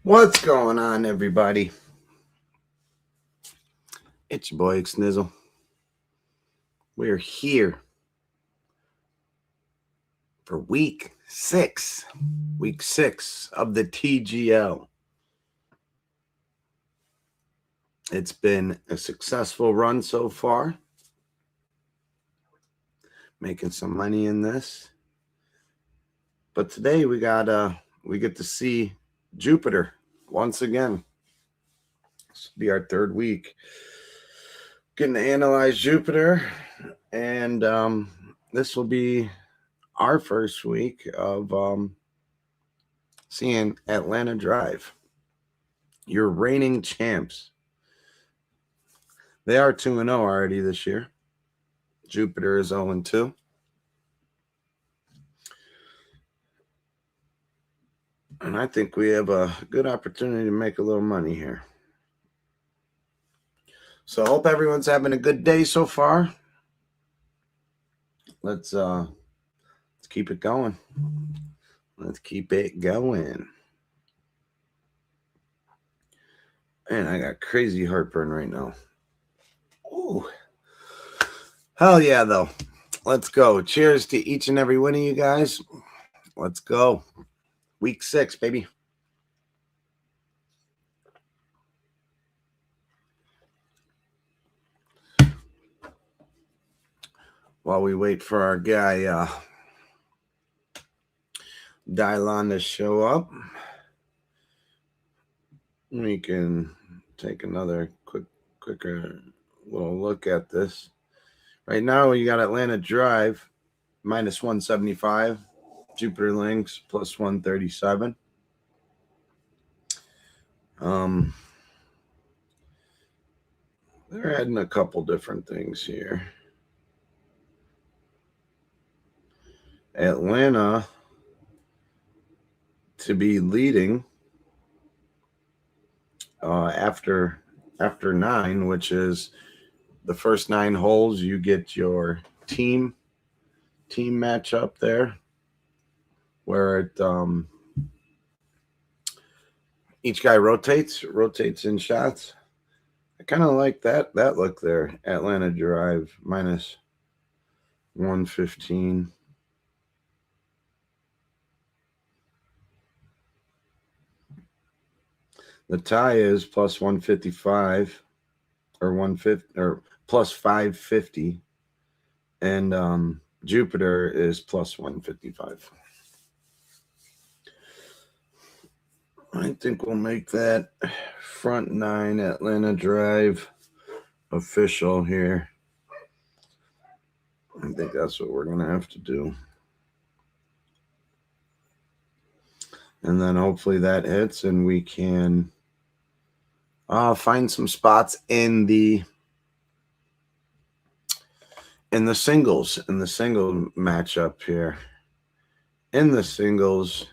What's going on, everybody? It's your boy Snizzle. We're here for week six of the TGL. It's been a successful run so far. Making some money in this. But today we get to see Jupiter once again. This will be our third week getting to analyze Jupiter, and this will be our first week of seeing Atlanta Drive. Your reigning champs. They are 2-0 already this year. Jupiter is 0-2. And I think we have a good opportunity to make a little money here. So I hope everyone's having a good day so far. Let's keep it going. Let's keep it going. Man, I got crazy heartburn right now. Ooh. Hell yeah, though. Let's go. Cheers to each and every one of you guys. Let's go. Week 6, baby. While we wait for our guy Dylon to show up, we can take another quicker little look at this. Right now, you got Atlanta Drive minus 175, Jupiter Links plus 137. They're adding a couple different things here. Atlanta to be leading after 9, which is the first 9 holes. You get your team matchup there, where it each guy rotates in shots. I kind of like that look there. Atlanta Drive minus 115. The tie is plus 155 or 150 or plus 550, and Jupiter is plus 155. I think we'll make that front 9 Atlanta Drive official here. I think that's what we're going to have to do. And then hopefully that hits and we can find some spots in the singles, in the single matchup here. In the singles,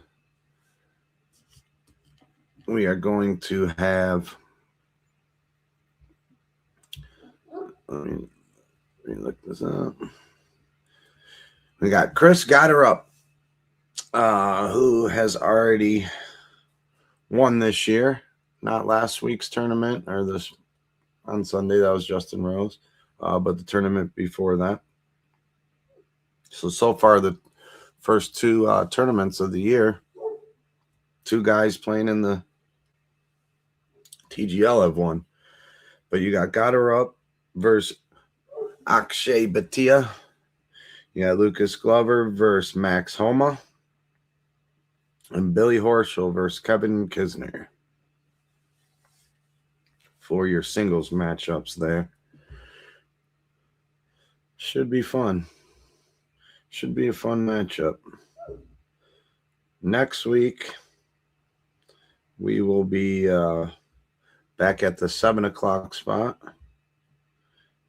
we are going to have, let me look this up. We got Chris Gotterup, who has already won this year. Not last week's tournament, or this on Sunday. That was Justin Rose, but the tournament before that. So far, the first 2 tournaments of the year, 2 guys playing in the TGL have won. But you got Gotterup versus Akshay Bhatia. You got Lucas Glover versus Max Homa. And Billy Horschel versus Kevin Kisner for your singles matchups there. Should be fun. Should be a fun matchup. Next week, we will be back at the 7 o'clock spot.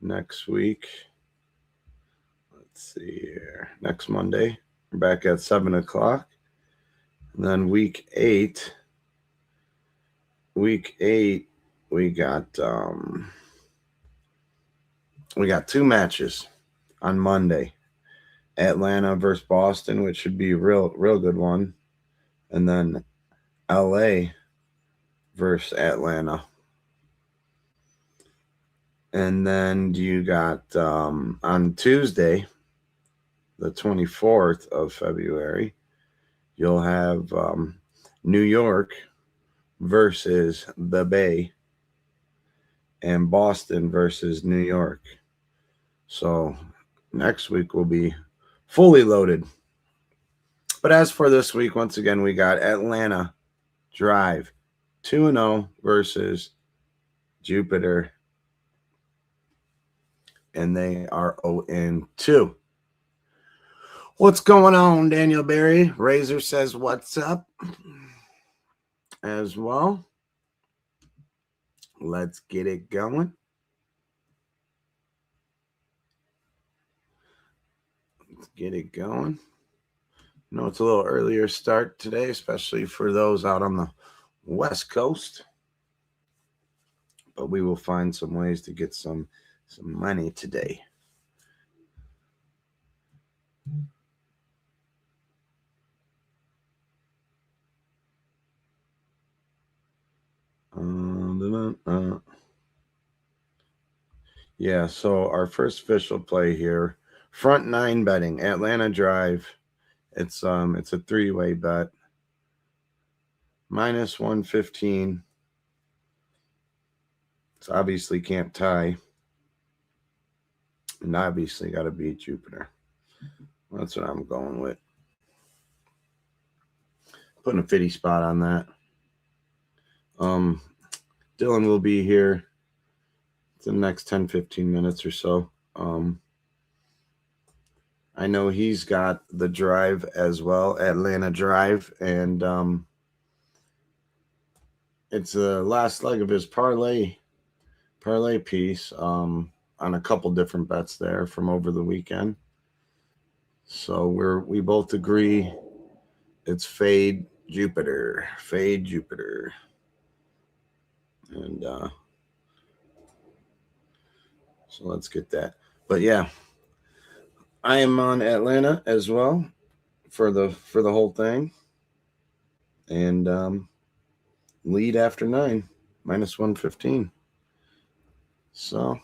Next week, let's see here. Next Monday, we're back at 7 o'clock. And then week 8, we got 2 matches on Monday. Atlanta versus Boston, which should be a real good one. And then LA versus Atlanta. And then you got on Tuesday, the 24th of February, you'll have New York versus the Bay and Boston versus New York. So next week will be fully loaded. But as for this week, once again, we got Atlanta Drive 2-0 versus Jupiter. And they are 0-2. What's going on, Daniel Berry? Razor says, what's up? As well. Let's get it going. Let's get it going. I know it's a little earlier start today, especially for those out on the West Coast. But we will find some ways to get some money today. Yeah, so our first official play here, front nine betting, Atlanta Drive. It's a 3-way bet. Minus 115. It's obviously can't tie. And obviously got to beat Jupiter. That's what I'm going with. Putting a 50 spot on that. Dylan will be here the next 10-15 minutes or so. I know he's got the drive as well, Atlanta Drive, and it's the last leg of his parlay piece on a couple different bets there from over the weekend. So we both agree it's fade Jupiter. And so let's get that. But yeah, I am on Atlanta as well for the whole thing. And lead after 9, minus 115. So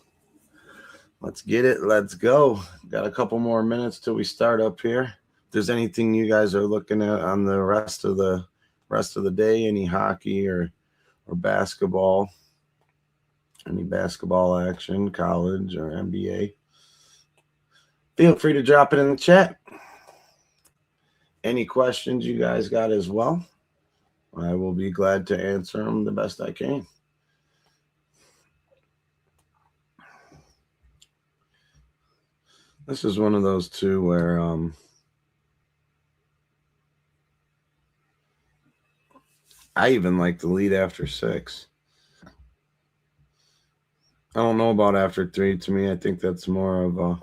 let's get it. Let's go. Got a couple more minutes till we start up here. If there's anything you guys are looking at on the rest of the day, any hockey or basketball, any basketball action, college or NBA, feel free to drop it in the chat. Any questions you guys got as well, I will be glad to answer them the best I can. This is one of those two where I even like the lead after 6. I don't know about after 3. To me, I think that's more of a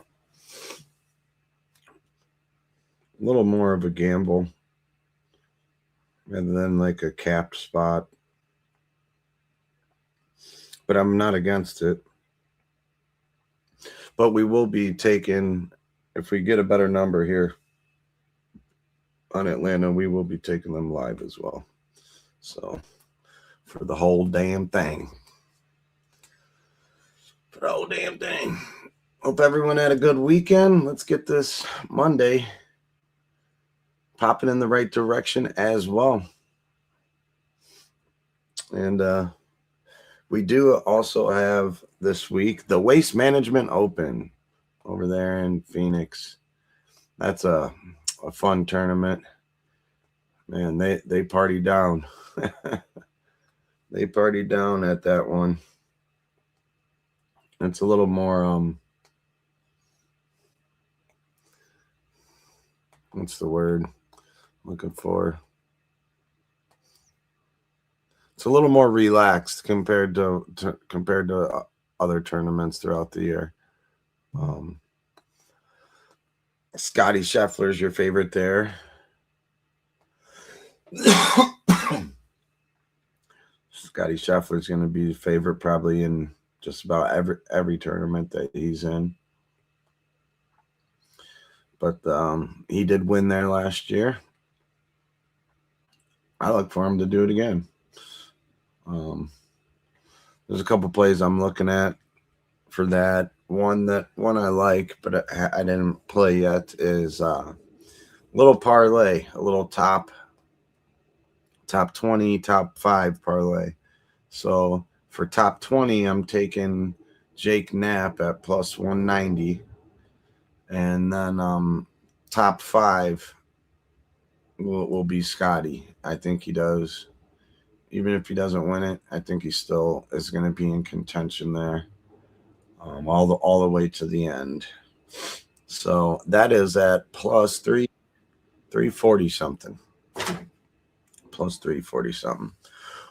little more of a gamble rather than like a capped spot. But I'm not against it. But we will be taking, if we get a better number here on Atlanta, we will be taking them live as well. So for the whole damn thing. Hope everyone had a good weekend. Let's get this Monday popping in the right direction as well. And we do also have this week the Waste Management Open over there in Phoenix. That's a fun tournament. Man, they party down. They party down at that one. It's a little more what's the word I'm looking for? It's a little more relaxed compared to other tournaments throughout the year. Scotty Scheffler is your favorite there. Scotty Scheffler is going to be the favorite probably in just about every tournament that he's in. But he did win there last year. I look for him to do it again. There's a couple plays I'm looking at for that. One I like, but I didn't play yet is little parlay, a little top 20, top 5 parlay. So for top 20, I'm taking Jake Knapp at plus 190, and then top 5 will be Scotty. I think he does. Even if he doesn't win it, I think he still is going to be in contention there, all the way to the end. So that is at plus 340 something. Plus 340 something.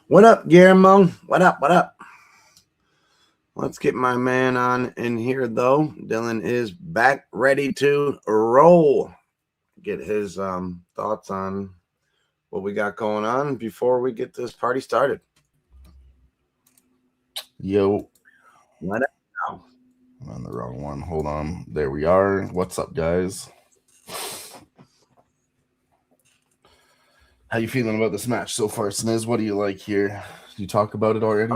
What up, Guillermo? What up? What up? Let's get my man on in here, though. Dylan is back, ready to roll. Get his thoughts on what we got going on before we get this party started. Yo. What up now? I'm on the wrong one. Hold on. There we are. What's up, guys? How you feeling about this match so far, Sniz? What do you like here? Did you talk about it already?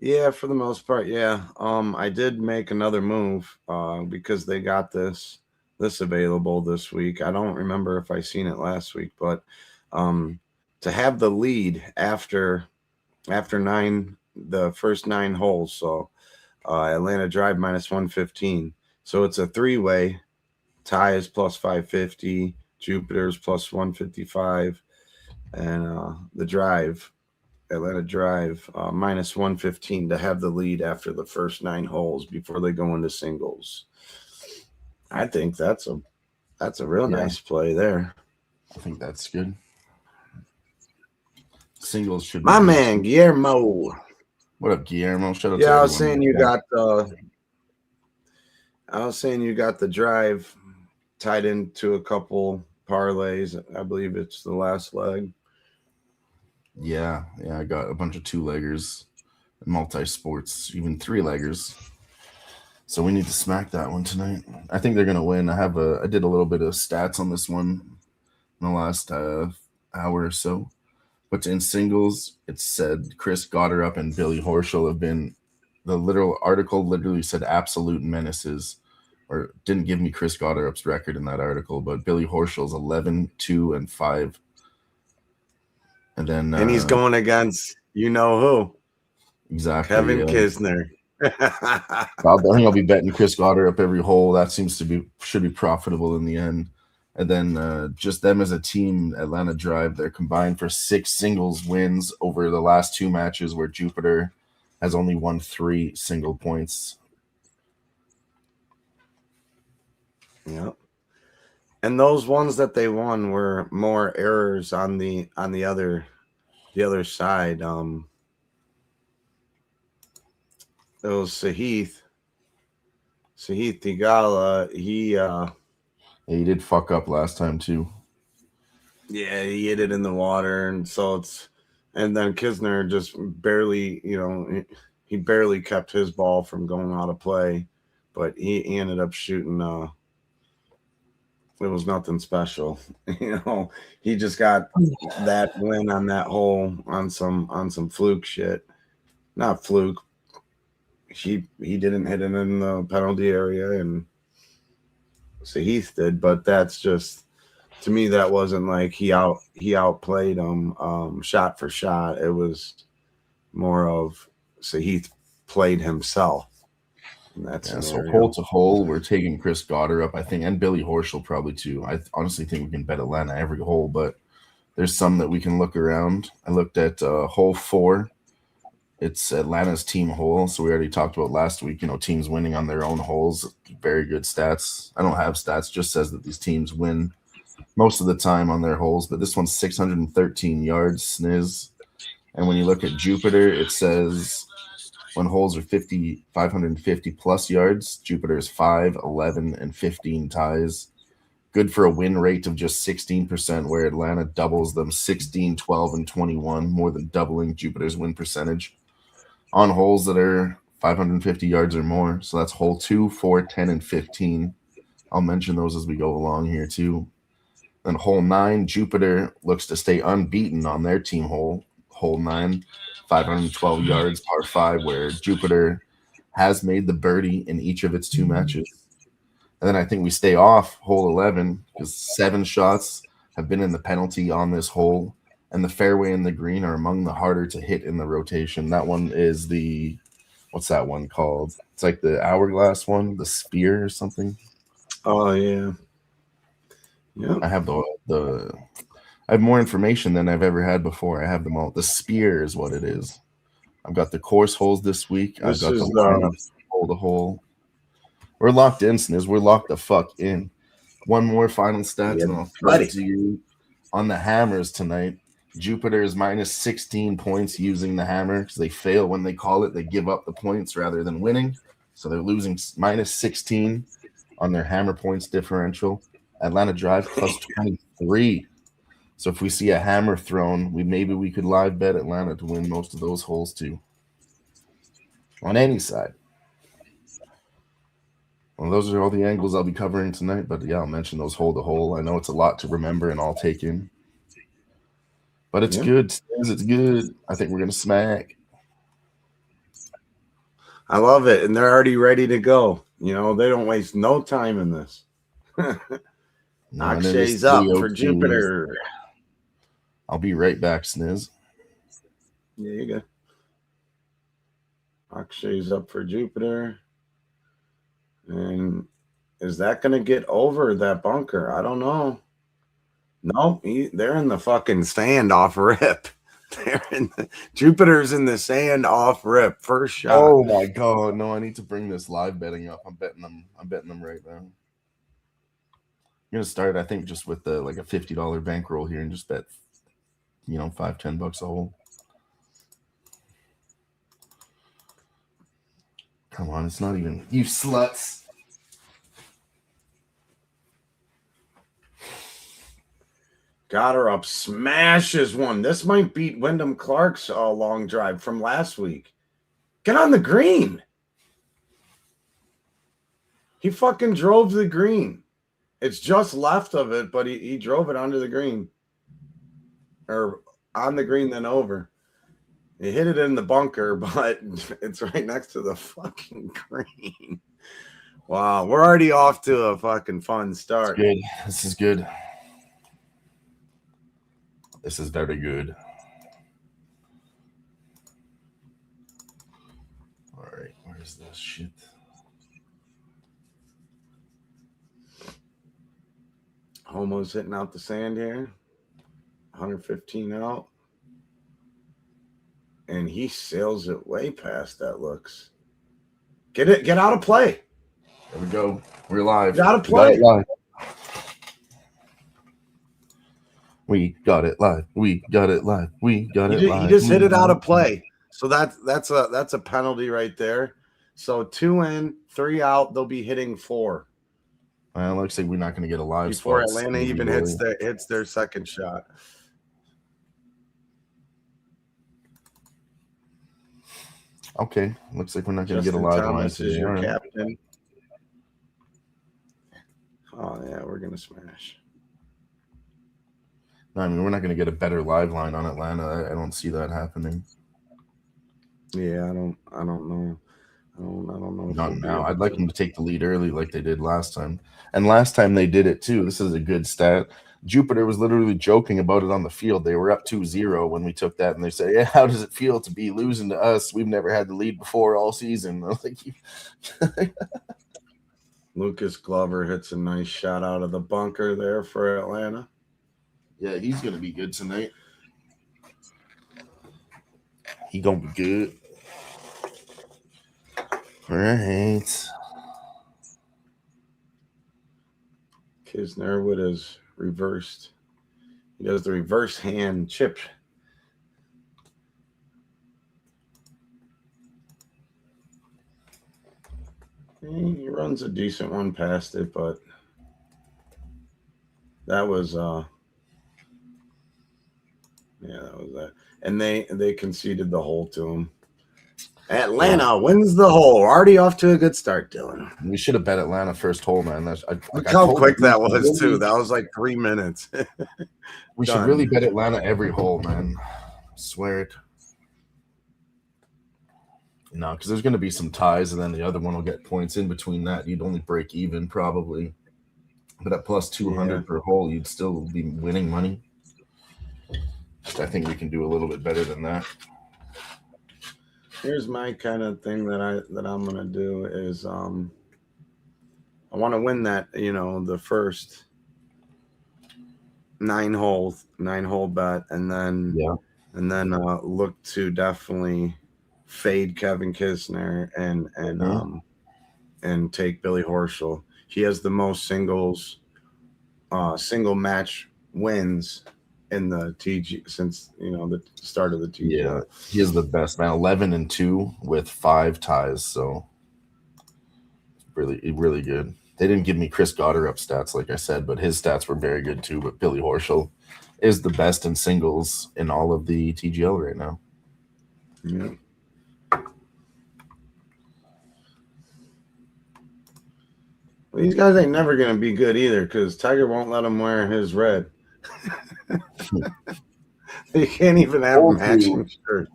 Yeah, for the most part, yeah. I did make another move because they got this available this week. I don't remember if I seen it last week, but to have the lead after 9, the first 9 holes. So Atlanta Drive minus 115. So it's a 3-way. Ty is plus 550. Jupiter's plus 155, and the Drive, Atlanta Drive, minus 115 to have the lead after the first 9 holes before they go into singles. I think that's a real nice play there. I think that's good. Singles should be my man Guillermo. What up, Guillermo? Shout out yeah, to I was saying you got the Drive tied into a couple parlays. I believe it's the last leg. Yeah, I got a bunch of 2-leggers, multi-sports, even 3-leggers. So we need to smack that one tonight. I think they're gonna win. I did a little bit of stats on this one in the last hour or so. But in singles, it said Chris Gotterup and Billy Horschel have been. The literal article literally said absolute menaces, or didn't give me Chris Gotterup's record in that article, but Billy Horschel's 11, 2, and 5. And then he's going against you know who. Exactly. Kevin Kisner. I think I'll be betting Chris Gotterup every hole. That should be profitable in the end. And then just them as a team, Atlanta Drive, they're combined for 6 singles wins over the last 2 matches, where Jupiter has only won 3 single points. Yep. And those ones that they won were more errors on the other side. It was Sahith Theegala. He did fuck up last time too. Yeah, he hit it in the water, and so and then Kisner just barely, he barely kept his ball from going out of play, but he ended up shooting. It was nothing special, He just got that win on that hole on some fluke shit. Not fluke. He didn't hit it in the penalty area, and Sahith did, but that's just, to me, that wasn't like he outplayed him shot for shot. It was more of Sahith played himself. So hole to hole, we're taking Chris Gotterup, I think, and Billy Horschel probably too. I honestly think we can bet Atlanta every hole, but there's some that we can look around. I looked at hole 4. It's Atlanta's team hole, so we already talked about last week, teams winning on their own holes. Very good stats. I don't have stats, just says that these teams win most of the time on their holes, but this one's 613 yards, Sniz. And when you look at Jupiter, it says when holes are 550 plus yards, Jupiter is 5, 11, and 15 ties. Good for a win rate of just 16%, where Atlanta doubles them 16, 12, and 21, more than doubling Jupiter's win percentage on holes that are 550 yards or more. So that's hole 2, 4, 10, and 15. I'll mention those as we go along here too. Then hole 9, Jupiter looks to stay unbeaten on their team hole. hole 9, 512 yards, par 5, where Jupiter has made the birdie in each of its 2 matches. And then I think we stay off hole 11 because 7 shots have been in the penalty on this hole, and the fairway and the green are among the harder to hit in the rotation. That one is the, what's that one called? It's like the hourglass one, the spear or something. Oh yeah. Yeah. I have I have more information than I've ever had before. I have them all. The spear is what it is. I've got the course holes this week. I've got the lineups hole to hole. We're locked in, Sniz. We're locked the fuck in. One more final stat, and I'll throw it to you. On the hammers tonight, Jupiter is minus 16 points using the hammer because they fail when they call it. They give up the points rather than winning. So they're losing minus 16 on their hammer points differential. Atlanta Drive plus 23. So if we see a hammer thrown, maybe we could live bet Atlanta to win most of those holes too. On any side. Well, those are all the angles I'll be covering tonight. But yeah, I'll mention those hole to hole. I know it's a lot to remember and all take in. But it's good. It's good. I think we're going to smack. I love it. And they're already ready to go. You know, they don't waste no time in this. Akshay's up for Jupiter. I'll be right back, Sniz. There you go. Akshay's up for Jupiter. And is that going to get over that bunker? I don't know. Nope, they're in the fucking sand off rip. Jupiter's in the sand off rip. First shot. Oh my god, no! I need to bring this live betting up. I'm betting them right now. I'm gonna start, I think, just with a $50 bankroll here and just bet, $5-10 a hole. Come on, it's not even, you sluts. Got her up, smashes one. This might beat Wyndham Clark's long drive from last week. Get on the green. He fucking drove the green. It's just left of it, but he drove it under the green. Or on the green, then over. He hit it in the bunker, but it's right next to the fucking green. Wow, we're already off to a fucking fun start. Good. This is good. This is very good. All right, where's this shit? Homo's hitting out the sand here. 115 out. And he sails it way past that looks. Get out of play. There we go. We're live. Get out of play. We got it live. We got it live. We got it live. You just hit it out of play. So that's a penalty right there. So 2 in, 3 out. They'll be hitting 4. Well, looks like we're not going to get a live before spot. Atlanta even hits their second shot. Okay, looks like we're not going to get a live one. Thomas is your captain. Oh yeah, we're going to smash. No, I mean, we're not going to get a better live line on Atlanta. I don't see that happening. Yeah, I don't know. I don't know. Not now. I'd like them to take the lead early like they did last time. And last time they did it too. This is a good stat. Jupiter was literally joking about it on the field. They were up 2-0 when we took that, and they say, "Yeah, how does it feel to be losing to us? We've never had the lead before all season." I was like, Lucas Glover hits a nice shot out of the bunker there for Atlanta. Yeah, he's going to be good tonight. He going to be good. All right. Kisner with his reversed. He does the reverse hand chip. He runs a decent one past it, but that was that was that. And they conceded the hole to him. Atlanta wins the hole. Already off to a good start, Dylan. We should have bet Atlanta first hole, man. Look how quick that was, too. That was like 3 minutes. We should really bet Atlanta every hole, man. Swear it. No, because there's going to be some ties, and then the other one will get points in between that. You'd only break even probably. But at plus 200 per hole, you'd still be winning money. I think we can do a little bit better than that. Here's my kind of thing that I'm gonna do is I want to win that, the first 9-hole bet, and then look to definitely fade Kevin Kisner and take Billy Horschel. He has the most single match wins in the TG since the start of the TG. Yeah, he is the best, man. 11-2 with 5 ties, so really good. They didn't give me Chris Goddard stats, like I said, but his stats were very good too. But Billy Horschel is the best in singles in all of the TGL right now. Yeah. Well, these guys ain't never gonna be good either, because Tiger won't let him wear his red. They can't even have matching shirts.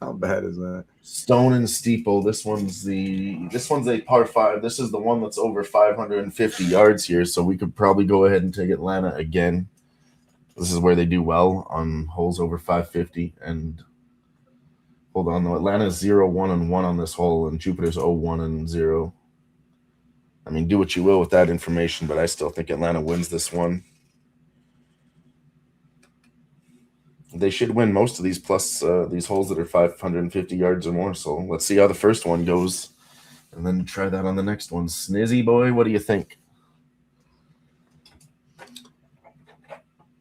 How bad is that? Stone and Steeple. This one's a par 5. This is the one that's over 550 yards here, so we could probably go ahead and take Atlanta again. This is where they do well on holes over 550. And hold on, though, Atlanta's 0-1-1 on this hole, and Jupiter's 0-1-0. I mean, do what you will with that information, but I still think Atlanta wins this one. They should win most of these, plus these holes that are 550 yards or more. So let's see how the first one goes, and then try that on the next one. Snizzy boy, what do you think?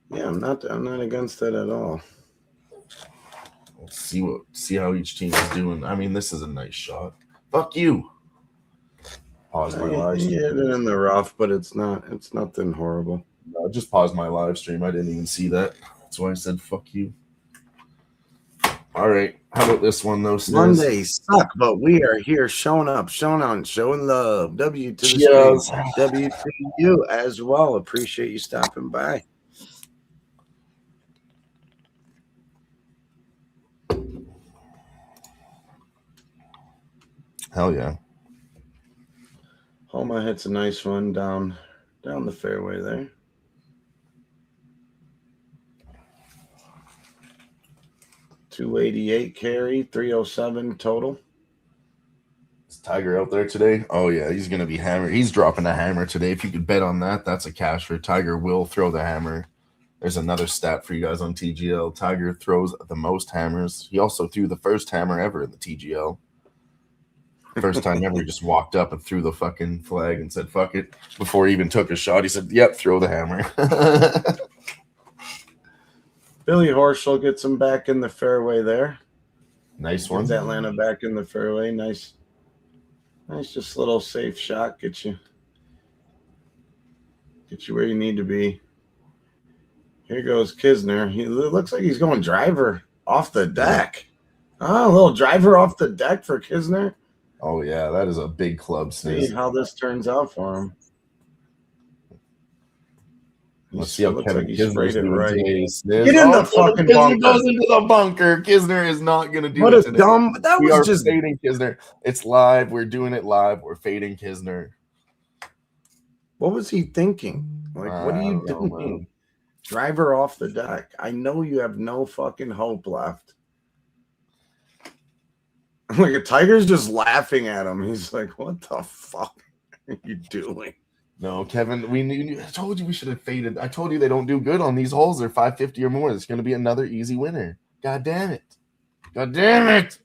Yeah, I'm not against it at all. Let's see how each team is doing. I mean, this is a nice shot. Fuck you. Pause my live stream. Yeah, it in the rough, but it's nothing horrible. No, just pause my live stream. I didn't even see that. That's why I said fuck you. All right. How about this one, though, Sniz? Mondays suck, but we are here showing up, showing love. W to the stream. W to you as well. Appreciate you stopping by. Hell yeah. Homa hits a nice one down the fairway there. .288 carry, 307 total. Is Tiger out there today? Oh, yeah, he's going to be hammered. He's dropping a hammer today. If you could bet on that, that's a casher. Tiger will throw the hammer. There's another stat for you guys on TGL. Tiger throws the most hammers. He also threw the first hammer ever in the TGL. First time ever, he just walked up and threw the fucking flag and said, fuck it. Before he even took a shot, he said, yep, throw the hammer. Billy Horschel gets him back in the fairway there. Nice one. Gets Atlanta back in the fairway. Nice, just little safe shot. Get you where you need to be. Here goes Kisner. He looks like he's going driver off the deck. Oh, a little driver off the deck for Kisner. Oh, yeah, that is a big club. See how this turns out for him. Let's see how Kevin Kisner's doing right. today. Get in the fucking bunker. Kisner goes into the bunker. Kisner is not going to do what it a today. dumb. That we was are just fading Kisner. It's live. We're doing it live. We're fading Kisner. What was he thinking? Like, what are you doing? Driver off the deck. I know you have no fucking hope left. Like, a Tiger's just laughing at him. He's like, what the fuck are you doing? No, Kevin, I told you we should have faded. I told you they don't do good on these holes. They're 550 or more. It's going to be another easy winner. God damn it. God damn it.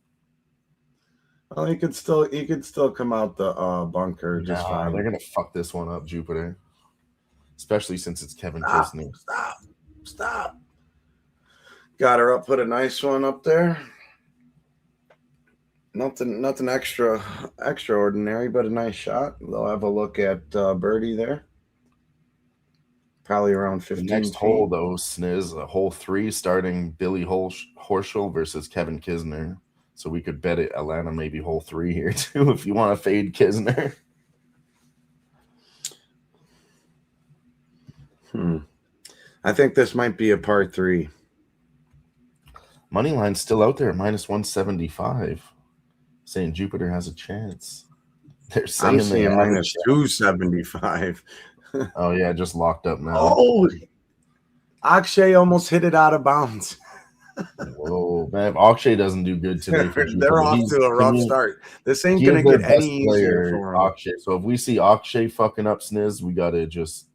Well, he could still come out the bunker just fine. They're going to fuck this one up, Jupiter. Especially since it's Kevin Kisner. Stop. Got her up, put a nice one up there. Nothing extraordinary, but a nice shot. They'll have a look at birdie there. Probably around 15 The next feet. hole, though, Sniz, hole 3, starting Billy Horschel versus Kevin Kisner. So we could bet it Atlanta maybe hole 3 here, too, if you want to fade Kisner. I think this might be a par 3. Money line's still out there at -175, saying Jupiter has a chance. They're saying I'm seeing -275. Oh yeah, just locked up now. Oh, Akshay almost hit it out of bounds. Whoa, man! If Akshay doesn't do good today for Jupiter, they're off to a rough start. This ain't he gonna is their get best any player, easier for him. Akshay. So if we see Akshay fucking up Sniz, we gotta just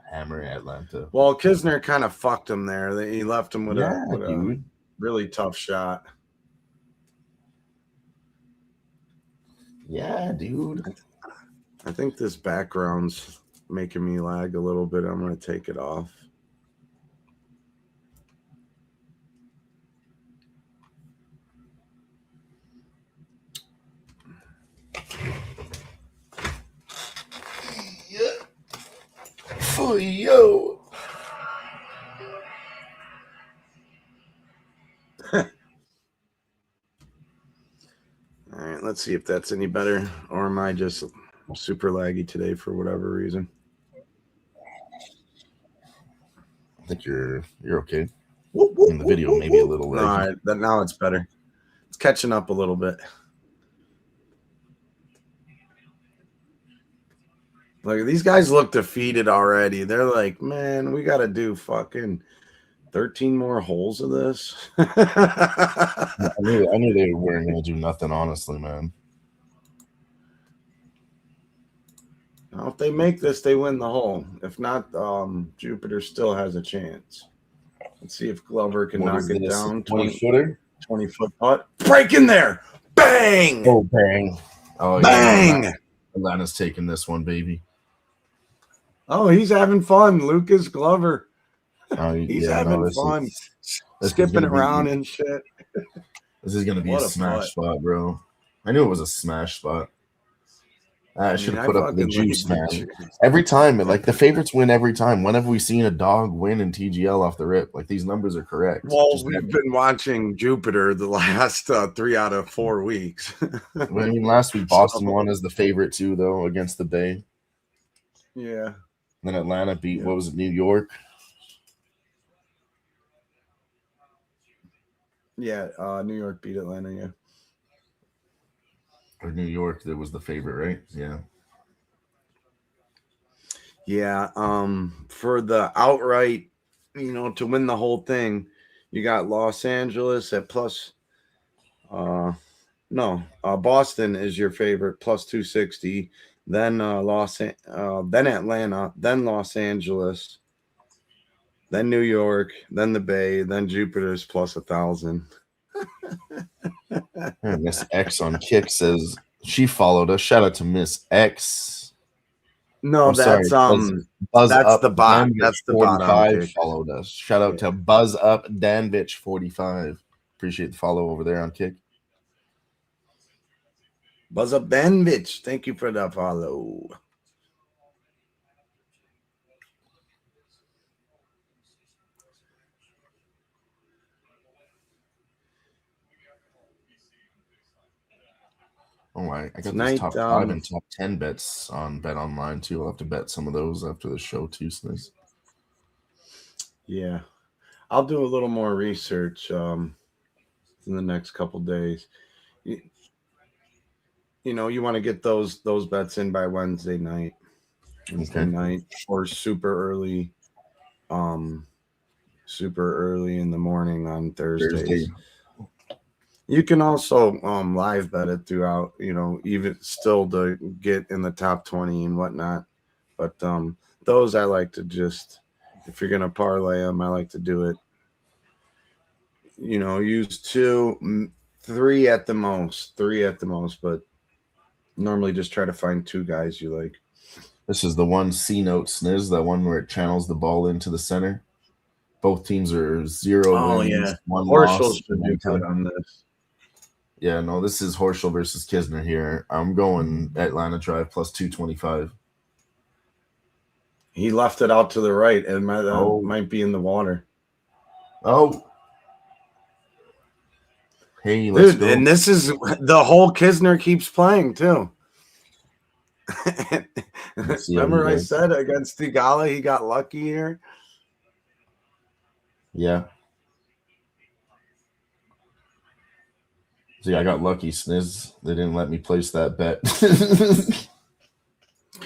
hammer Atlanta. Well, Kisner kind of fucked him there. He left him with a really tough shot. Yeah, dude. I think this background's making me lag a little bit. I'm going to take it off. Yeah. For yo. All right, let's see if that's any better, or am I just super laggy today for whatever reason? I think you're okay. In the video, maybe a little laggy. All right, now it's better. It's catching up a little bit. Like, these guys look defeated already. They're like, man, we got to do fucking 13 more holes of this. I knew they weren't going to do nothing, honestly, man. Now, if they make this, they win the hole. If not, Jupiter still has a chance. Let's see if Glover can knock it down. 20-footer? 20-foot putt. Break in there. Bang! Oh, bang. Oh, bang! Yeah, Atlanta's taking this one, baby. Oh, he's having fun. Lucas Glover. He's having fun. Skipping around and shit. This is going to be a smash spot, bro. I knew it was a smash spot. I should have put up the juice, man. Every time, like, the favorites win every time. When have we seen a dog win in TGL off the rip? Like, these numbers are correct. Well, we've been watching Jupiter the last 3 out of 4 weeks. I mean, last week Boston won as the favorite too, though, against the Bay. Yeah. And then Atlanta beat, what was it, New York? Yeah, New York beat Atlanta, yeah. Or New York, that was the favorite, right? Yeah. Yeah, for the outright, to win the whole thing, you got Los Angeles at plus Boston is your favorite, plus 260. Then then Atlanta, then Los Angeles, then New York, then the Bay, then Jupiter's plus 1,000. Miss X on Kick says she followed us. Shout out to Miss X. No, that's Buzz that's up the bot. That's the bot. 45 followed us. Shout out to Buzz Up Danvich 45. Appreciate the follow over there on Kick. Buzz Up Danvich, thank you for the follow. Oh, I got these top 5 and top 10 bets on Bet Online too. I'll have to bet some of those after the show too, Sniz. Yeah, I'll do a little more research in the next couple days. You want to get those bets in by Wednesday night, or super early in the morning on Thursdays. You can also live bet it throughout, even still to get in the top 20 and whatnot. But those I like to just, if you're going to parlay them, I like to do it, use 2, 3 at the most, but normally just try to find 2 guys you like. This is the one C note, Sniz, that one where it channels the ball into the center. Both teams are 0 wins, yeah. 1 Horschel loss. should do good on this. Yeah, no, this is Horschel versus Kisner here. I'm going Atlanta Drive plus 225. He left it out to the right and might be in the water. Oh. Hey, let's go. And this is the whole Kisner keeps playing too. Remember I said against Tigala he got lucky here? Yeah. See, I got lucky, Sniz. They didn't let me place that bet.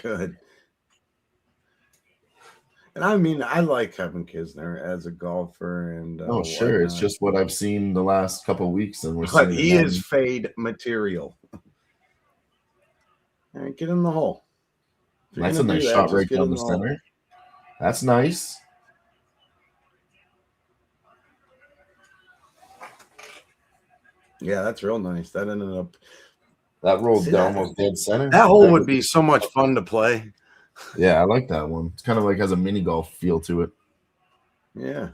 Good. And I mean, I like Kevin Kisner as a golfer, and oh, sure, whatnot. It's just what I've seen the last couple of weeks, and but he is fade material. All right, get in the hole. That's a nice shot right down the center. That's nice. Yeah, that's real nice. That ended up. That rolled almost dead center. That hole would be so much fun to play. Yeah, I like that one. It's kind of like has a mini golf feel to it. Yeah.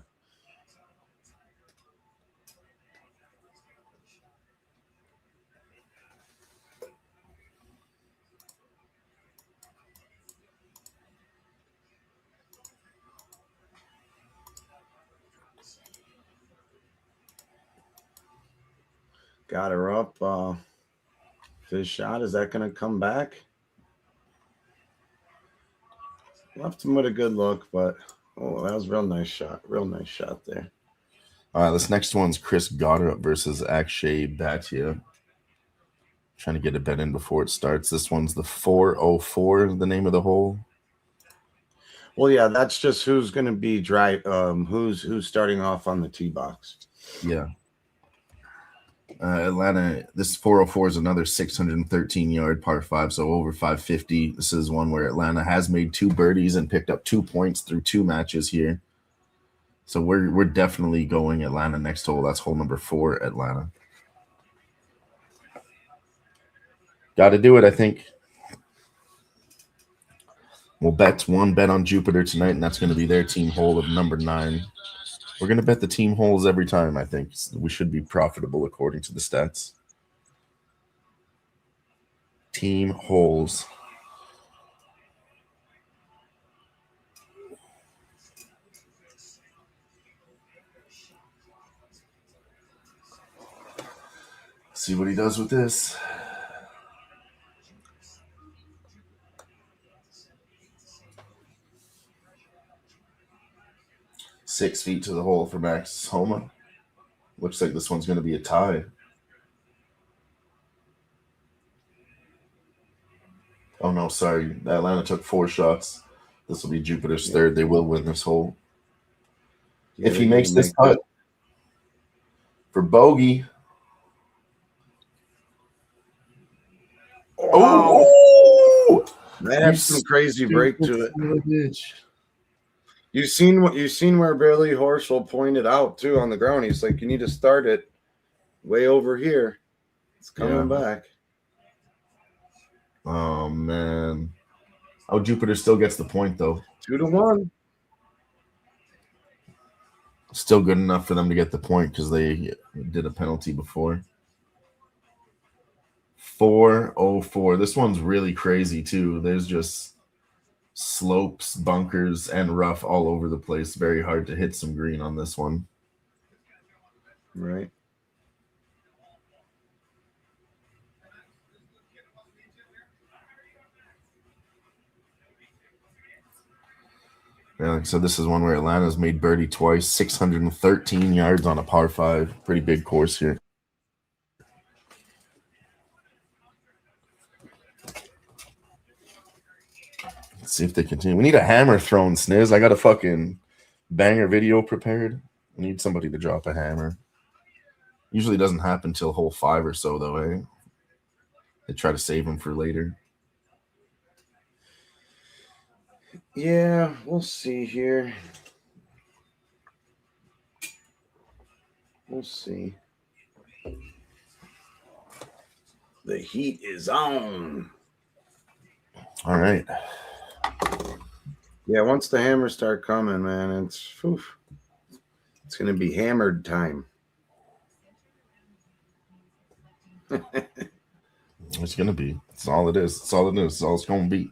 Got her up. His shot, is that going to come back? Left him with a good look, but oh, that was a real nice shot. Real nice shot there. All right, this next one's Chris Goddard versus Akshay Bhatia. Trying to get a bet in before it starts. This one's the 404, the name of the hole. Well, yeah, that's just who's going to be who's starting off on the tee box. Yeah. Atlanta, this 404 is another 613-yard par 5, so over 550. This is one where Atlanta has made 2 birdies and picked up 2 points through 2 matches here. So we're definitely going Atlanta next hole. That's hole number 4, Atlanta. Got to do it, I think. We'll bet one bet on Jupiter tonight, and that's going to be their team hole of number 9. We're going to bet the team holes every time, I think. We should be profitable according to the stats. Team holes. See what he does with this. Six feet to the hole for Max Homa. Looks like this one's going to be a tie. Oh, no, sorry. Atlanta took 4 shots. This will be Jupiter's third. They will win this hole. Yeah, if he makes this putt for bogey. Oh! That had some crazy break to it. You seen where Billy Horschel pointed out too on the ground. He's like, you need to start it way over here. It's coming back. Oh man. Oh, Jupiter still gets the point though. 2-1. Still good enough for them to get the point because they did a penalty before. 404. This one's really crazy too. There's just slopes, bunkers, and rough all over the place. Very hard to hit some green on this one. Right. Yeah, like I said, this is one where Atlanta's made birdie twice, 613 yards on a par 5. Pretty big course here. Let's see if they continue. We need a hammer thrown, Sniz. I got a fucking banger video prepared. We need somebody to drop a hammer. Usually doesn't happen till hole 5 or so, though, eh? They try to save them for later. Yeah, we'll see here. We'll see. The heat is on. All right. Yeah, once the hammers start coming, man, it's going to be hammered time. It's going to be. It's all it is. It's all it is. It's all it's going to be.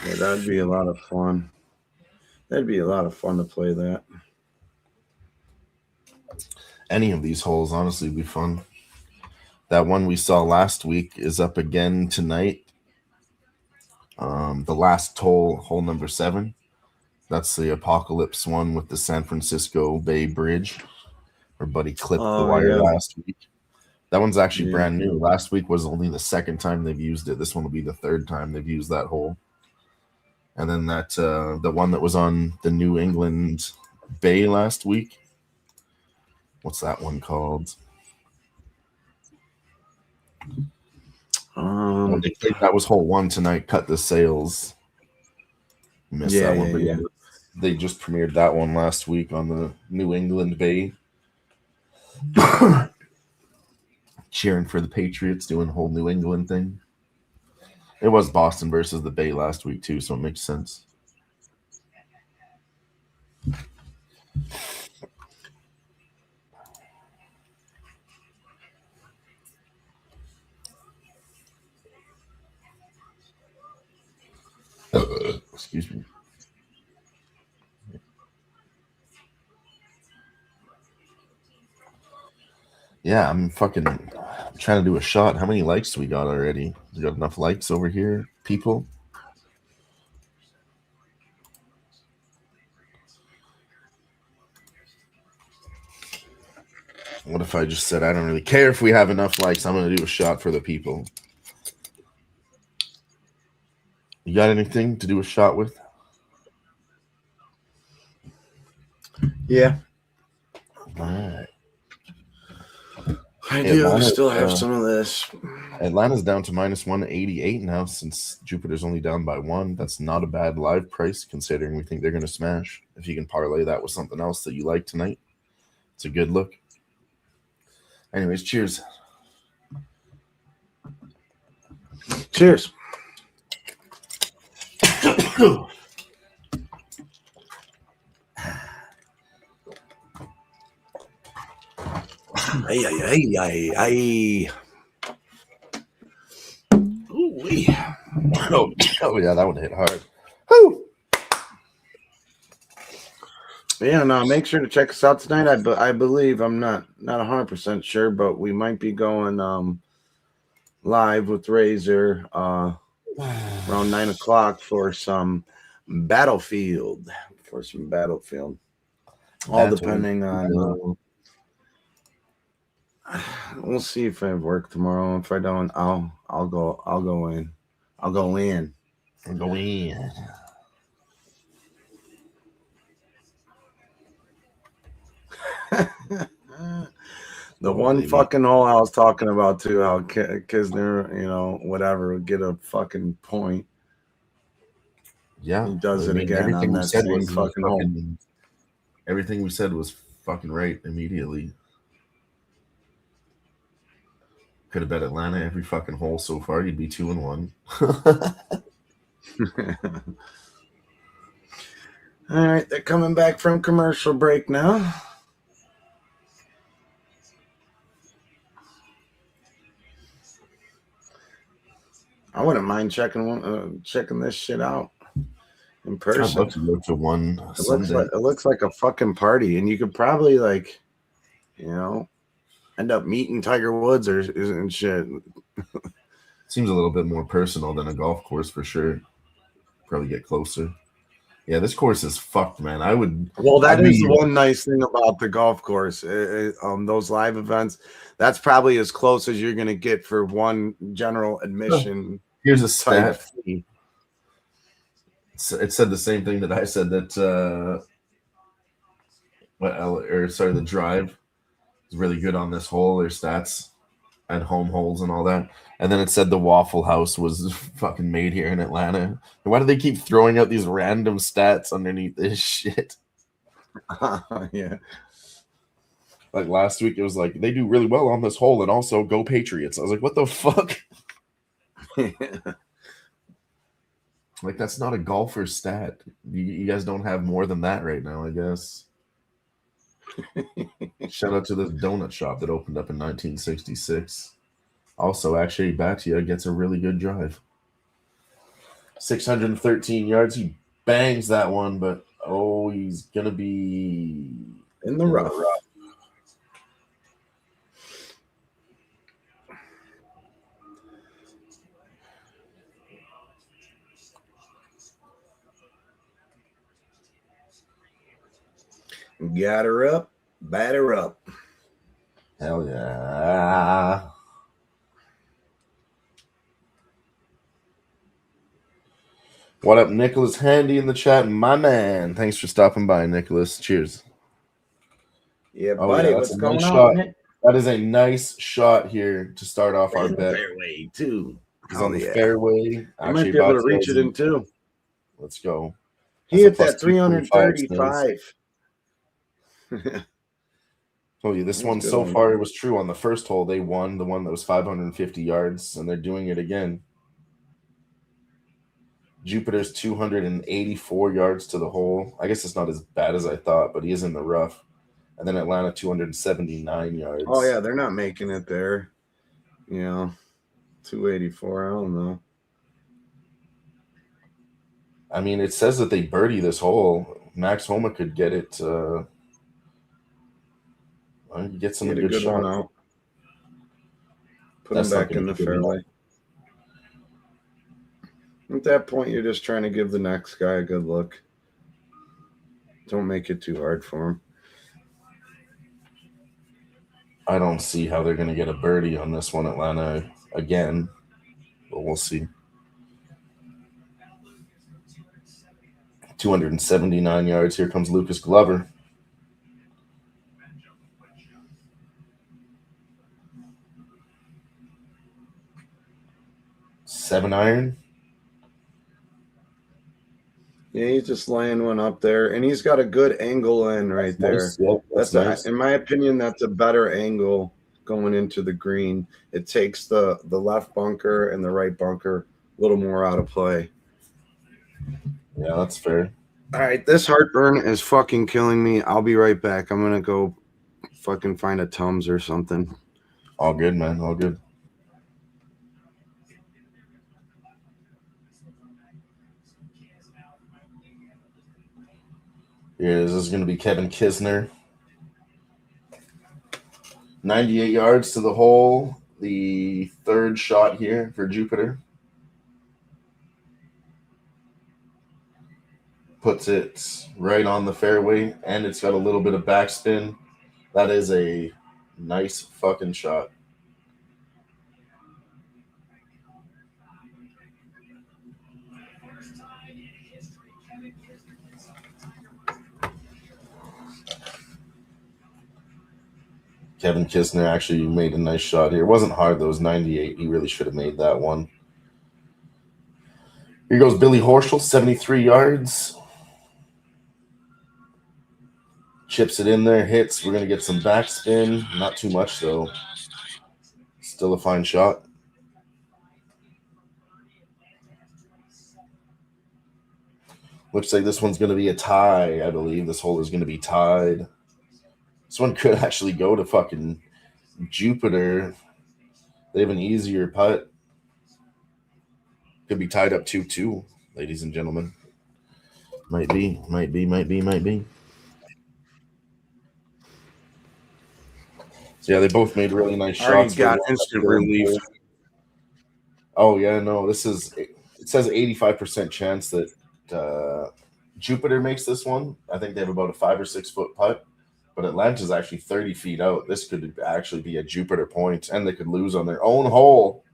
Yeah, that'd be a lot of fun. That'd be a lot of fun to play that. Any of these holes, honestly, would be fun. That one we saw last week is up again tonight. The last hole number 7. That's the Apocalypse one with the San Francisco Bay Bridge. Our buddy clipped the wire last week. That one's actually brand new. Last week was only the second time they've used it. This one will be the third time they've used that hole. And then that the one that was on the New England Bay last week. What's that one called? That was hole 1 tonight. Cut the sails. Missed that one. Yeah. They just premiered that one last week on the New England Bay. Cheering for the Patriots, doing the whole New England thing. It was Boston versus the Bay last week too, so it makes sense. Excuse me. Yeah, I'm trying to do a shot. How many likes do we got already? We got enough likes over here, people? What if I just said I don't really care if we have enough likes? I'm going to do a shot for the people. You got anything to do a shot with? Yeah. All right. I do still have some of this. Atlanta's down to -188 now since Jupiter's only down by 1. That's not a bad live price considering we think they're going to smash. If you can parlay that with something else that you like tonight, it's a good look. Anyways, cheers. Cheers. Ay. Ooh-wee. Oh, yeah, that one hit hard. Woo! Yeah, no, make sure to check us out tonight. I believe, I'm not 100% sure, but we might be going live with Razor around 9 o'clock for some Battlefield. All depending on... we'll see if I have work tomorrow. If I don't, I'll go in. The one fucking hole I was talking about too, how Kisner, whatever, would get a fucking point. Yeah, he does it again on that same fucking hole. Everything we said was fucking right immediately. Could have bet Atlanta every fucking hole so far. You'd be 2-1. All right, they're coming back from commercial break now. I wouldn't mind checking this shit out in person. I'd love to go to one Sunday. It looks like a fucking party, and you could probably end up meeting Tiger Woods and shit. Seems a little bit more personal than a golf course for sure. Probably get closer. Yeah, this course is fucked, man. That is one nice thing about the golf course. Those live events, that's probably as close as you're going to get for one general admission. Here's a stat. It said the same thing that I said, that the drive is really good on this hole. Their stats and home holes and all that. And then it said the Waffle House was fucking made here in Atlanta. Why do they keep throwing out these random stats underneath this shit? Yeah. Like last week, it was like, they do really well on this hole and also go Patriots. I was like, what the fuck? Like, that's not a golfer stat. You guys don't have more than that right now, I guess. Shout out to this donut shop that opened up in 1966. Also, Akshay Bhatia gets a really good drive. 613 yards. He bangs that one, but he's going to be in the rough. Got her up, batter up. Hell yeah. What up, Nicholas Handy in the chat? My man. Thanks for stopping by, Nicholas. Cheers. Yeah, buddy, yeah, what's going on, Nick? That is a nice shot here to start off our bet. Fairway, too. He's on the fairway. I might be able to reach it in, too. Let's go. He hit that 335. Told you, this one so far, it was true. On the first hole, they won the one that was 550 yards, and they're doing it again. Jupiter's 284 yards to the hole. I guess it's not as bad as I thought, but he is in the rough. And then Atlanta, 279 yards. Oh, yeah, they're not making it there. 284, I don't know. I mean, it says that they birdie this hole. Max Homa could get it. Get some good shot out. Put him back in the fairway. At that point, you're just trying to give the next guy a good look. Don't make it too hard for him. I don't see how they're going to get a birdie on this one, Atlanta, again. But we'll see. 279 yards. Here comes Lucas Glover. Seven iron. Yeah, he's just laying one up there, and he's got a good angle in right there. Nice. Yep, that's nice. In my opinion, that's a better angle going into the green. It takes the left bunker and the right bunker a little more out of play. Yeah, that's fair. All right, this heartburn is fucking killing me. I'll be right back. I'm gonna go fucking find a Tums or something. All good, man. All good. This is going to be Kevin Kisner. 98 yards to the hole. The third shot here for Jupiter. Puts it right on the fairway, and it's got a little bit of backspin. That is a nice fucking shot. Kevin Kisner actually made a nice shot here. It wasn't hard, though. It was 98. He really should have made that one. Here goes Billy Horschel, 73 yards. Chips it in there, hits. We're going to get some backspin. Not too much, though. Still a fine shot. Looks like this one's going to be a tie, I believe. This hole is going to be tied. This one could actually go to fucking Jupiter. They have an easier putt. Could be tied up 2-2, ladies and gentlemen. Might be. So, yeah, they both made really nice shots. Got instant relief. Oh, yeah, no. It says 85% chance that Jupiter makes this one. I think they have about a 5 or 6 foot putt. But Atlanta's actually 30 feet out. This could actually be a Jupiter point, and they could lose on their own hole.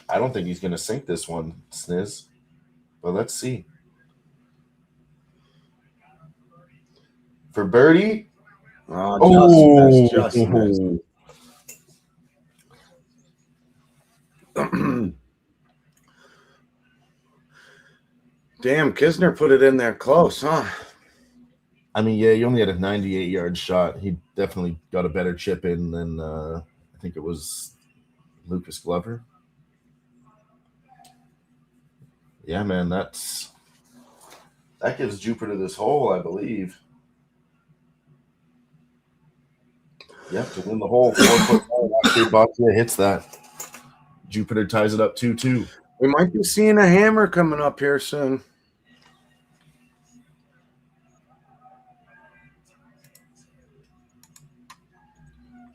I don't think he's going to sink this one, Sniz. But let's see. For birdie. Just missed. Damn, Kisner put it in there close, huh? I mean, yeah, he only had a 98-yard shot. He definitely got a better chip in than I think it was Lucas Glover. Yeah, man, that gives Jupiter this hole, I believe. Yep, to win the hole. 4 foot after Batia hits that. Jupiter ties it up 2-2. We might be seeing a hammer coming up here soon.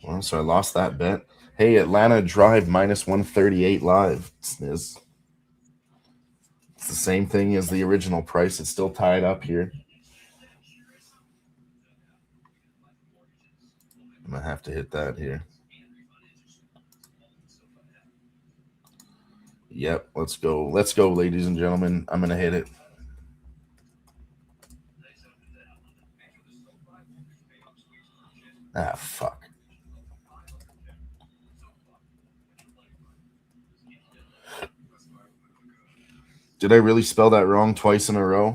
Well, so I lost that bet. Hey, Atlanta Drive minus 138 live. It's the same thing as the original price. It's still tied up here. I'm gonna have to hit that here. Yep, let's go. Let's go, ladies and gentlemen. I'm gonna hit it. Ah, fuck. Did I really spell that wrong twice in a row?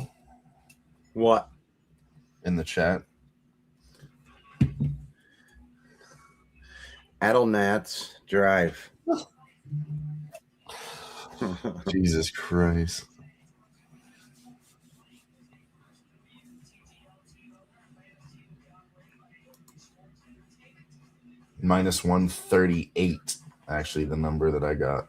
What? In the chat. Adelnats Drive. Jesus Christ. Minus 138, actually, the number that I got.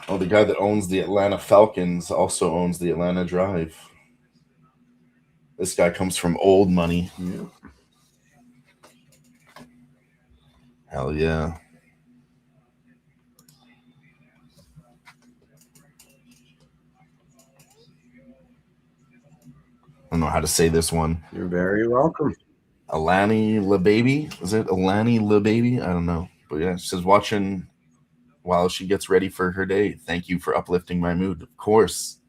Oh, the guy that owns the Atlanta Falcons also owns the Atlanta Drive. This guy comes from old money. Yeah. Hell yeah. I don't know how to say this one. You're very welcome. Alani LaBaby? Is it Alani LaBaby? I don't know. But yeah, she says, watching while she gets ready for her day. Thank you for uplifting my mood. Of course.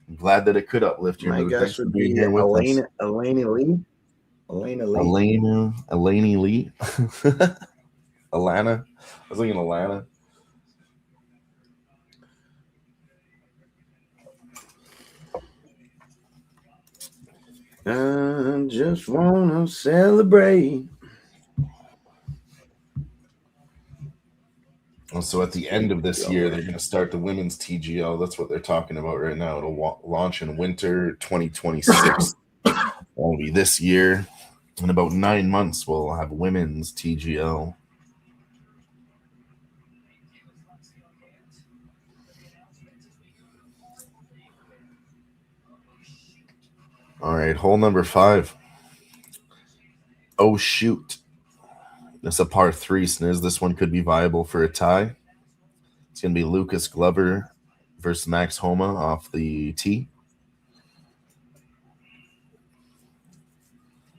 I'm glad that it could uplift your mood. My guess would be Elena Lee. Elena Lee. Eleni Lee. Alana. I was thinking Alana. I just want to celebrate. So at the end of this year, they're going to start the women's TGL. That's what they're talking about right now. It'll launch in winter 2026. It'll be this year. In about 9 months, we'll have women's TGL. All right, hole number 5. Oh, shoot. That's a par 3, Sniz. This one could be viable for a tie. It's going to be Lucas Glover versus Max Homa off the tee.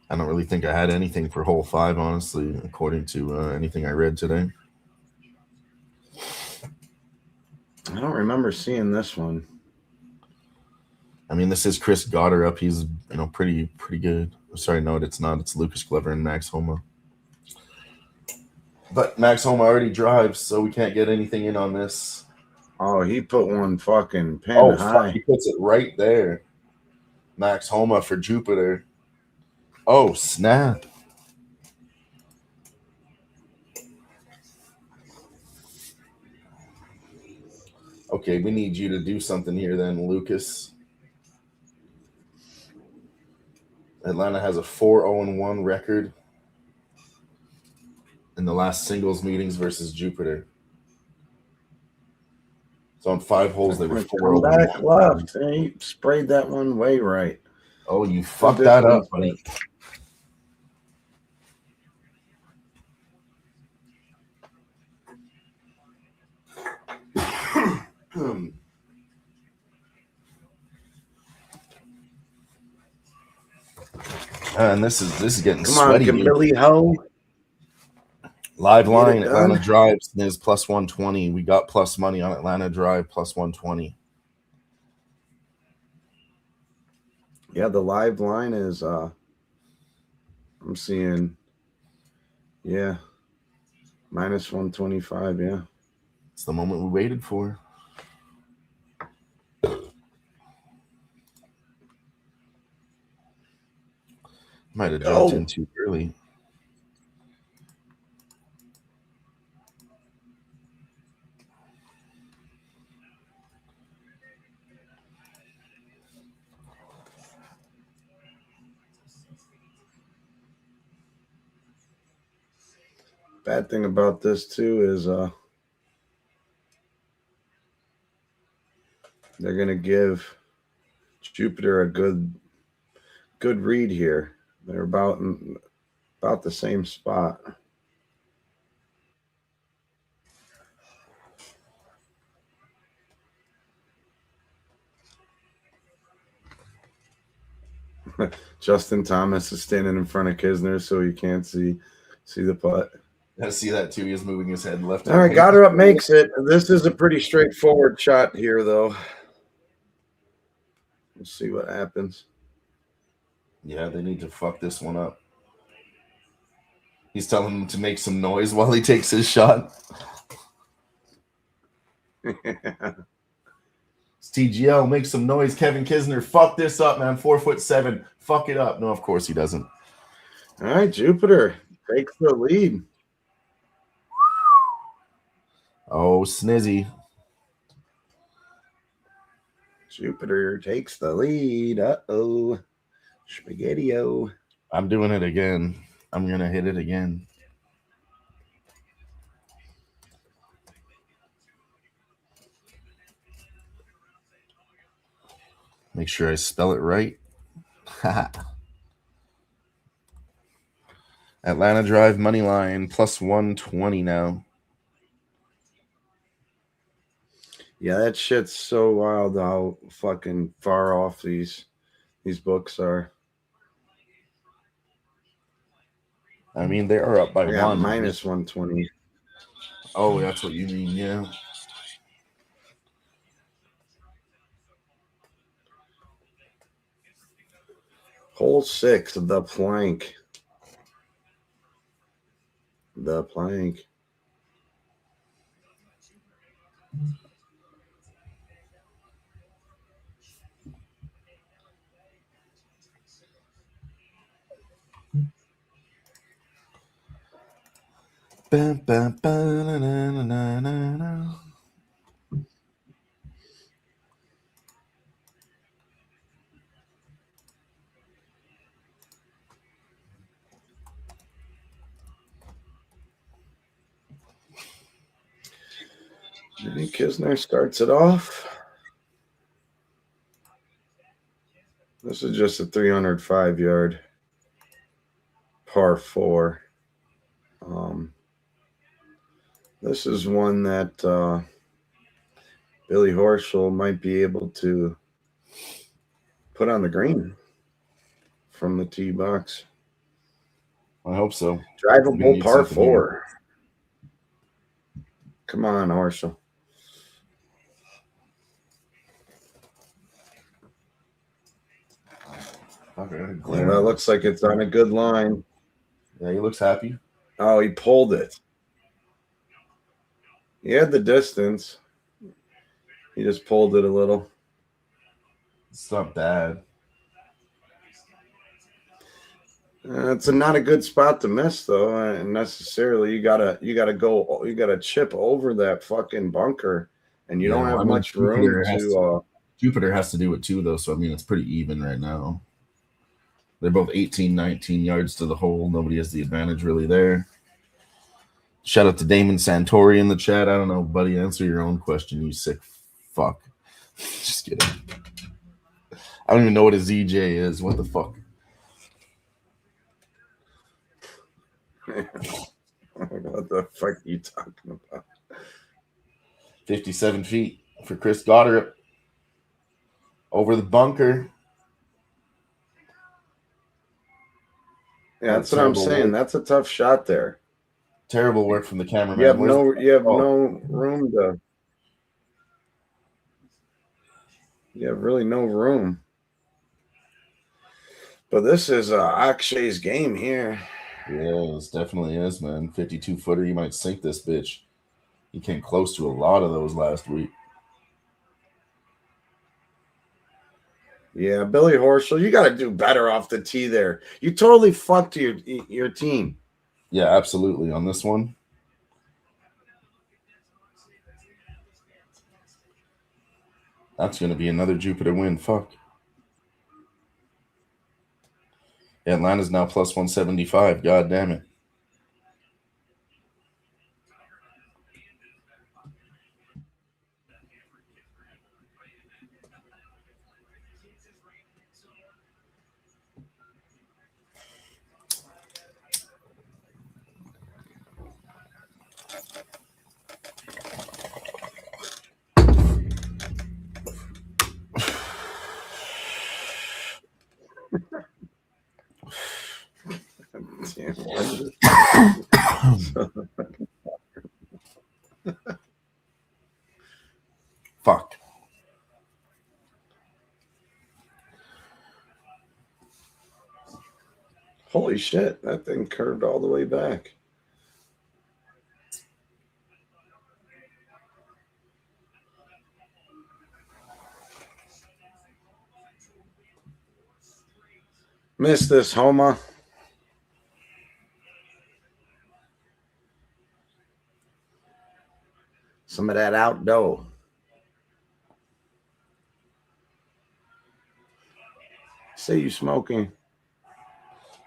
I don't really think I had anything for hole 5, honestly, according to anything I read today. I don't remember seeing this one. I mean, this is Chris Goddard. He's, pretty good. Sorry, no, it's not. It's Lucas Glover and Max Homa. But Max Homa already drives, so we can't get anything in on this. Oh, he put one fucking pin high. Fuck, he puts it right there. Max Homa for Jupiter. Oh, snap. Okay, we need you to do something here then, Lucas. Atlanta has a 4-0-1 record in the last singles meetings versus Jupiter. So on 5 holes, they were 4-0-1. Back left. He sprayed that one way right. Oh, you fucked that up, buddy. And this is getting sweaty. Come on, Billy Ho. Live line, Atlanta Drive is plus 120. We got plus money on Atlanta Drive, plus 120. Yeah, the live line is I'm seeing, yeah, minus 125, yeah. It's the moment we waited for. Might have jumped in too early. Bad thing about this too is They're going to give Jupiter a good read here. They're about the same spot. Justin Thomas is standing in front of Kisner, so you can't see the putt. I see that too. He's moving his head left. All right, got her up, makes it. This is a pretty straightforward shot here, though. We'll see what happens. Yeah, they need to fuck this one up. He's telling him to make some noise while he takes his shot. It's TGL, make some noise. Kevin Kisner, fuck this up, man. 4'7". Fuck it up. No, of course he doesn't. All right, Jupiter takes the lead. Oh, snizzy. Jupiter takes the lead. Uh-oh. Spaghetti-o. I'm doing it again. I'm going to hit it again. Make sure I spell it right. Atlanta Drive money line plus 120 now. Yeah, that shit's so wild how fucking far off these books are. I mean, they are up by one. Minus 120. Oh, that's what you mean, yeah. Hole 6, the plank. The plank. Bam, bam, bam, na, na, na, na, na. Jimmy Kisner starts it off. This is just a 305-yard par 4. This is one that Billy Horschel might be able to put on the green from the tee box. I hope so. Drivable par 4. Come on, Horschel. Okay, Well, it looks like it's on a good line. Yeah, he looks happy. Oh, he pulled it. He had the distance. He just pulled it a little. It's not bad. It's not a good spot to miss, though. And necessarily, you gotta chip over that fucking bunker, and you don't have much room to. Jupiter has to do it too, though. So I mean, it's pretty even right now. They're both 18, 19 yards to the hole. Nobody has the advantage really there. Shout out to Damon Santori in the chat. I don't know, buddy. Answer your own question, you sick fuck. Just kidding. I don't even know what a ZJ is. What the fuck? What the fuck are you talking about? 57 feet for Chris Goddard. Over the bunker. Yeah, that's what I'm saying. That's a tough shot there. Terrible work from the cameraman. You have no room to. You have really no room. But this is Akshay's game here. Yeah, this definitely is, man. 52-footer, you might sink this bitch. He came close to a lot of those last week. Yeah, Billy Horschel, you got to do better off the tee there. You totally fucked your team. Yeah, absolutely. On this one. That's going to be another Jupiter win. Fuck. Atlanta's now plus 175. God damn it. Fuck. Holy shit, that thing curved all the way back. Missed this, Homa. Some of that outdoor. Say you smoking.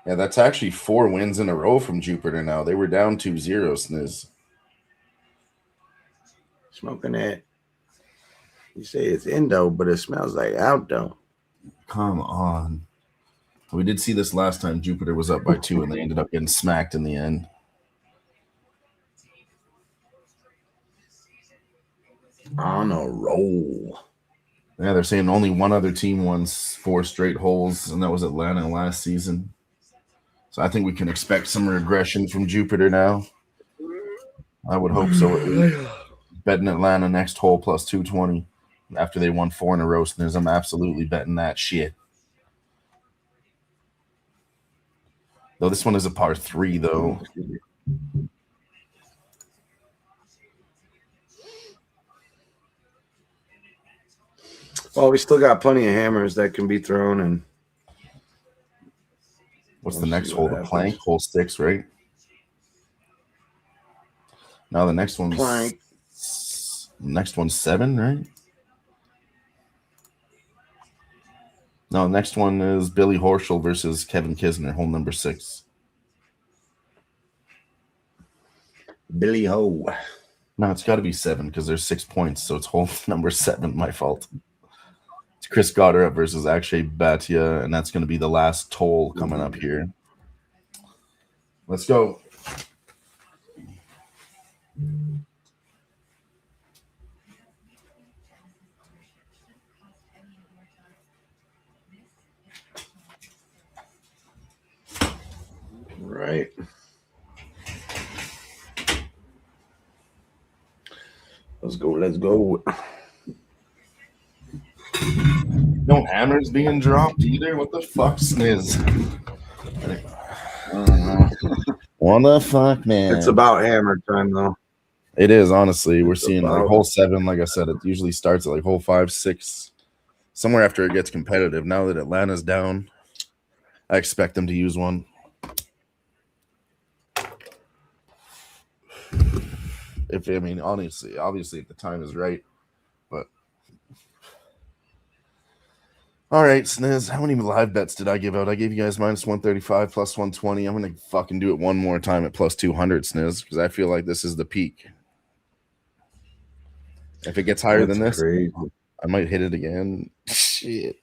Yeah, that's actually 4 wins in a row from Jupiter now. They were down 2-0, Sniz. Smoking it. You say it's indo, but it smells like outdoor. Come on. We did see this last time. Jupiter was up by 2, and they ended up getting smacked in the end. On a roll. Yeah, they're saying only one other team won 4 straight holes, and that was Atlanta last season. So I think we can expect some regression from Jupiter now. I would hope so. Betting Atlanta next hole plus 220 after they won 4 in a row. Sniz, I'm absolutely betting that shit. Though this one is a par 3, though. Well, we still got plenty of hammers that can be thrown. And what's the next hole? The plank, hole 6, right? Now the next one's plank. Next one's 7, right? No, the next one is Billy Horschel versus Kevin Kisner, hole number 6. Billy Ho. No, it's got to be 7 because there's 6 points, so it's hole number 7. My fault. It's Chris Goddard versus Akshay Bhatia, and that's going to be the last hole coming up here. Let's go. Right. Let's go. Let's go. No hammers being dropped either. What the fuck, Sniz? What the fuck, man? It's about hammer time, though. It is, honestly. We're seeing like hole 7. Like I said, it usually starts at like hole 5, 6, somewhere after it gets competitive. Now that Atlanta's down, I expect them to use one. Obviously, if the time is right. But all right, Sniz, how many live bets did I give out? I gave you guys minus 135, plus 120. I'm gonna fucking do it one more time at plus 200, Sniz, because I feel like this is the peak. If it gets higher than this, crazy. I might hit it again. Shit.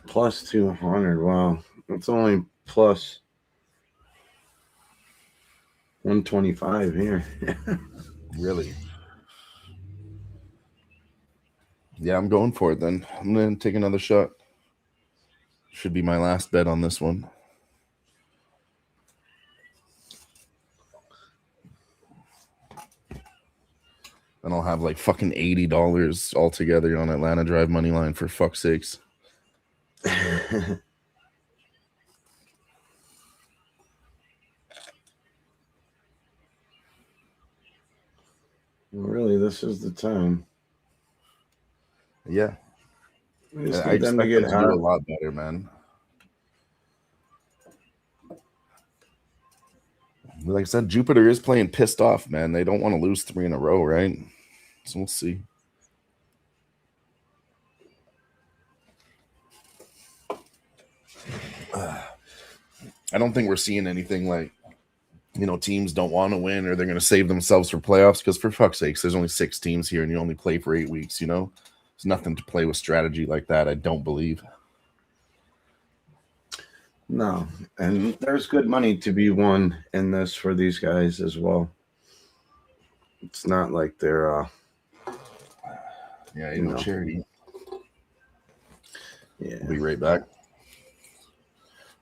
Plus 200. Wow, it's only plus 125 here. Really? Yeah, I'm going for it then. I'm going to take another shot. Should be my last bet on this one. And I'll have like fucking $80 altogether on Atlanta Drive money line, for fuck's sakes. Really, this is the time. Yeah. I expect them to do a lot better, man. Like I said, Jupiter is playing pissed off, man. They don't want to lose 3 in a row, right? So we'll see. I don't think we're seeing anything like, teams don't want to win or they're going to save themselves for playoffs, because for fuck's sakes, there's only 6 teams here and you only play for 8 weeks, There's nothing to play with strategy like that, I don't believe. No, and there's good money to be won in this for these guys as well. It's not like they're charity. Yeah. We'll be right back.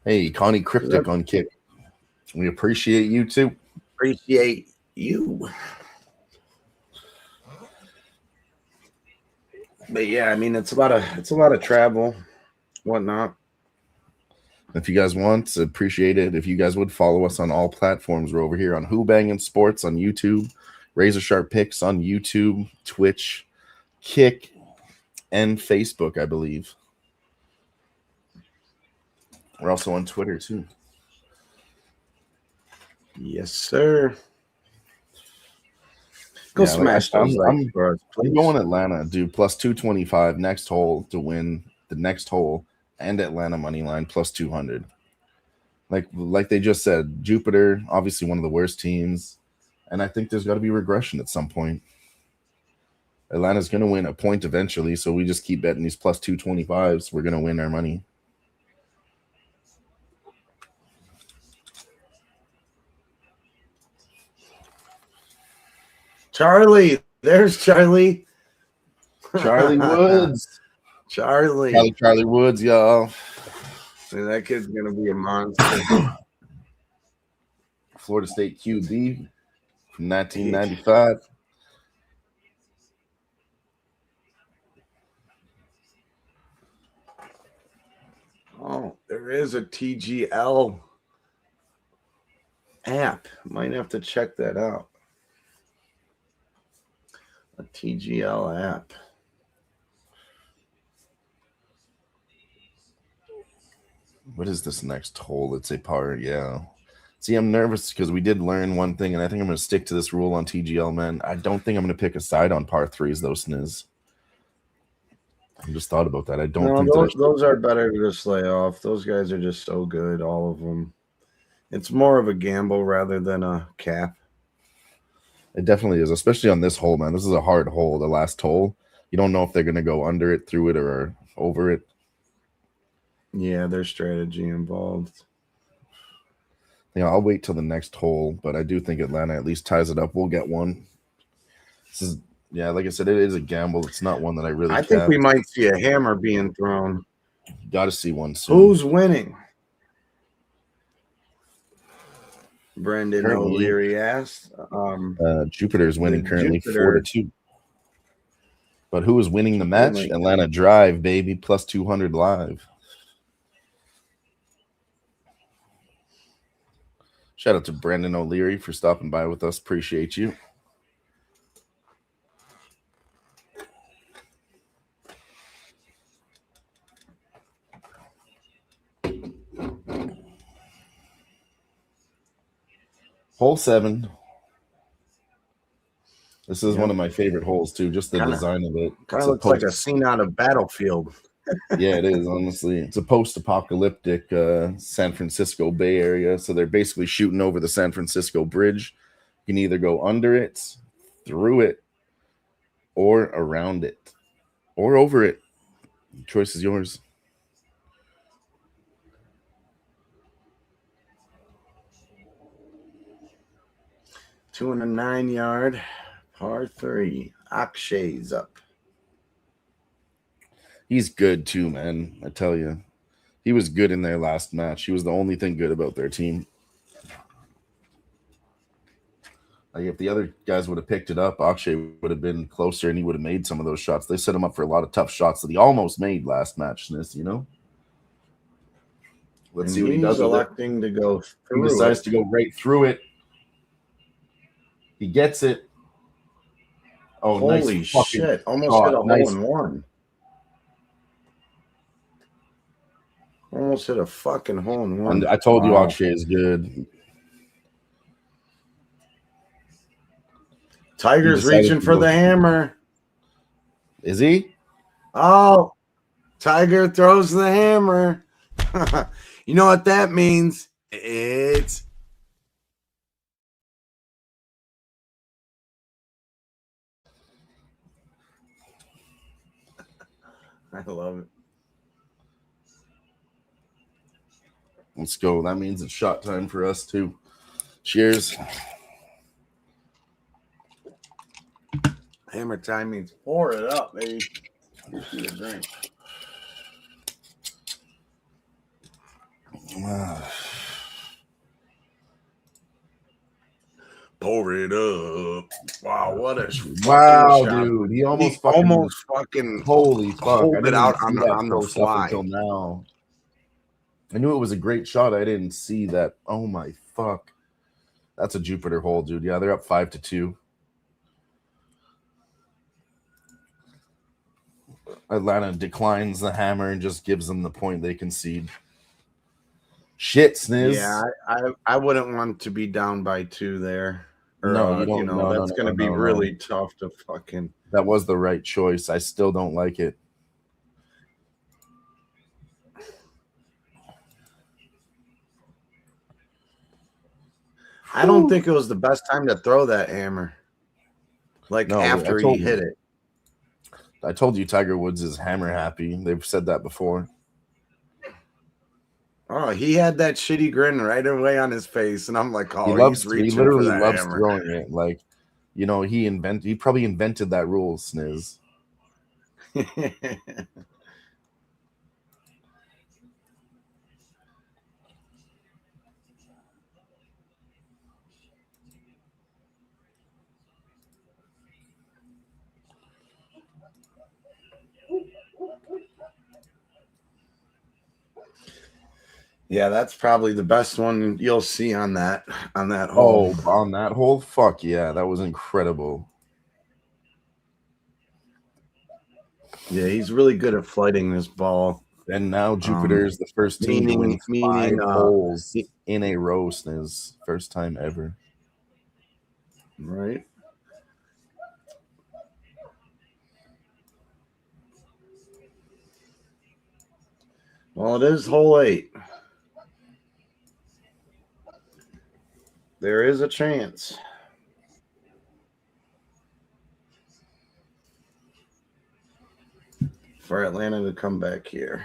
Hey, Connie Cryptic on kick. We appreciate you too. Appreciate you. But yeah, I mean, it's a lot of travel, whatnot. If you guys want, appreciate it. If you guys would follow us on all platforms, we're over here on Who Bangin' Sports on YouTube, Razor Sharp Picks on YouTube, Twitch, Kick, and Facebook, I believe. We're also on Twitter too. Yes, sir. Go smash those likes for us, please. I'm going Atlanta, dude. Plus 225 next hole to win the next hole, and Atlanta money line plus 200. Like they just said, Jupiter, obviously one of the worst teams, and I think there's got to be regression at some point. Atlanta's going to win a point eventually, so we just keep betting these plus 225s. We're going to win our money. Charlie, there's Charlie. Charlie Woods. Charlie Woods, y'all. That kid's going to be a monster. Florida State QB from 1995. Oh, there is a TGL app. Might have to check that out. A TGL app. What is this next hole? It's a par, yeah. See, I'm nervous because we did learn one thing, and I think I'm going to stick to this rule on TGL, man. I don't think I'm going to pick a side on par threes, though, Sniz. I just thought about that. I don't think those are better to just lay off. Those guys are just so good, all of them. It's more of a gamble rather than a cap. It definitely is, especially on this hole, man. This is a hard hole, the last hole. You don't know if they're going to go under it, through it, or over it. Yeah, there's strategy involved. Yeah, I'll wait till the next hole, but I do think Atlanta at least ties it up. We'll get one. This is, yeah, like I said, it is a gamble. It's not one that I really I think we might see a hammer being thrown. Got to see one soon. Who's winning? Brendan O'Leary asked. Jupiter's winning currently 4-2. But who is winning the match? Atlanta Drive, baby, plus 200 live. Shout out to Brendan O'Leary for stopping by with us. Appreciate you. Hole 7. This is one of my favorite holes, too. Just the design of it. Kind of looks like a scene out of Battlefield. Yeah, it is, honestly. It's a post-apocalyptic San Francisco Bay Area. So they're basically shooting over the San Francisco Bridge. You can either go under it, through it, or around it, or over it. The choice is yours. Two and a 9-yard, par 3. Akshay's up. He's good too, man. I tell you. He was good in their last match. He was the only thing good about their team. Like if the other guys would have picked it up, Akshay would have been closer and he would have made some of those shots. They set him up for a lot of tough shots that he almost made last match, you know? Let's see what he does. Electing to go through. He decides to go right through it. He gets it. Oh, holy nice shit. Almost hit a hole-in-one. Almost hit a fucking hole-in-one. I told you Akshay is good. Tiger's reaching for the hammer. Is he? Oh, Tiger throws the hammer. You know what that means? It's I love it. Let's go. That means it's shot time for us too. Cheers. Hammer time means pour it up, baby. Here's your drink. Pour it up. Wow, what a fucking Wow, shot. dude. He He almost fucking holy fuck. I hold didn't it out even see that on the pro stuff fly. until now. I knew it was a great shot. I didn't see that. Oh my fuck. That's a Jupiter hole, dude. Yeah, they're up 5-2. Atlanta declines the hammer and just gives them the point they concede. Shit, Sniz. Yeah, I wouldn't want to be down by 2 there. Or, no, you don't. You know, that's going to be really tough to fucking. That was the right choice. I still don't like it. I don't think it was the best time to throw that hammer. Like after he hit it. I told you Tiger Woods is hammer happy. They've said that before. Oh, he had that shitty grin right away on his face, and I'm like, oh, he literally loves throwing it. Like, you know, he probably invented that rule, Sniz. Yeah, that's probably the best one you'll see on that hole. Oh, on that hole? Fuck yeah, that was incredible. Yeah, he's really good at flighting this ball. And now Jupiter is the first team to win 5 holes in a row, Sniz. First time ever. Right. Well, it is hole 8. There is a chance. For Atlanta to come back here.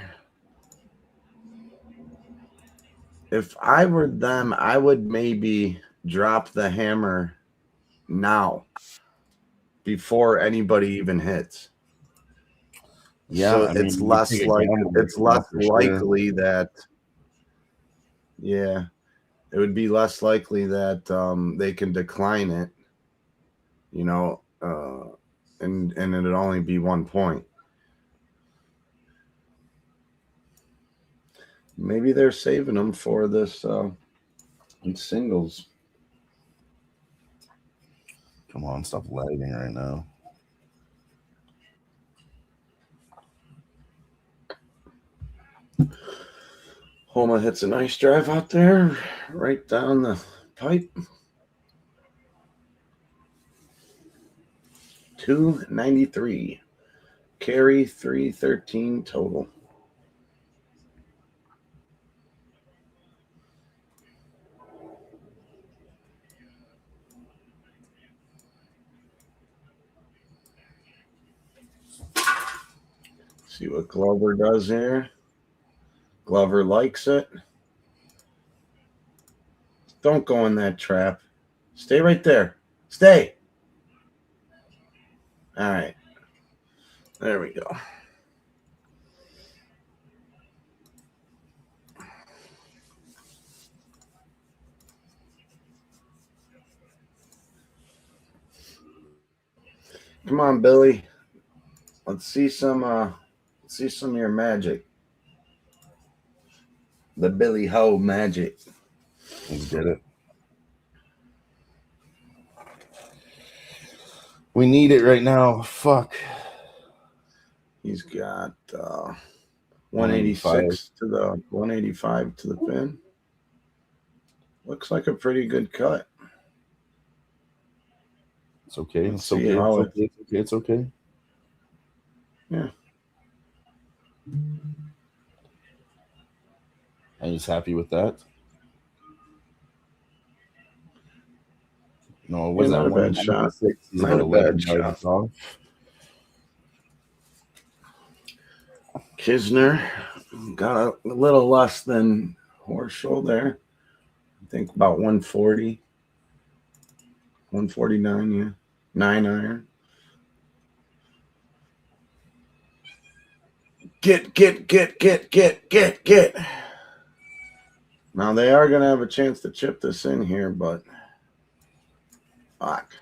If I were them, I would maybe drop the hammer now before anybody even hits. Yeah, so it's less likely that. Yeah, it would be less likely that they can decline it. You know, and it'd only be 1 point. Maybe they're saving them for this singles. Come on, stop lagging right now. Homa hits a nice drive out there, right down the pipe. 293. Carry 313 total. See what Glover does here. Glover likes it. Don't go in that trap. Stay right there. Stay. All right. There we go. Come on, Billy. Let's see some of your magic. The Billy Ho magic. Let's get it. We need it right now. Fuck. He's got 186 to the 185 to the pin. Looks like a pretty good cut. It's okay. It's okay. It's okay. Yeah. And he's happy with that. No, it wasn't not a bad shot. He's about 11 yards off. Kisner got a little less than Horschel there. I think about 140. 149, yeah. 9 iron. Get. Now they are going to have a chance to chip this in here, but Fuck.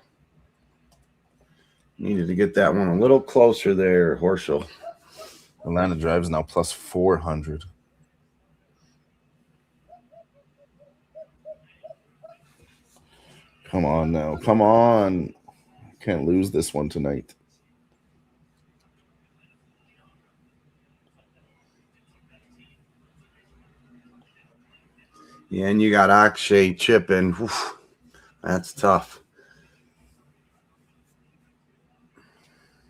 Needed to get that one a little closer there, Horschel. Atlanta drives now plus 400. Come on now. Come on. Can't lose this one tonight. Yeah, and you got Akshay chipping. Oof, that's tough.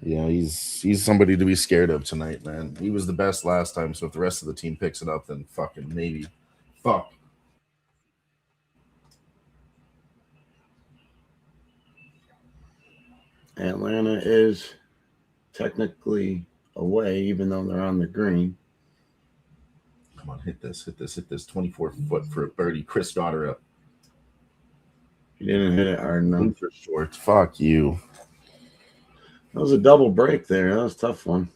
Yeah, he's somebody to be scared of tonight, man. He was the best last time, so if the rest of the team picks it up, then fucking maybe. Fuck. Atlanta is technically away, even though they're on the green. Come on, hit this. 24 foot for a birdie. Chris got her up. He didn't hit it hard enough. For short. Fuck you. That was a double break there. That was a tough one.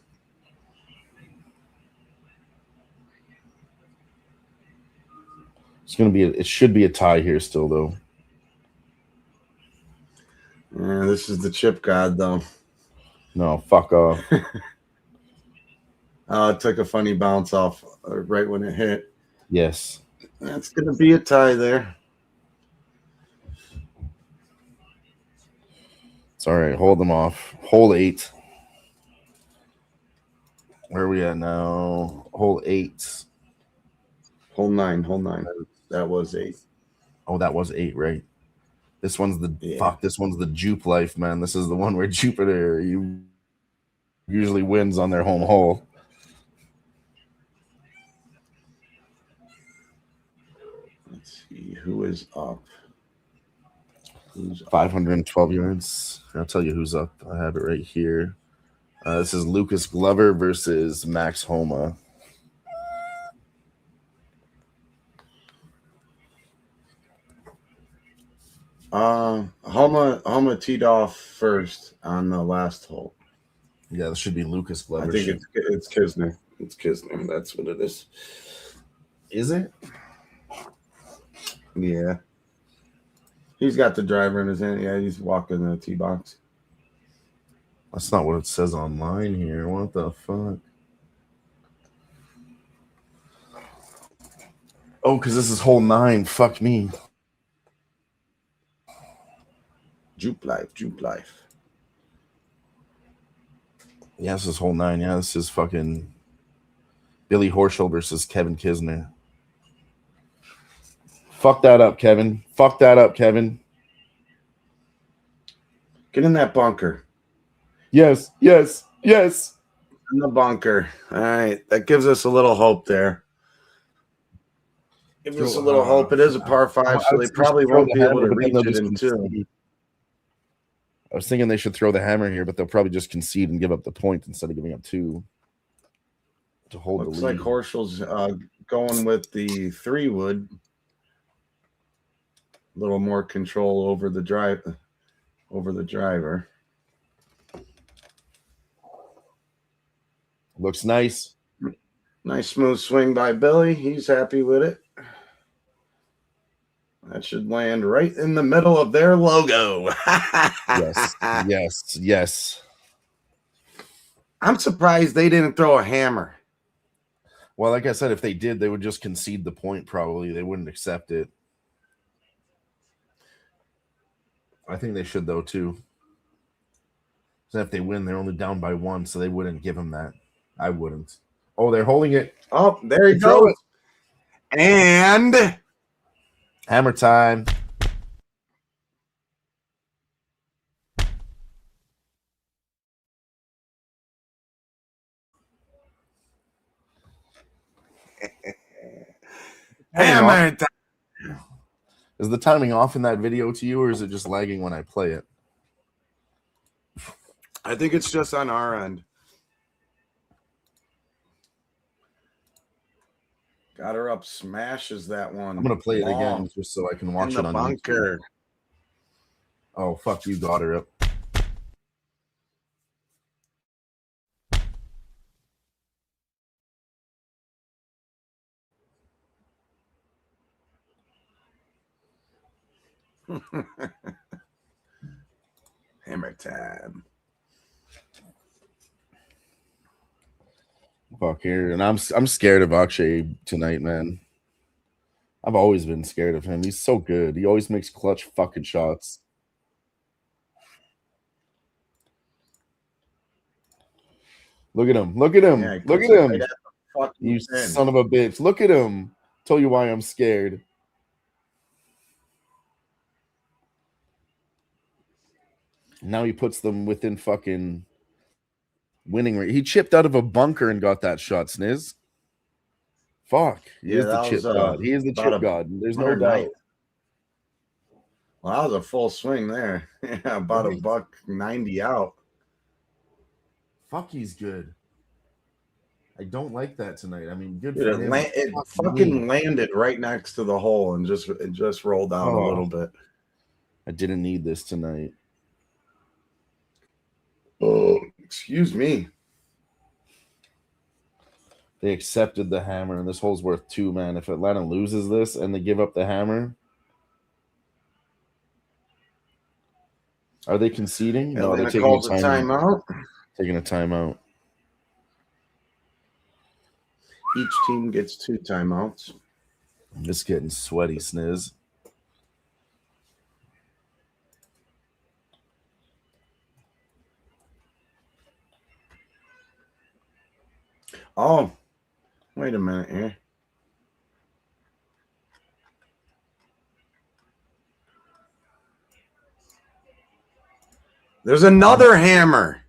It should be a tie here still, though. Yeah, this is the chip god, though. No, fuck off. It took a funny bounce off right when it hit. Yes. That's going to be a tie there. It's all right. Hold them off. Hole 8. Where are we at now? Hole 8. Hole 9. That was 8. Oh, that was 8, right? This one's This one's the Jupe life, man. This is the one where Jupiter usually wins on their home hole. Let's see who is up. Who's 512 yards. I'll tell you who's up. I have it right here. This is Lucas Glover versus Max Homa. Homa teed off first on the last hole. Yeah, this should be Lucas Glover. I think it's Kisner. It's Kisner. That's what it is. Is it? Yeah. He's got the driver in his hand. Yeah, he's walking the tee box. That's not what it says online here. What the fuck? Oh, because this is hole 9. Fuck me. Jupe life. Yeah, this is hole 9. Yeah, this is fucking Billy Horschel versus Kevin Kisner. Fuck that up, Kevin. Get in that bunker. Yes. In the bunker. All right. That gives us a little hope there. Gives us a little hope. It is a par 5, so they probably won't be able to reach it in 2. I was thinking they should throw the hammer here, but they'll probably just concede and give up the point instead of giving up 2 to hold the lead. Looks like Horschel's going with the 3-wood. A little more control over the driver. Looks nice. Nice smooth swing by Billy. He's happy with it. That should land right in the middle of their logo. Yes. I'm surprised they didn't throw a hammer. Well, like I said, if they did, they would just concede the point probably. They wouldn't accept it. I think they should, though, too. So if they win, they're only down by 1, so they wouldn't give them that. I wouldn't. Oh, they're holding it. Oh, there he goes. And hammer time. hammer time. Is the timing off in that video to you, or is it just lagging when I play it? I think it's just on our end. Got her up, smashes that one. I'm going to play it again just so I can watch it on bunker. YouTube. Oh, fuck you, got her up. time. Fuck here, and I'm scared of Akshay tonight, man. I've always been scared of him. He's so good. He always makes clutch fucking shots. Look at him. Look at him. Yeah, look at him. Right you son of a bitch. Look at him. Tell you why I'm scared. Now he puts them within fucking winning rate. He chipped out of a bunker and got that shot, Sniz. Fuck. He is the chip god. He is the chip god. There's no doubt. Well, that was a full swing there. Yeah, about $190 out. Fuck, he's good. I don't like that tonight. I mean, good for him. It fucking landed right next to the hole and just rolled out a little bit. I didn't need this tonight. Oh, excuse me. They accepted the hammer, and this hole's worth 2, man. If Atlanta loses this and they give up the hammer, are they conceding? No, they're taking a timeout. Taking a timeout. Each team gets 2 timeouts. I'm just getting sweaty, Sniz. Oh, wait a minute here. There's another hammer.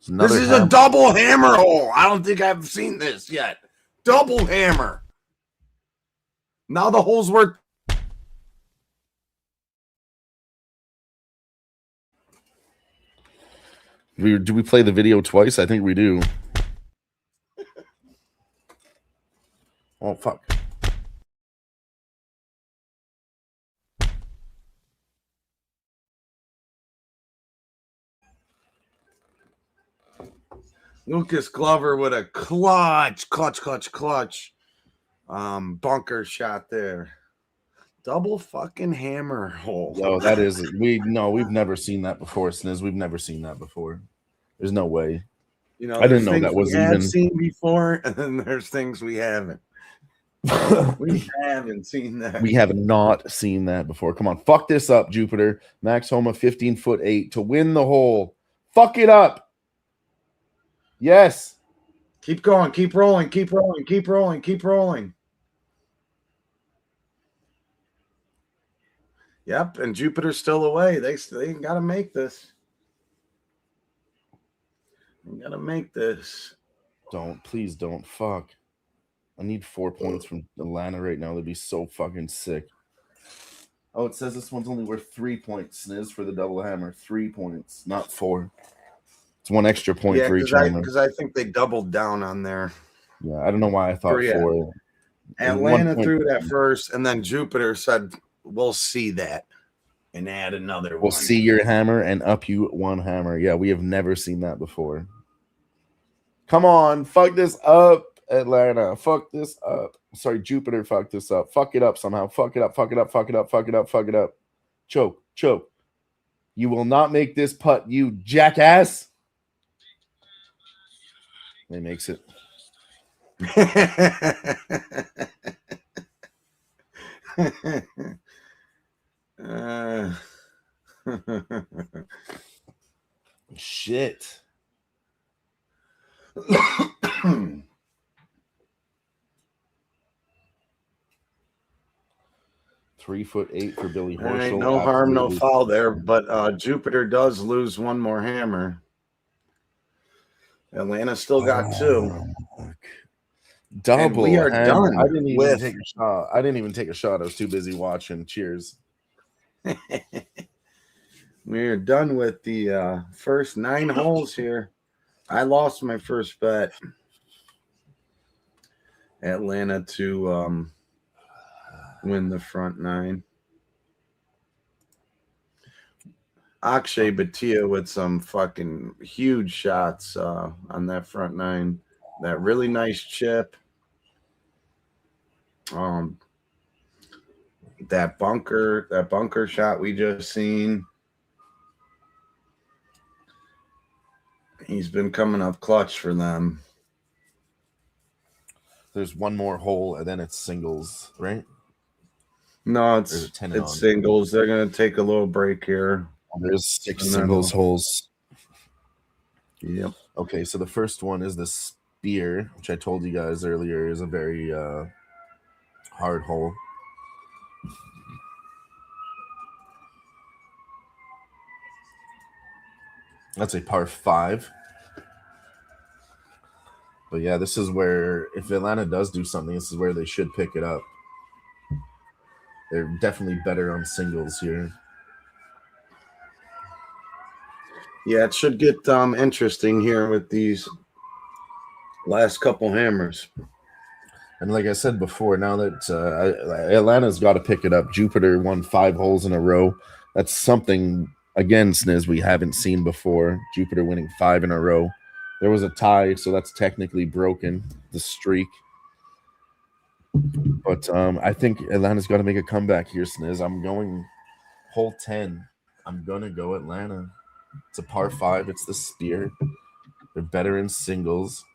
This is a double hammer hole. I don't think I've seen this yet. Double hammer. Now the hole's worth. Do we play the video twice? I think we do. Oh, fuck. Lucas Glover with a clutch bunker shot there. Double fucking hammer hole. No, that is we've never seen that before, Sniz. We've never seen that before. There's no way. You know, I didn't know that was even seen before, and then there's things we haven't. We haven't seen that. We have not seen that before. Come on, fuck this up, Jupiter. Max Homa 15'8" to win the hole. Fuck it up. Yes. Keep going. Keep rolling. Keep rolling. Keep rolling. Keep rolling. Yep, and Jupiter's still away. They got to make this. They got to make this. Please don't. Fuck. I need 4 points from Atlanta right now. That'd be so fucking sick. Oh, it says this one's only worth 3 points, Sniz, for the double hammer. 3 points, not 4. It's 1 extra point for each hammer. Because I think they doubled down on there. Yeah, I don't know why I thought 4. Atlanta threw it at first, and then Jupiter said, we'll see that and add another one. We'll see your hammer and up you 1 hammer. Yeah, we have never seen that before. Come on, fuck this up, Atlanta. Fuck this up. Sorry, Jupiter, fuck this up. Fuck it up somehow. Fuck it up, fuck it up, fuck it up, fuck it up, fuck it up. Choke. You will not make this putt, you jackass. He makes it. Shit. 3'8" for Billy Horschel. No harm, no foul there, but Jupiter does lose 1 more hammer. Atlanta still got 2. Double. And we are done. I didn't even take a shot. I was too busy watching. Cheers. We're done with the first 9 holes here. I lost my first bet. Atlanta to win the front 9. Akshay Bhatia with some fucking huge shots on that front 9. That really nice chip. That bunker shot we just seen. He's been coming up clutch for them. There's one more hole, and then it's singles, right? No, it's singles. They're going to take a little break here. There's 6 singles holes. Yep. Okay, so the first one is the Spear, which I told you guys earlier is a very hard hole. That's a par 5. But yeah, this is where, if Atlanta does do something, this is where they should pick it up. They're definitely better on singles here. Yeah, it should get interesting here with these last couple hammers. And like I said before, now that Atlanta's got to pick it up. Jupiter won 5 holes in a row. That's something, again, Sniz, we haven't seen before. Jupiter winning 5 in a row. There was a tie, so that's technically broken, the streak. But I think Atlanta's got to make a comeback here, Sniz. I'm going hole 10. I'm going to go Atlanta. It's a par 5. It's the Spear. They're better in singles.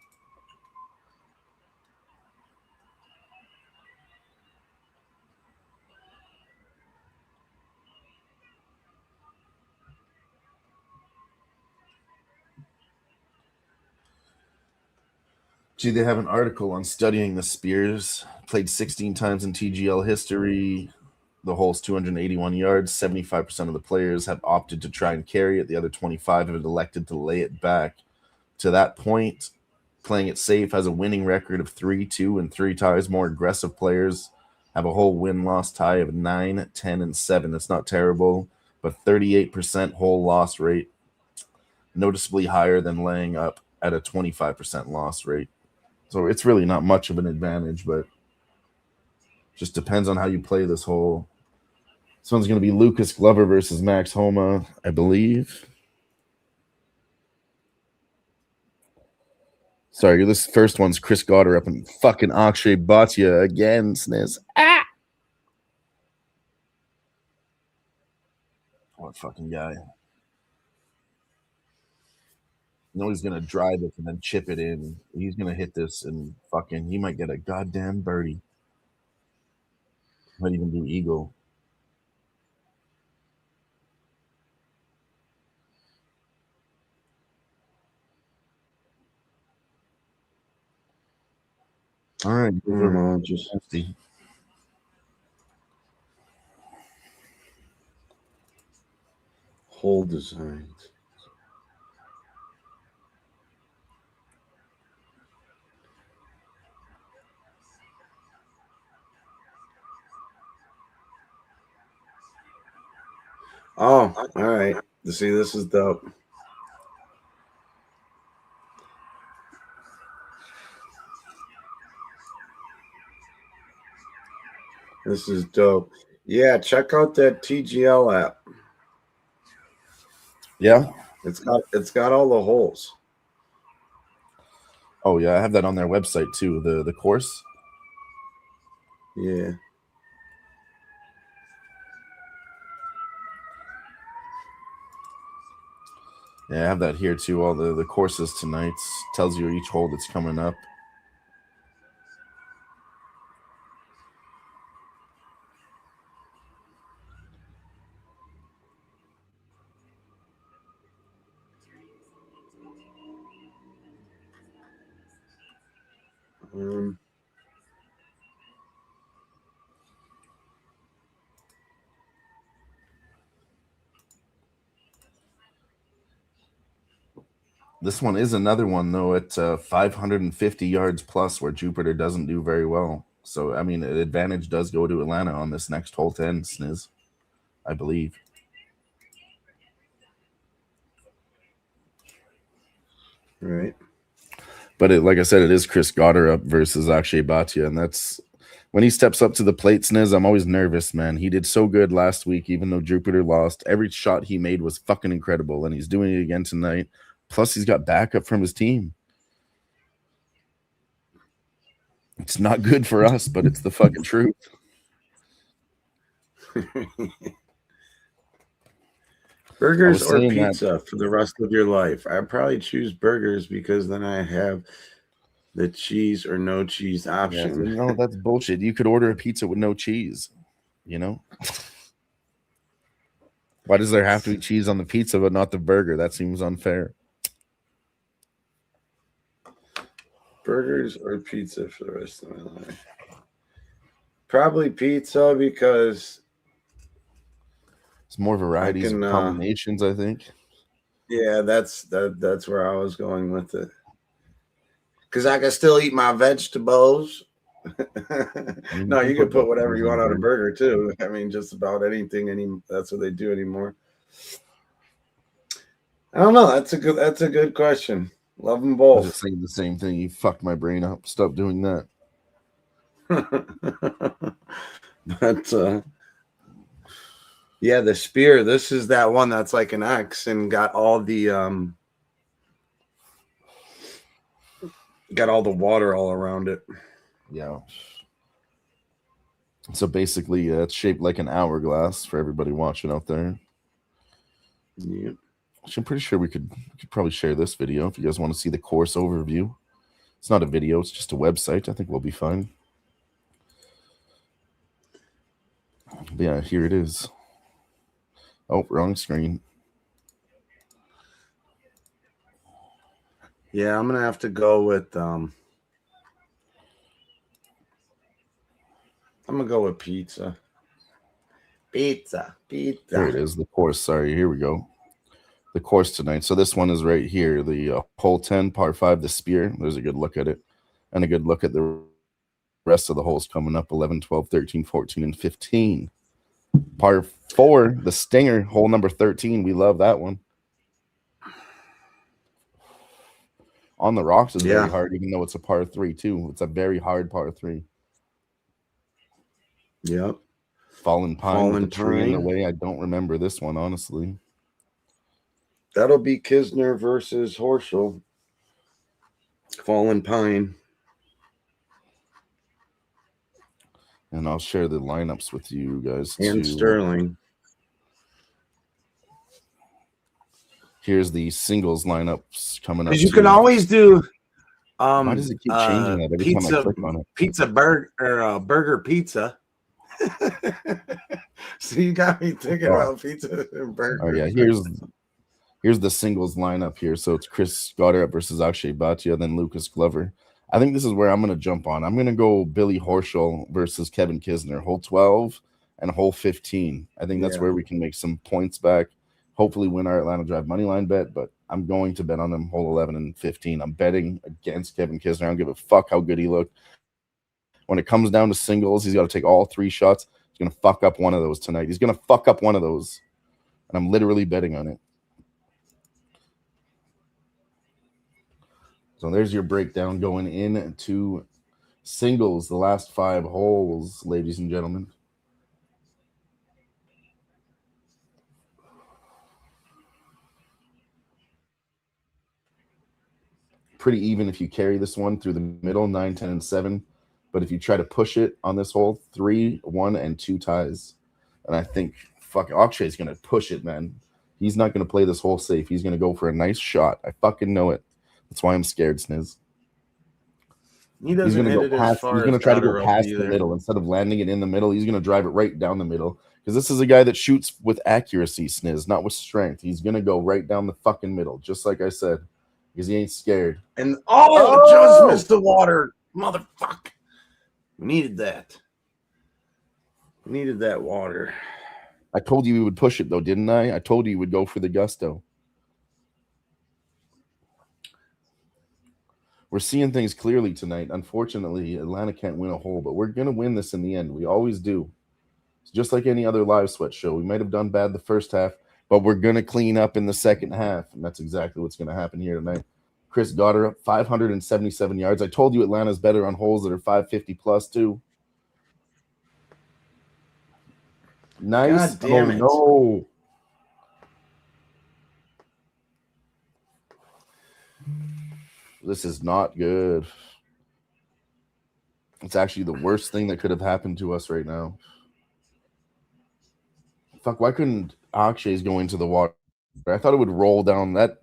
Gee, they have an article on studying the Spears. Played 16 times in TGL history. The hole's 281 yards. 75% of the players have opted to try and carry it. The other 25 have elected to lay it back. To that point, playing it safe has a winning record of 3-2 and 3 ties. More aggressive players have a whole win-loss tie of 9, 10, and 7. That's not terrible, but 38% whole loss rate, noticeably higher than laying up at a 25% loss rate. So it's really not much of an advantage, but just depends on how you play this hole. This one's going to be Lucas Glover versus Max Homa, I believe. Sorry, this first one's Chris Goddard up and fucking Akshay Bhatia again, Sniz. Ah! What fucking guy. No, he's going to drive it and then chip it in. He's going to hit this and fucking, he might get a goddamn birdie. Might even do eagle. All right. Just hole designs. Oh, all right. See, this is dope. This is dope. Yeah, check out that TGL app. Yeah, it's got all the holes. Oh yeah, I have that on their website too. The course. Yeah. Yeah, I have that here too. All the courses tonight tells you each hole that's coming up. This one is another one, though, at 550 yards plus, where Jupiter doesn't do very well. So, I mean, an advantage does go to Atlanta on this next hole 10, Sniz, I believe. Right. But like I said, it is Chris Goddard up versus Akshay Bhatia, and that's when he steps up to the plate, Sniz, I'm always nervous, man. He did so good last week, even though Jupiter lost. Every shot he made was fucking incredible, and he's doing it again tonight. Plus, he's got backup from his team. It's not good for us, but it's the fucking truth. Burgers or pizza for the rest of your life? I'd probably choose burgers because then I have the cheese or no cheese option. Yeah, no, that's bullshit. You could order a pizza with no cheese, you know? Why does there have to be cheese on the pizza but not the burger? That seems unfair. Burgers or pizza for the rest of my life? Probably pizza because it's more varieties of combinations, I think. Yeah, that's where I was going with it. Because I can still eat my vegetables. No, you can put whatever you want on a burger too. I mean, just about anything. That's what they do anymore. I don't know. That's a good question. Love them both. I was just saying the same thing. You fucked my brain up. Stop doing that. But yeah, the spear. This is that one that's like an X and got all the water all around it. Yeah. So basically, it's shaped like an hourglass for everybody watching out there. Yeah. Which I'm pretty sure we could probably share this video if you guys want to see the course overview. It's not a video, it's just a website. I think we'll be fine. But yeah, here it is. Oh, wrong screen. Yeah, I'm gonna have to go with I'm gonna go with pizza. Pizza. There it is, the course. Sorry, here we go. The course tonight. So this one is right here, the hole 10, par 5, the spear. There's a good look at it. And a good look at the rest of the holes coming up, 11, 12, 13, 14, and 15. Par 4, the stinger, hole number 13. We love that one. On the rocks is very hard, even though it's a par 3 too. It's a very hard par 3. Yep. Fallen Pine with the tree in the way. I don't remember this one, honestly. That'll be Kisner versus Horschel. Fallen Pine. And I'll share the lineups with you guys and too. Sterling. Here's the singles lineups coming up. Because you can always do why does it keep changing that every time I click on it? Pizza burger or burger pizza. So you got me thinking about pizza and burger. Oh yeah, here's the singles lineup here. So it's Chris Goddard versus Akshay Bhatia, then Lucas Glover. I think this is where I'm going to jump on. I'm going to go Billy Horschel versus Kevin Kisner, hole 12 and hole 15. I think that's where we can make some points back. Hopefully win our Atlanta Drive moneyline bet, but I'm going to bet on them hole 11 and 15. I'm betting against Kevin Kisner. I don't give a fuck how good he looked. When it comes down to singles, he's got to take all 3 shots. He's going to fuck up one of those tonight. He's going to fuck up one of those. And I'm literally betting on it. So there's your breakdown going into singles, the last 5 holes, ladies and gentlemen. Pretty even if you carry this one through the middle, 9, 10, and 7. But if you try to push it on this hole, 3, 1, and 2 ties. And I think Akshay's going to push it, man. He's not going to play this hole safe. He's going to go for a nice shot. I fucking know it. That's why I'm scared, Sniz. He's going to go past. He's going to try to go past the middle instead of landing it in the middle. He's going to drive it right down the middle because this is a guy that shoots with accuracy, Sniz, not with strength. He's going to go right down the fucking middle, just like I said, because he ain't scared. And just missed the water, motherfucker. We needed that. We needed that water. I told you he would push it though, didn't I? I told you he would go for the gusto. We're seeing things clearly tonight. Unfortunately, Atlanta can't win a hole, but we're going to win this in the end. We always do. It's just like any other live sweat show. We might have done bad the first half, but we're going to clean up in the second half, and that's exactly what's going to happen here tonight. Chris Goddard up 577 yards. I told you Atlanta's better on holes that are 550 plus too. Nice. God damn it. No. This is not good. It's actually the worst thing that could have happened to us right now. Fuck, why couldn't Akshay's go into the water I thought it would roll down. That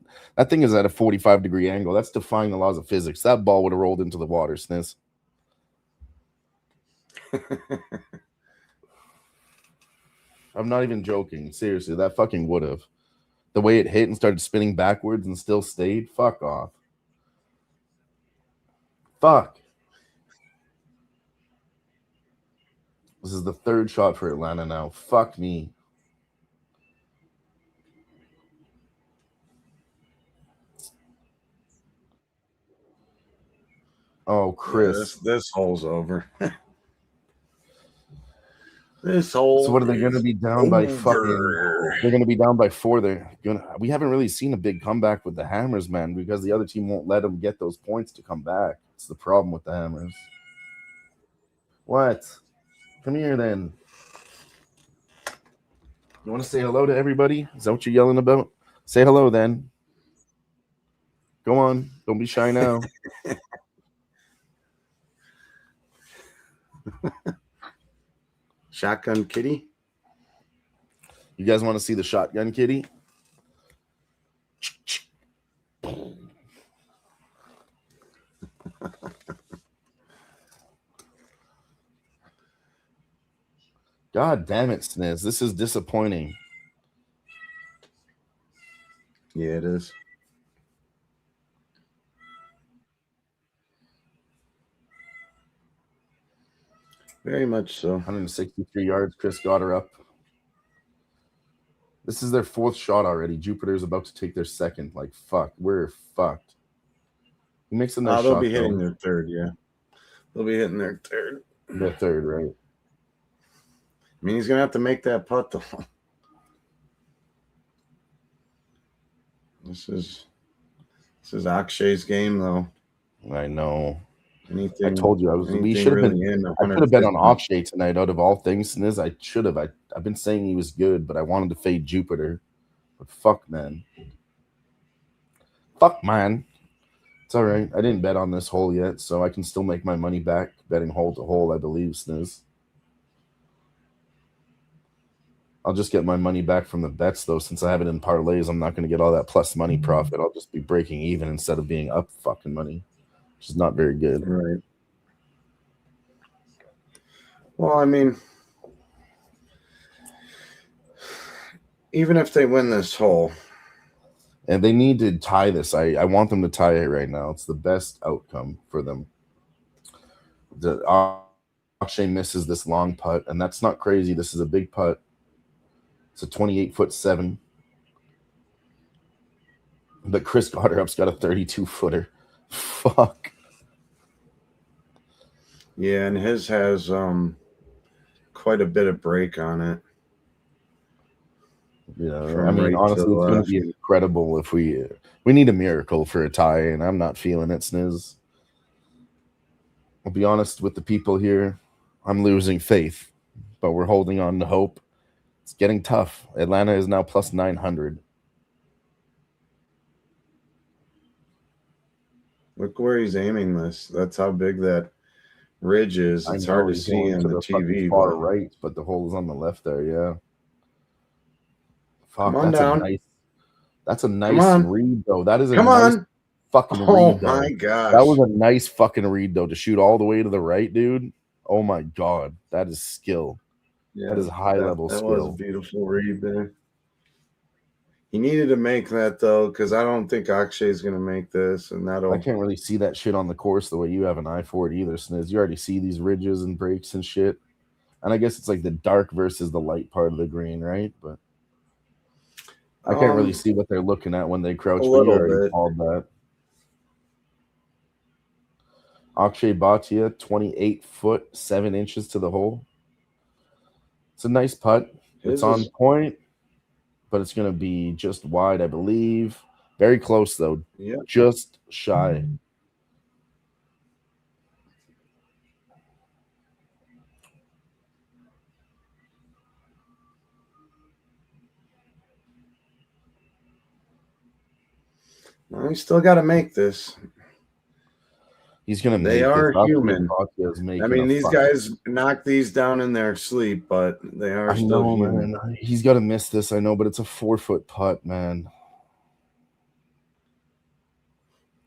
thing is at a 45-degree angle. That's defying the laws of physics. That ball would have rolled into the water, Sniz. I'm not even joking. Seriously, that fucking would have. The way it hit and started spinning backwards and still stayed. Fuck off. Fuck. This is the third shot for Atlanta now. Fuck me. Oh, Chris. Yeah, this hole's over. This hole. So what are they going to be down by? Fucking. They're going to be down by 4. We haven't really seen a big comeback with the Hammers, man, because the other team won't let them get those points to come back. It's the problem with the Hammers. What? Come here, then. You want to say hello to everybody? Is that what you're yelling about? Say hello, then. Go on. Don't be shy now. Shotgun kitty? You guys want to see the shotgun kitty? God damn it, Sniz. This is disappointing. Yeah, it is. Very much so. 163 yards. Chris got her up. This is their 4th shot already. Jupiter's about to take their 2nd. Like, fuck. We're fucked. Who makes in their shot? They'll be hitting their 3rd, yeah. They'll be hitting their 3rd. Their 3rd, right? I mean, he's going to have to make that putt, though. This is Akshay's game, though. I know. Anything, I told you we should have been. I could have bet on Akshay tonight. Out of all things, Sniz, I should have. I've been saying he was good, but I wanted to fade Jupiter. But fuck, man. Fuck, man. It's all right. I didn't bet on this hole yet, so I can still make my money back betting hole to hole. I believe, Sniz. I'll just get my money back from the bets, though. Since I have it in parlays, I'm not going to get all that plus money profit. I'll just be breaking even instead of being up fucking money, which is not very good. Right. Well, I mean, even if they win this hole. And they need to tie this. I want them to tie it right now. It's the best outcome for them. Akshay misses this long putt, and that's not crazy. This is a big putt. It's a 28-foot-7. But Chris Gotterup's got a 32-footer. Fuck. Yeah, and his has quite a bit of break on it. Yeah, I mean, honestly, it's going to be incredible if we need a miracle for a tie, and I'm not feeling it, Sniz. I'll be honest with the people here. I'm losing faith, but we're holding on to hope. It's getting tough. Atlanta is now plus 900. Look where he's aiming this. That's how big that ridge is. It's hard to see on the TV. Far right, but the hole is on the left there, yeah. Fuck, come on down. That's a nice read, though. That is a nice fucking read, oh, though. my gosh. That was a nice fucking read, though, to shoot all the way to the right, dude. Oh, my God. That is skill. Yeah, that is high-level skill. That was a beautiful read there. He needed to make that, though, because I don't think Akshay's going to make this. And I can't really see that shit on the course the way you have an eye for it either, Sniz. You already see these ridges and breaks and shit. And I guess it's like the dark versus the light part of the green, right? But I can't really see what they're looking at when they crouch, but you already called that. Akshay Bhatia, 28 foot, 7 inches to the hole. It's a nice putt. It's on point, but it's going to be just wide, I believe. Very close, though. Yeah. Just shy. Well, you still got to make this. He's gonna They make are this. human. I mean, these guys knock these down in their sleep, but they are still human. Man. He's got to miss this, I know, but it's a 4-foot putt, man.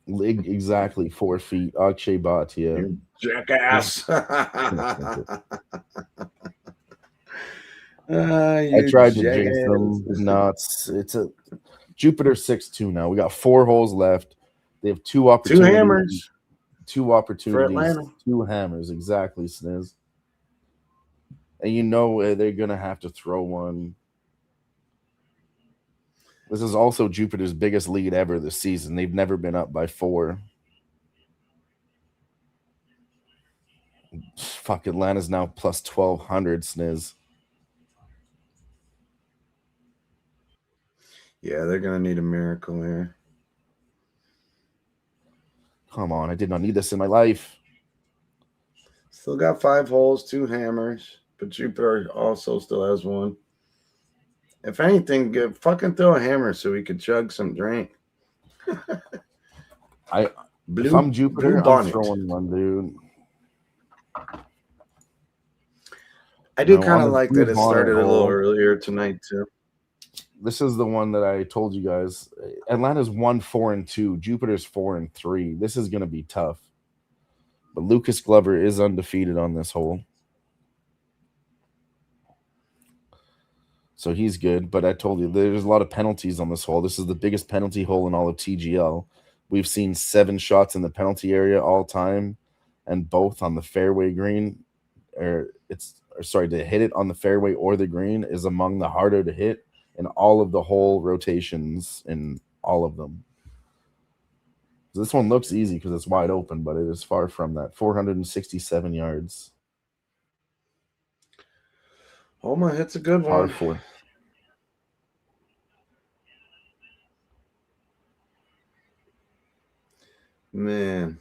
Exactly 4 feet. Akshay Bhatia. You jackass. I tried to jinx them. Nuts. It's a Jupiter 6-2 now. We got 4 holes left. They have 2 opportunities. 2 hammers. 2 opportunities. 2 hammers. Exactly, Sniz. And you know they're going to have to throw one. This is also Jupiter's biggest lead ever this season. They've never been up by 4. Fuck, Atlanta's now plus 1,200, Sniz. Yeah, they're going to need a miracle here. Come on, I did not need this in my life. Still got 5 holes, 2 hammers, but Jupiter also still has 1. If anything, fucking throw a hammer so we could chug some drink. If I'm Jupiter, I'm throwing one, dude. I do kind of like that it started a little earlier tonight, too. This is the one that I told you guys. Atlanta's 1-4-2. Jupiter's 4-3. This is going to be tough. But Lucas Glover is undefeated on this hole. So he's good. But I told you, there's a lot of penalties on this hole. This is the biggest penalty hole in all of TGL. We've seen 7 shots in the penalty area all time, and both on the fairway green. To hit it on the fairway or the green is among the harder to hit in all of the hole rotations in all of them. So this one looks easy because it's wide open, but it is far from that. 467 yards. Homa hits a good one. Par 4. Man.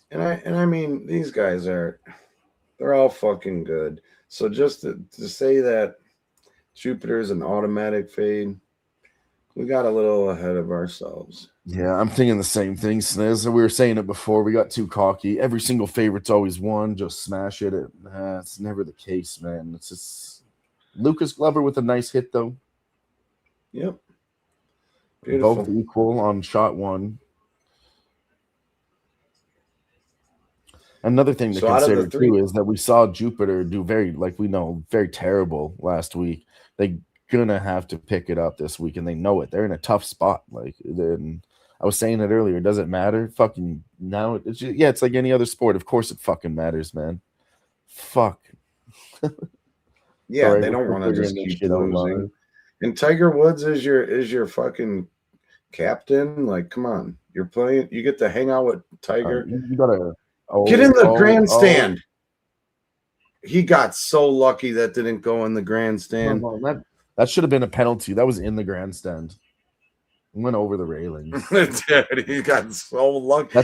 And I mean, these guys they're all fucking good. So just to say that Jupiter's an automatic fade, we got a little ahead of ourselves. Yeah, I'm thinking the same thing, Sniz. We were saying it before. We got too cocky. Every single favorite's always won. Just smash it. It's never the case, man. It's just Lucas Glover with a nice hit, though. Yep. Beautiful. Both equal on shot 1. Another thing to consider too is that we saw Jupiter do very terrible last week. They're gonna have to pick it up this week, and they know it. They're in a tough spot. I was saying it earlier. It doesn't matter. Fucking now, it's like any other sport. Of course, it fucking matters, man. Fuck. Yeah, they don't want to just keep losing. And Tiger Woods is your fucking captain. Like, come on, you're playing. You get to hang out with Tiger. You gotta. Get in the grandstand. He got so lucky that didn't go in the grandstand. That should have been a penalty. That was in the grandstand. Went over the railings. Dude, he got so lucky.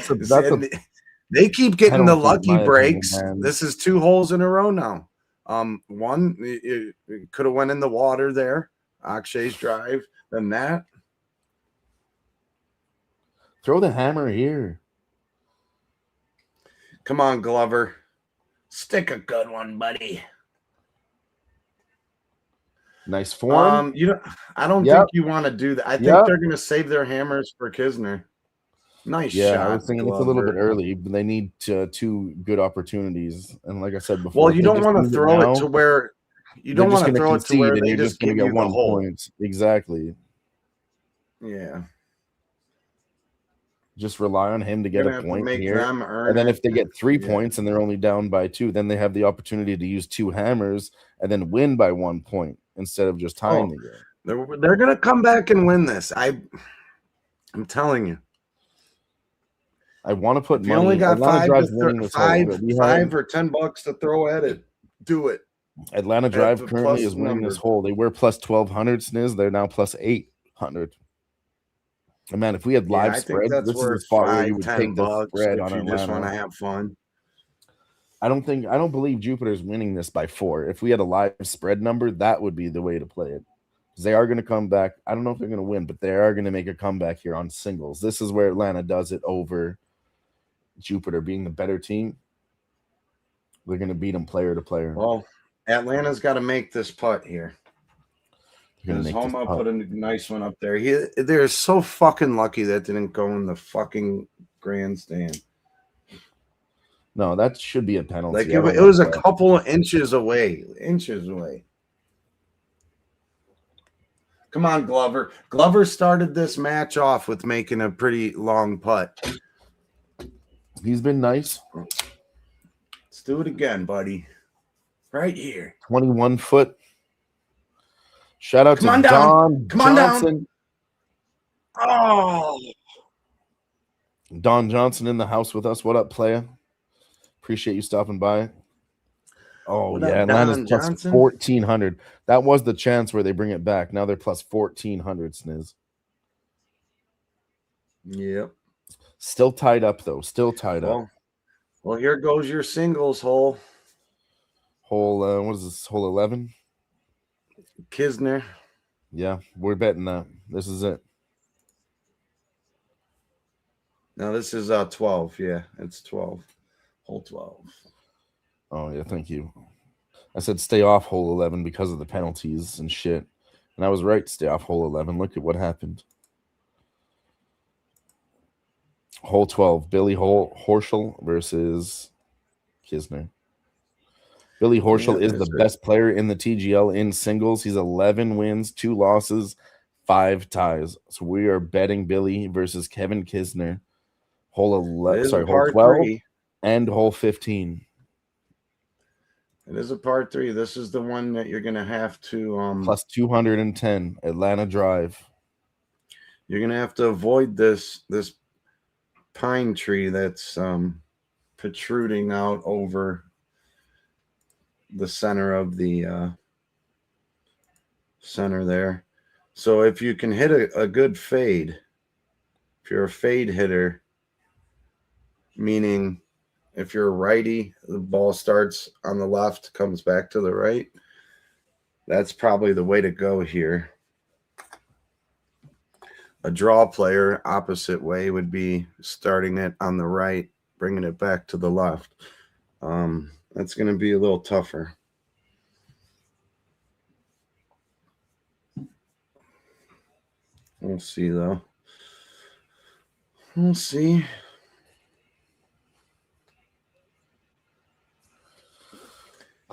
They keep getting the lucky breaks. This is 2 holes in a row now. One, it could have went in the water there. Akshay's drive. Then that. Throw the hammer here. Come on, Glover. Stick a good one, buddy. Nice form. I don't think you want to do that. I think they're going to save their hammers for Kisner. Nice shot. I was thinking Glover. It's a little bit early, but they need 2 good opportunities. And like I said before, well, you don't want to throw it to where they just going to get 1 hole. point. Exactly. Yeah. Just rely on him to get a point here. And then if they get 3 points and they're only down by 2, then they have the opportunity to use 2 hammers and then win by 1 point instead of just tying the game. They're going to come back and win this. I'm telling you. I want to put money. You only got $5 or $10 to throw at it. Do it. Atlanta Drive currently is winning this hole. They were plus 1,200, Sniz. They're now plus 800. And man, if we had live spread, this is the spot where you would take the spread on Atlanta. You just want to have fun. I don't believe Jupiter's winning this by 4. If we had a live spread number, that would be the way to play it. They are going to come back. I don't know if they're going to win, but they are going to make a comeback here on singles. This is where Atlanta does it over Jupiter being the better team. They're going to beat them player to player. Well, Atlanta's got to make this putt here. Because Homa put a nice one up there. They're so fucking lucky that didn't go in the fucking grandstand. No, that should be a penalty. Like it was a couple of inches away. Come on, Glover. Glover started this match off with making a pretty long putt. He's been nice. Let's do it again, buddy. Right here. 21 foot. Shout out to Don Johnson. Oh. Don Johnson in the house with us. What up, playa? Appreciate you stopping by. Oh, what yeah. Atlanta's plus 1,400. That was the chance where they bring it back. Now they're plus 1,400, Sniz. Yep. Still tied up, though. Still tied up. Well, here goes your singles hole. What is this? Hole 11? Kisner. Yeah, we're betting that. This is it. No, this is 12. Yeah, it's 12. Hole 12. Oh, yeah, thank you. I said stay off hole 11 because of the penalties and shit. And I was right, stay off hole 11. Look at what happened. Hole 12, Billy Horschel versus Kisner. Billy Horschel is the best player in the TGL in singles. He's 11 wins, 2 losses, 5 ties. So we are betting Billy versus Kevin Kisner. Hole 12 and hole 15. It is a par 3. This is the one that you're going to have to plus 210 Atlanta Drive. You're going to have to avoid this pine tree that's protruding out over the center of the center there. So if you can hit a good fade, if you're a fade hitter, meaning if you're a righty, the ball starts on the left, comes back to the right, that's probably the way to go here. A draw player, opposite way, would be starting it on the right, bringing it back to the left. That's going to be a little tougher. We'll see, though. We'll see.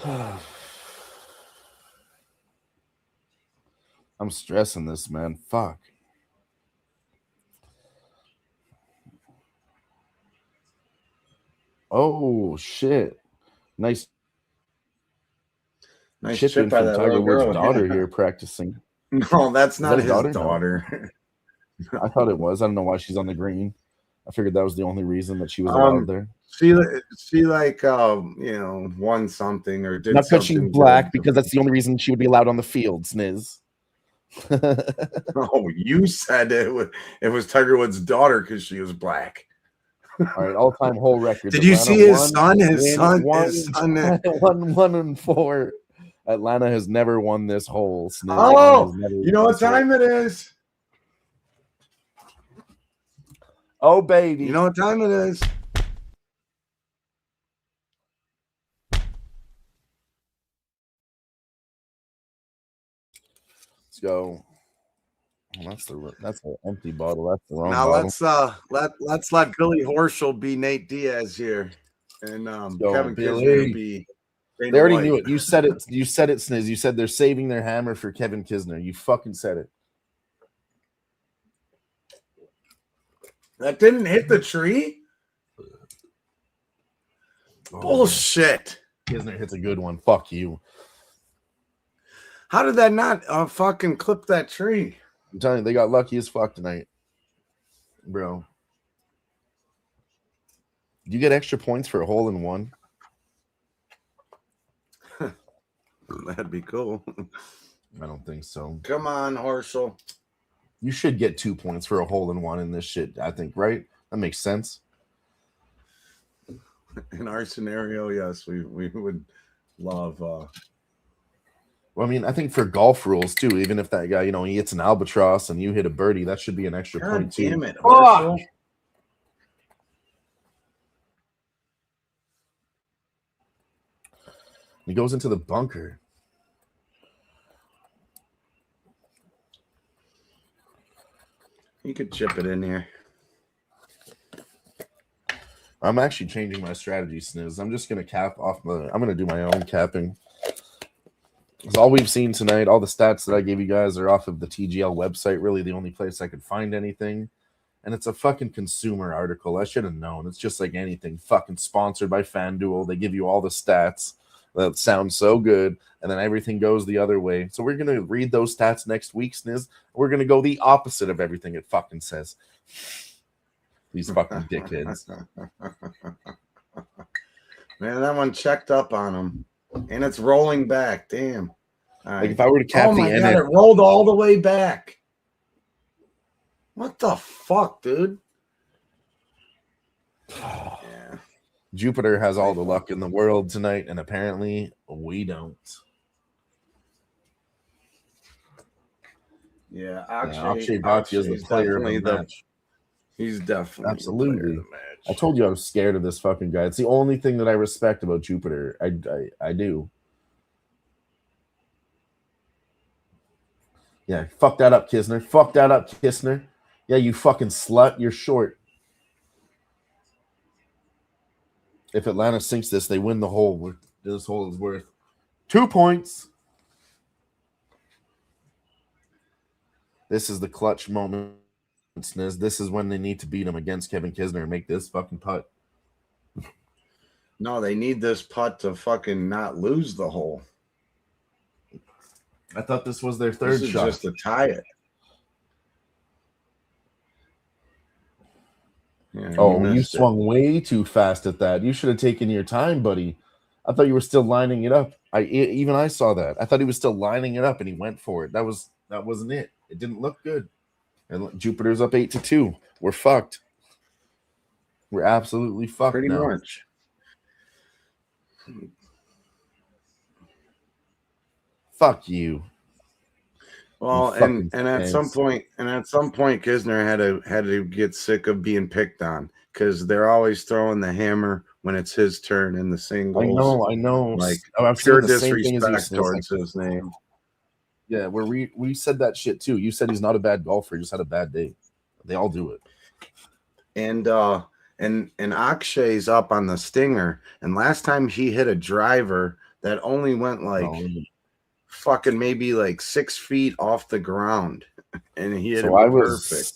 I'm stressing this, man. Fuck. Oh, shit. Nice chip by from that Tiger little Woods' girl. daughter here practicing. No, that's not his daughter. No. I thought it was. I don't know why she's on the green. I figured that was the only reason that she was allowed there. She like won something or did not something. Not because she's black, because that's the only reason she would be allowed on the field, Sniz. Oh, you said it was Tiger Woods' daughter because she was black. All right, all-time hole record. Did you see his son? His son 1-4. Atlanta has never won this hole. Sniz. Oh, you know what time it is? Oh, baby. You know what time it is? Let's go. That's an empty bottle. That's the wrong now bottle. Let's let Billy Horschel be Nate Diaz here, and Kevin Billy. Kisner be. They already knew it. You said it. You said it, Sniz. You said they're saving their hammer for Kevin Kisner. You fucking said it. That didn't hit the tree? Oh, bullshit. Kisner hits a good one. Fuck you. How did that not fucking clip that tree? I'm telling you, they got lucky as fuck tonight. Bro. Do you get extra points for a hole in one? That'd be cool. I don't think so. Come on, Horschel. You should get 2 points for a hole in one in this shit, I think, right? That makes sense. In our scenario, yes, we would love Well, I mean, I think for golf rules too, even if that guy, he hits an albatross and you hit a birdie, that should be an extra God point too. Damn it, Horschel. He goes into the bunker. You could chip it in here. I'm actually changing my strategy, Sniz. I'm just gonna cap off I'm gonna do my own capping. Because all we've seen tonight, all the stats that I gave you guys are off of the TGL website. Really, the only place I could find anything. And it's a fucking consumer article. I should have known. It's just like anything. Fucking sponsored by FanDuel. They give you all the stats that sound so good, and then everything goes the other way. So we're gonna read those stats next week, Sniz. We're gonna go the opposite of everything it fucking says. These fucking dickheads. Man, that one checked up on him. And it's rolling back. Damn. All right. Like if I were to cap oh my the God, it rolled all the way back. What the fuck, dude? Yeah. Jupiter has all the luck in the world tonight, and apparently we don't. Yeah, Akshay Bhatia is the player of the match. He's definitely absolutely the player of the match. I told you I was scared of this fucking guy. It's the only thing that I respect about Jupiter. I do. Yeah, fuck that up, Kisner. Fuck that up, Kisner. Yeah, you fucking slut. You're short. If Atlanta sinks this, they win the hole. This hole is worth 2 points. This is the clutch moment. This is when they need to beat him against Kevin Kisner and make this fucking putt. No, they need this putt to fucking not lose the hole. I thought this was their third shot. Just to tie it. Yeah, you swung way too fast at that. You should have taken your time, buddy. I thought you were still lining it up. Even I saw that. I thought he was still lining it up, and he went for it. That wasn't it. It didn't look good. And Jupiter's up 8-2. We're fucked. We're absolutely fucked. Pretty much. Fuck you. Well, and at some point, Kisner had to get sick of being picked on because they're always throwing the hammer when it's his turn in the singles. I know. Like I'm pure disrespect towards his name. Yeah, we said that shit too. You said he's not a bad golfer. He just had a bad day. They all do it. And Akshay's up on the stinger. And last time he hit a driver that only went fucking maybe like 6 feet off the ground. And he hit it perfect.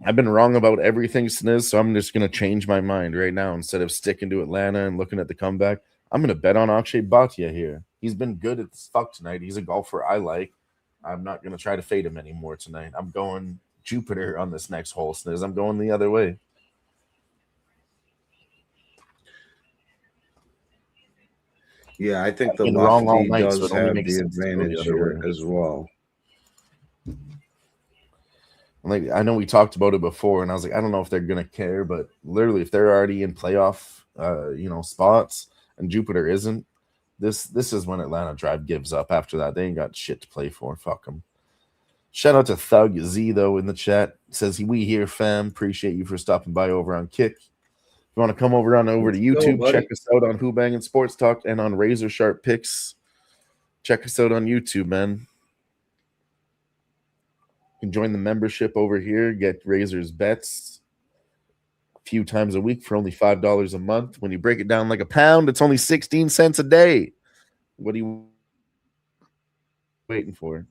I've been wrong about everything, Sniz, so I'm just gonna change my mind right now. Instead of sticking to Atlanta and looking at the comeback, I'm gonna bet on Akshay Bhatia here. He's been good at this fuck tonight. He's a golfer I like. I'm not going to try to fade him anymore tonight. I'm going Jupiter on this next hole, Sniz. I'm going the other way. Yeah, I think the lefty does have the advantage here as well. Like, I know we talked about it before, and I was like, I don't know if they're going to care, but literally, if they're already in playoff, spots, and Jupiter isn't, This is when Atlanta Drive gives up. After that, they ain't got shit to play for. Fuck them. Shout out to Thug Z, though, in the chat. Says, we here, fam. Appreciate you for stopping by over on Kick. If you want to come over to YouTube, check us out on Who Bangin' Sports Talk and on Razor Sharp Picks. Check us out on YouTube, man. You can join the membership over here. Get Razor's bets a few times a week for only $5 a month. When you break it down like a pound, it's only 16 cents a day. What are you waiting for?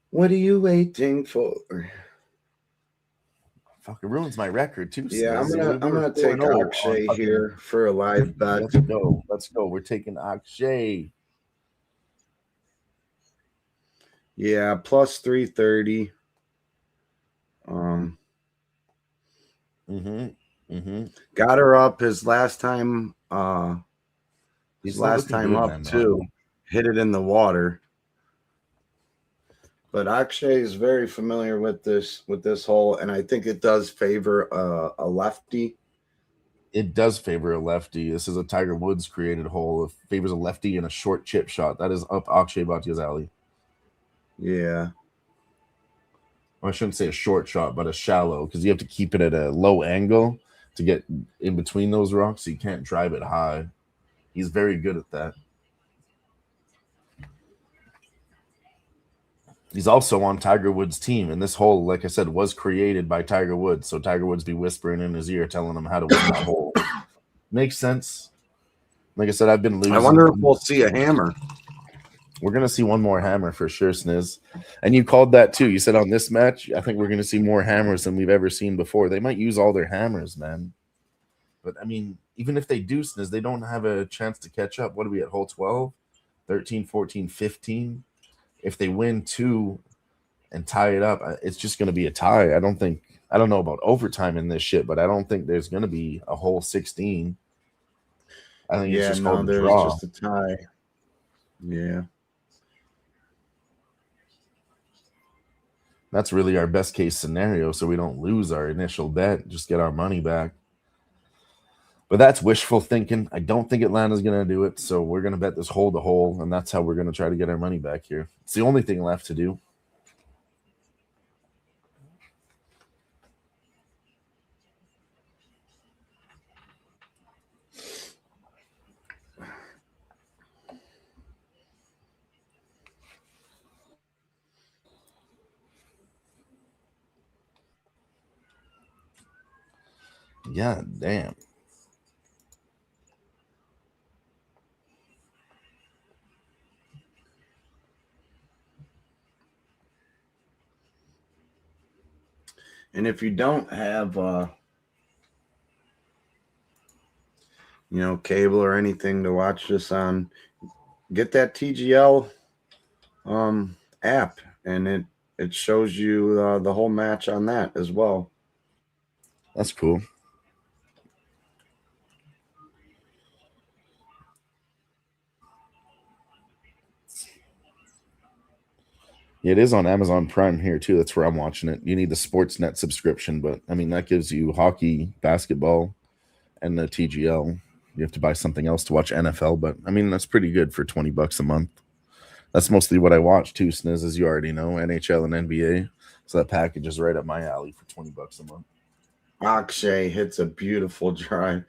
What are you waiting for? Fuck, it ruins my record too. Yeah, I'm gonna take Akshay here for a live bet. Let's go. We're taking Akshay. Yeah, plus 330. Got her up his last time. His last time up too. Hit it in the water. But Akshay is very familiar with this hole, and I think it does favor a lefty. It does favor a lefty. This is a Tiger Woods created hole. It favors a lefty and a short chip shot. That is up Akshay Bhatia's alley. Yeah. Well, I shouldn't say a short shot, but a shallow, because you have to keep it at a low angle to get in between those rocks, so you can't drive it high. He's very good at that. He's also on Tiger Woods' team, and this hole, like I said, was created by Tiger Woods. So Tiger Woods be whispering in his ear, telling him how to win that hole. Makes sense. Like I said, I've been losing. I wonder if we'll see a hammer. We're going to see one more hammer for sure, Sniz. And you called that too. You said on this match, I think we're going to see more hammers than we've ever seen before. They might use all their hammers, man. But, I mean, even if they do, Sniz, they don't have a chance to catch up. What are we at, hole 12? 13, 14, 15? If they win 2 and tie it up, it's just going to be a tie. I don't know about overtime in this shit, but I don't think there's going to be a hole 16. I think it's just called a draw. Just a tie. Yeah. That's really our best case scenario, so we don't lose our initial bet, just get our money back. But that's wishful thinking. I don't think Atlanta's going to do it, so we're going to bet this hole to hole, and that's how we're going to try to get our money back here. It's the only thing left to do. Yeah, damn. And if you don't have, cable or anything to watch this on, get that TGL app, and it shows you the whole match on that as well. That's cool. Yeah, it is on Amazon Prime here too. That's where I'm watching it. You need the Sportsnet subscription, but I mean that gives you hockey, basketball, and the TGL. You have to buy something else to watch NFL, but I mean that's pretty good for $20 a month. That's mostly what I watch too, Sniz, as you already know, NHL and NBA. So that package is right up my alley for $20 a month. Akshay hits a beautiful drive.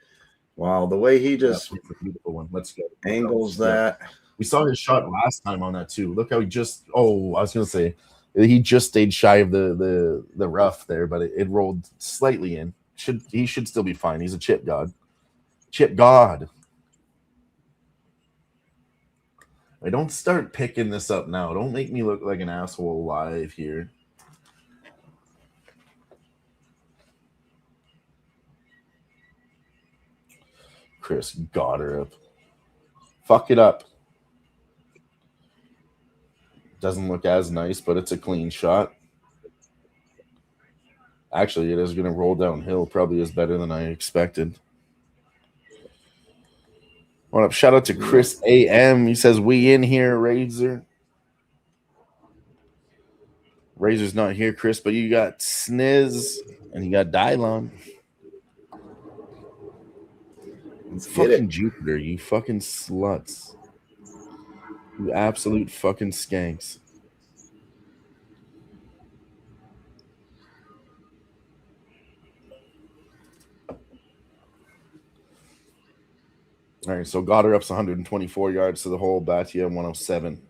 Wow, the way he just a beautiful one. Let's go. Angles that. We saw his shot last time on that too. Look how he just I was gonna say he just stayed shy of the rough there, but it rolled slightly in. He should still be fine. He's a chip god. Chip god. I don't start picking this up now. Don't make me look like an asshole live here. Chris got her up. Fuck it up. Doesn't look as nice, but it's a clean shot. Actually, it is going to roll downhill. Probably is better than I expected. What up? Shout out to Chris AM. He says, we in here, Razor. Razor's not here, Chris, but you got Sniz and you got Dylon. Let's get fucking it. Jupiter, you fucking sluts. You absolute fucking skanks. All right, so Goddard up's 124 yards to the hole. Bhatia 107.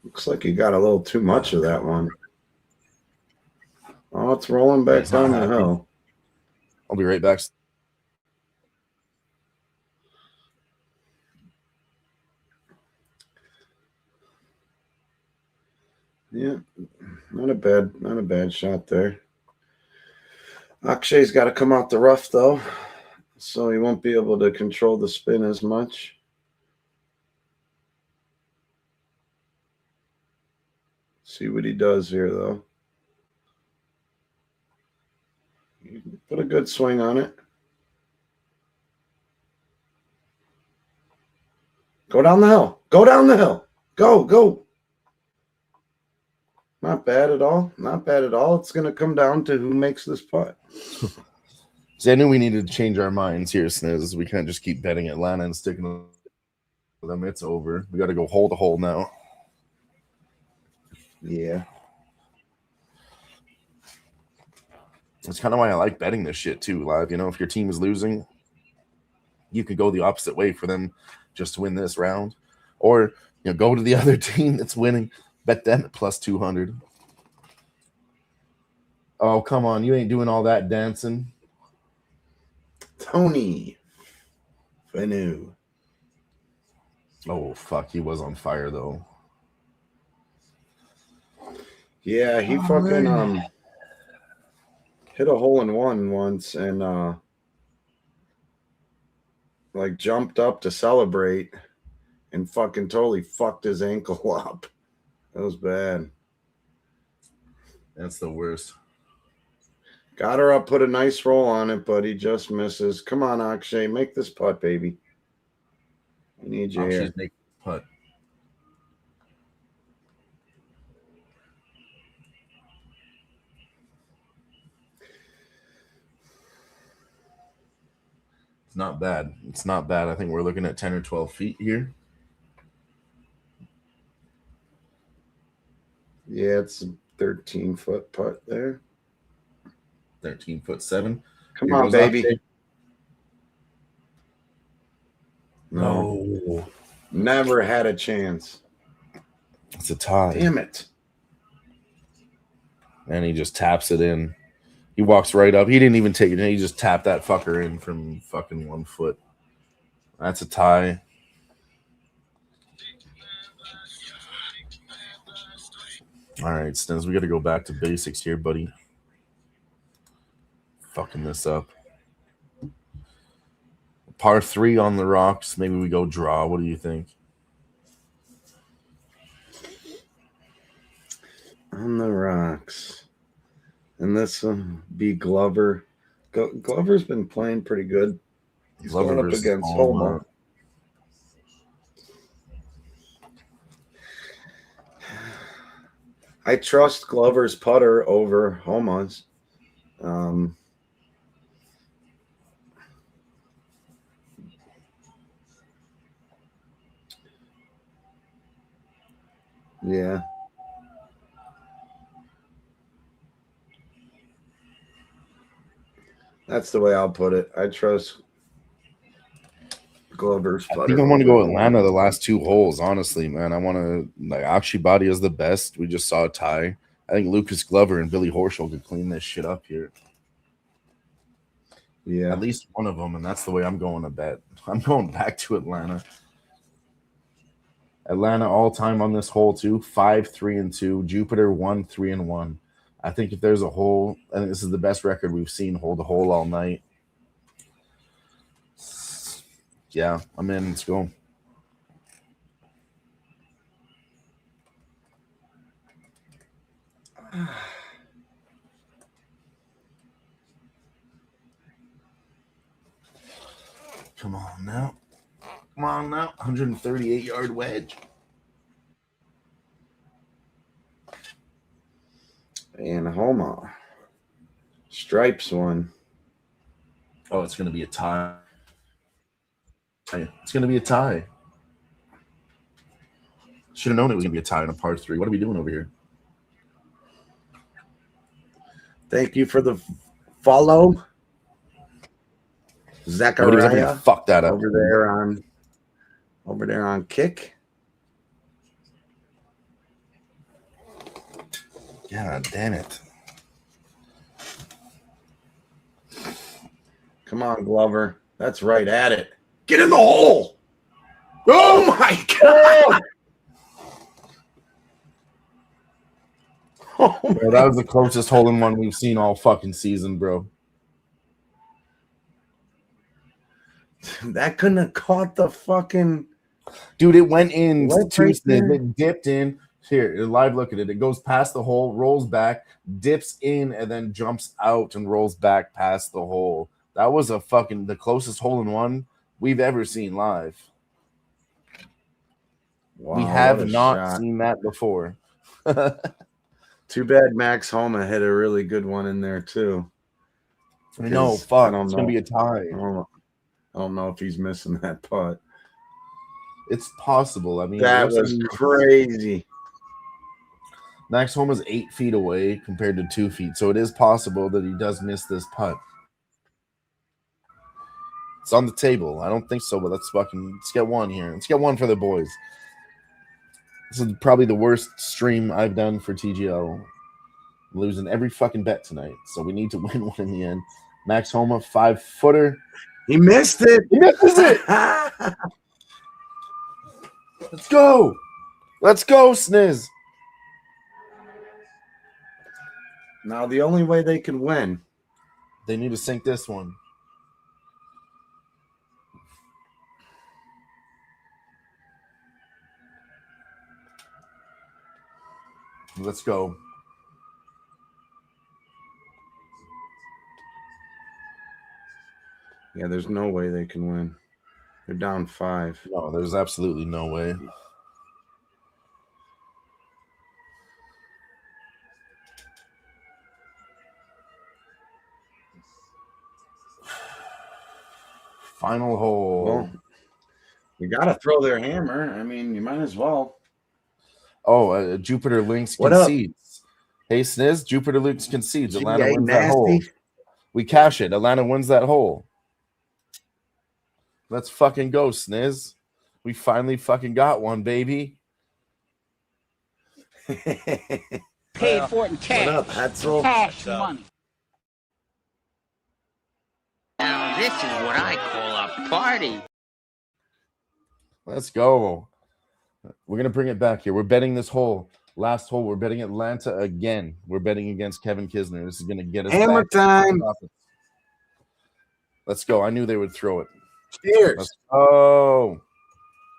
Looks like you got a little too much of that one. Oh, it's rolling back down the hill. I'll be right back. Yeah, not a bad shot there. Akshay's got to come out the rough though, so he won't be able to control the spin as much. See what he does here though. Put a good swing on it. Go down the hill. Go down the hill. Go. Not bad at all. Not bad at all. It's going to come down to who makes this putt. See, I knew we needed to change our minds here, Sniz. We can't just keep betting Atlanta and sticking with them. It's over. We got to go hole to hole now. Yeah. That's kind of why I like betting this shit too, live. You know, if your team is losing, you could go the opposite way for them just to win this round. Or, you know, go to the other team that's winning. Bet them at plus 200. Oh, come on. You ain't doing all that dancing. Tony Fanu. Oh, fuck. He was on fire, though. Yeah, he fucking hit a hole in one once and like jumped up to celebrate and fucking totally fucked his ankle up. That was bad. That's the worst. Got her up, put a nice roll on it, but he just misses. Come on, Akshay, make this putt, baby. We need you here. Make putt. It's not bad. It's not bad. I think we're looking at 10 or 12 feet here. Yeah, it's a 13-foot putt there. 13'7". Come on, baby. No. Never had a chance. It's a tie. Damn it. And he just taps it in. He walks right up. He didn't even take it in. He just tapped that fucker in from fucking 1 foot. That's a tie. All right, Stens, we got to go back to basics here, buddy. Fucking this up. Par 3 on the rocks. Maybe we go draw. What do you think? On the rocks. And this will be Glover. Glover's been playing pretty good. He's Glover going up against Homa. I trust Glover's putter over Homa's. Yeah. That's the way I'll put it. I trust Glover's putter. I think I want to go Atlanta the last 2 holes, honestly, man. I want to, like, Akshay Bhatia is the best. We just saw a tie. I think Lucas Glover and Billy Horschel could clean this shit up here. Yeah. At least one of them, and that's the way I'm going to bet. I'm going back to Atlanta. Atlanta all-time on this hole, too. 5-3-2. Jupiter 1-3-1. I think if there's a hole, I think this is the best record we've seen hole to hole all night. Yeah, I'm in. Let's go. Come on now. Come on now. 138-yard wedge. And Homa. Stripes one. Oh, it's going to be a tie. It's going to be a tie. Should have known it was going to be a tie in a par 3. What are we doing over here? Thank you for the follow. Zachariah. Fuck that up. Over there on kick. God damn it. Come on, Glover. That's right at it. Get in the hole. Oh, my God. Oh, bro, that was the closest hole-in-one we've seen all fucking season, bro. That couldn't have caught the fucking... Dude, it went in. Right It dipped in. Here, live look at it. It goes past the hole, rolls back, dips in, and then jumps out and rolls back past the hole. That was the closest hole-in-one we've ever seen live. Wow, we have what a not shot. seen that before. Too bad Max Homa hit a really good one in there too. I know, fuck. It's know. gonna be a tie. I don't know if he's missing that putt. It's possible. I mean, that was crazy. Max Homa's 8 feet away compared to 2 feet, so it is possible that he does miss this putt. It's on the table. I don't think so, but let's get one here. Let's get one for the boys. This is probably the worst stream I've done for TGL. I'm losing every fucking bet tonight, so we need to win one in the end. Max Homa, 5-footer. He missed it. He misses it. Let's go. Let's go, Sniz. Now, the only way they can win, they need to sink this one. Let's go. Yeah, there's no way they can win. They're down 5. No, there's absolutely no way. Final hole. Well, you got to throw their hammer. I mean, you might as well. Oh, Jupiter Lynx concedes. Hey, Sniz, Jupiter Lynx concedes. Atlanta wins that hole. We cash it. Atlanta wins that hole. Let's fucking go, Sniz. We finally fucking got one, baby. Paid for it in cash. What up, Hetzel? Cash money. Now this is what I call a party. Let's go. We're going to bring it back here. We're betting this hole. Last hole, we're betting Atlanta again. We're betting against Kevin Kisner. This is going to get us hammer back time. Let's go. I knew they would throw it. Cheers. Let's go.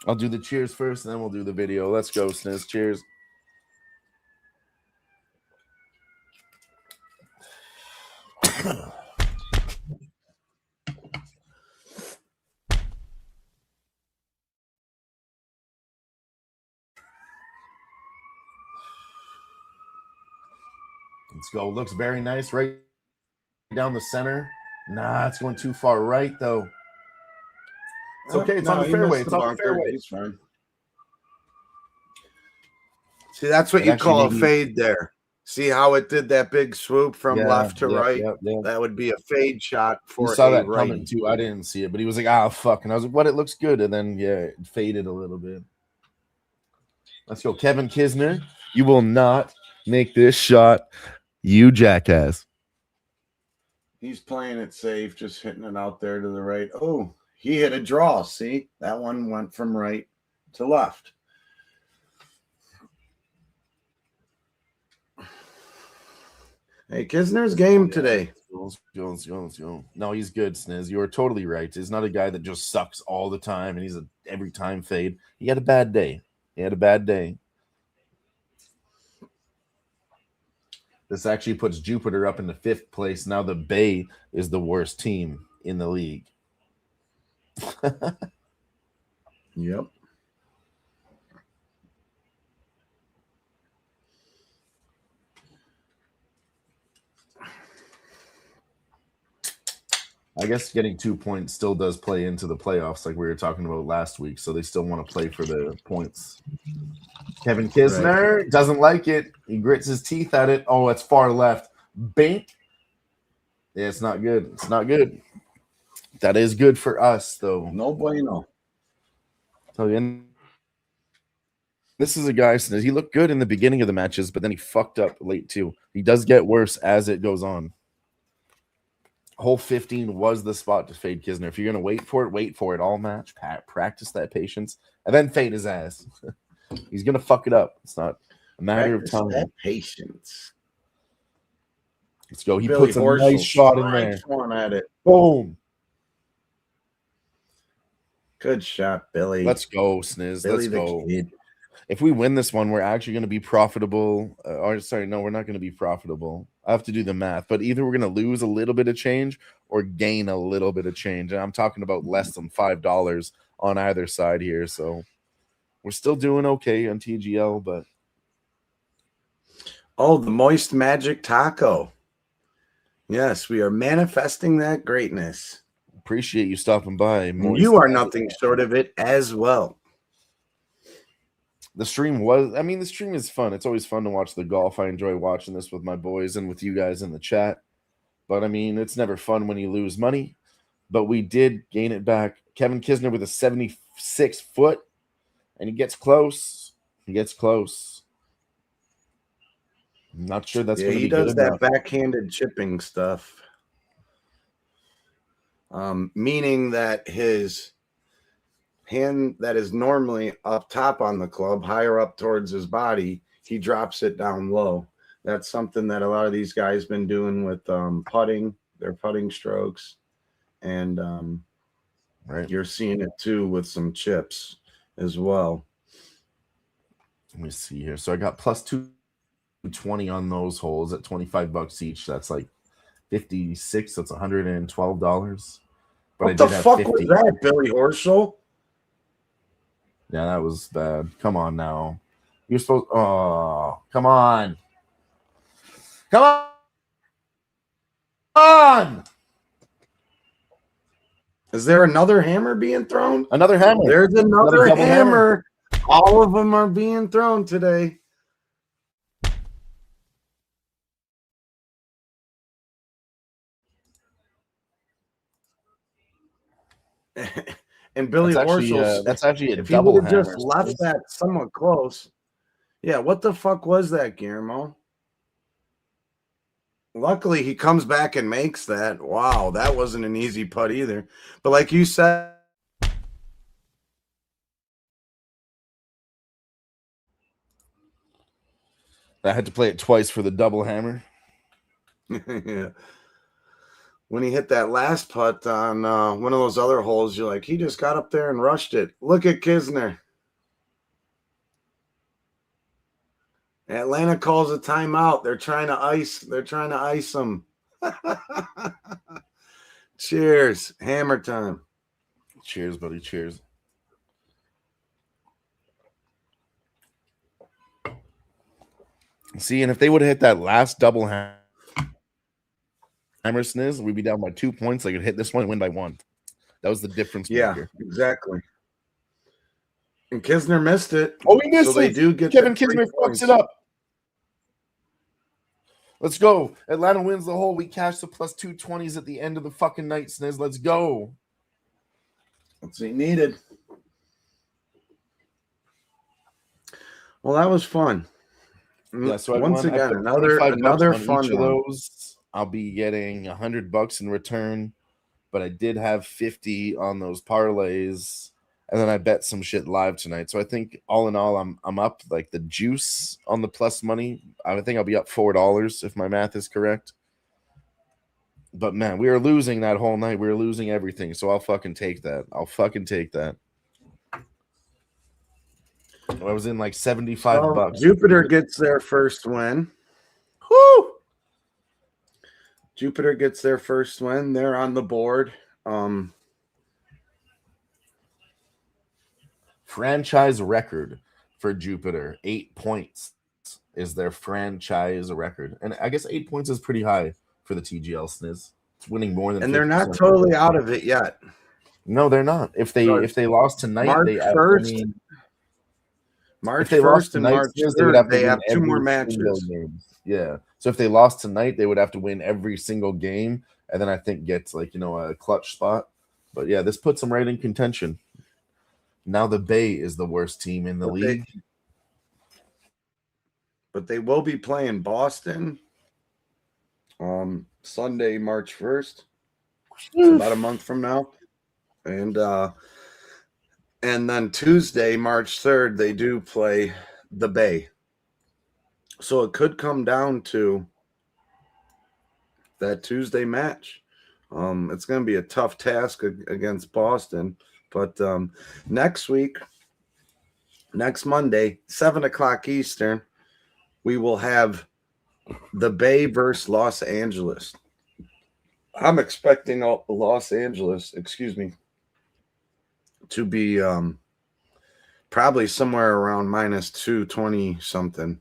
I'll do the cheers first, and then we'll do the video. Let's go, Sniz. Cheers. Let's go. Looks very nice right down the center. Nah, it's going too far right, though. It's okay. It's on the fairway. It's on the fairway. He's fine. See, that's what you call a fade there. See how it did that big swoop from left to right? Yeah. That would be a fade shot for you saw that right. coming, too. I didn't see it, but he was like, ah, fuck. And I was like, what? It looks good. And then, yeah, it faded a little bit. Let's go. Kevin Kisner, you will not make this shot. You jackass. He's playing it safe, just hitting it out there to the right. Oh, he hit a draw. See, that one went from right to left. Hey, Kisner's game today. Let's go. No, he's good, Sniz. You are totally right. He's not a guy that just sucks all the time and he's a every time fade. He had a bad day. This actually puts Jupiter up in the 5th place. Now the Bay is the worst team in the league. Yep. I guess getting 2 points still does play into the playoffs like we were talking about last week, so they still want to play for the points. Kevin Kisner doesn't like it. He grits his teeth at it. Oh, it's far left. Bink. Yeah, it's not good. It's not good. That is good for us, though. No bueno. So, and this is a guy, he looked good in the beginning of the matches, but then he fucked up late, too. He does get worse as it goes on. Hole 15 was the spot to fade Kisner. If you're going to wait for it all match. Practice that patience, and then fade his ass. He's going to fuck it up. It's not a matter of time. That patience. Let's go. He puts a nice shot in there. One at it. Boom. Good shot, Billy. Let's go, Sniz. Billy Let's go. Kid. If we win this one, we're actually going to be profitable. No, we're not going to be profitable. I have to do the math, but either we're going to lose a little bit of change or gain a little bit of change. And I'm talking about less than $5 on either side here. So We're still doing okay on TGL, but oh, the Moist Magic Taco. Yes, we are manifesting that greatness. appreciate you stopping by. And you are nothing short of it as well. The stream is fun. It's always fun to watch the golf. I enjoy watching this with my boys and with you guys in the chat. But I mean, it's never fun when you lose money. But we did gain it back. Kevin Kisner with a 76 foot, and he gets close. I'm not sure that's going to be good. He does that backhanded chipping stuff. Meaning that his hand that is normally up top on the club, higher up towards his body, he drops it down low. That's something that a lot of these guys been doing with putting, their putting strokes. And right. You're seeing it too with some chips as well. Let me see here. So I got plus 220 on those holes at $25 each. That's like 56. That's $112. But what the fuck was that, Billy Horschel? Yeah, that was bad. Come on now. You're supposed. Oh, come on. Come on. Is there another hammer being thrown? Another hammer. There's another hammer. All of them are being thrown today. And Billy Horschel, that's actually a if double he would have hammer. just left that somewhat close. Yeah, what the fuck was that, Guillermo? Luckily, he comes back and makes that. Wow, that wasn't an easy putt either. But like you said, I had to play it twice for the double hammer. yeah. When he hit that last putt on one of those other holes, you're like, he just got up there and rushed it. Look at Kisner. Atlanta calls a timeout. They're trying to ice him. Cheers. Hammer time. Cheers, buddy. Cheers. See, and if they would have hit that last double hammer sniz, we'd be down by 2 points. They could hit this one and win by 1. That was the difference. Yeah, maker. Exactly. And Kisner missed it. Oh, he missed it. They do get Kevin Kisner fucks it up. Let's go. Atlanta wins the hole. We cash the plus 220s at the end of the fucking night, Sniz. Let's go. That's what he needed. Well, that was fun. Yeah, so once again, another fun each of those. I'll be getting $100 in return, but I did have 50 on those parlays, and then I bet some shit live tonight. So I think all in all, I'm up like the juice on the plus money. I think I'll be up $4 if my math is correct. But man, we were losing that whole night. We were losing everything. So I'll fucking take that. I was in like $75. Jupiter gets their first win. Whoo! Jupiter gets their first win. They're on the board. Franchise record for Jupiter, 8 points is their franchise record. And I guess 8 points is pretty high for the TGL Sniz. It's winning more than 50%. And they're not totally out of it yet. No, they're not. If they lost tonight, March 1st and March 3rd, they have 2 more matches. Yeah. So if they lost tonight, they would have to win every single game, and then I think gets a clutch spot. But yeah, this puts them right in contention. Now the Bay is the worst team in the league. But they will be playing Boston Sunday, March 1st. It's about a month from now. And then Tuesday, March 3rd, they do play the Bay. So it could come down to that Tuesday match. It's going to be a tough task against Boston. But next week, next Monday, 7 o'clock Eastern, we will have the Bay versus Los Angeles. I'm expecting Los Angeles, to be Probably somewhere around minus 220 something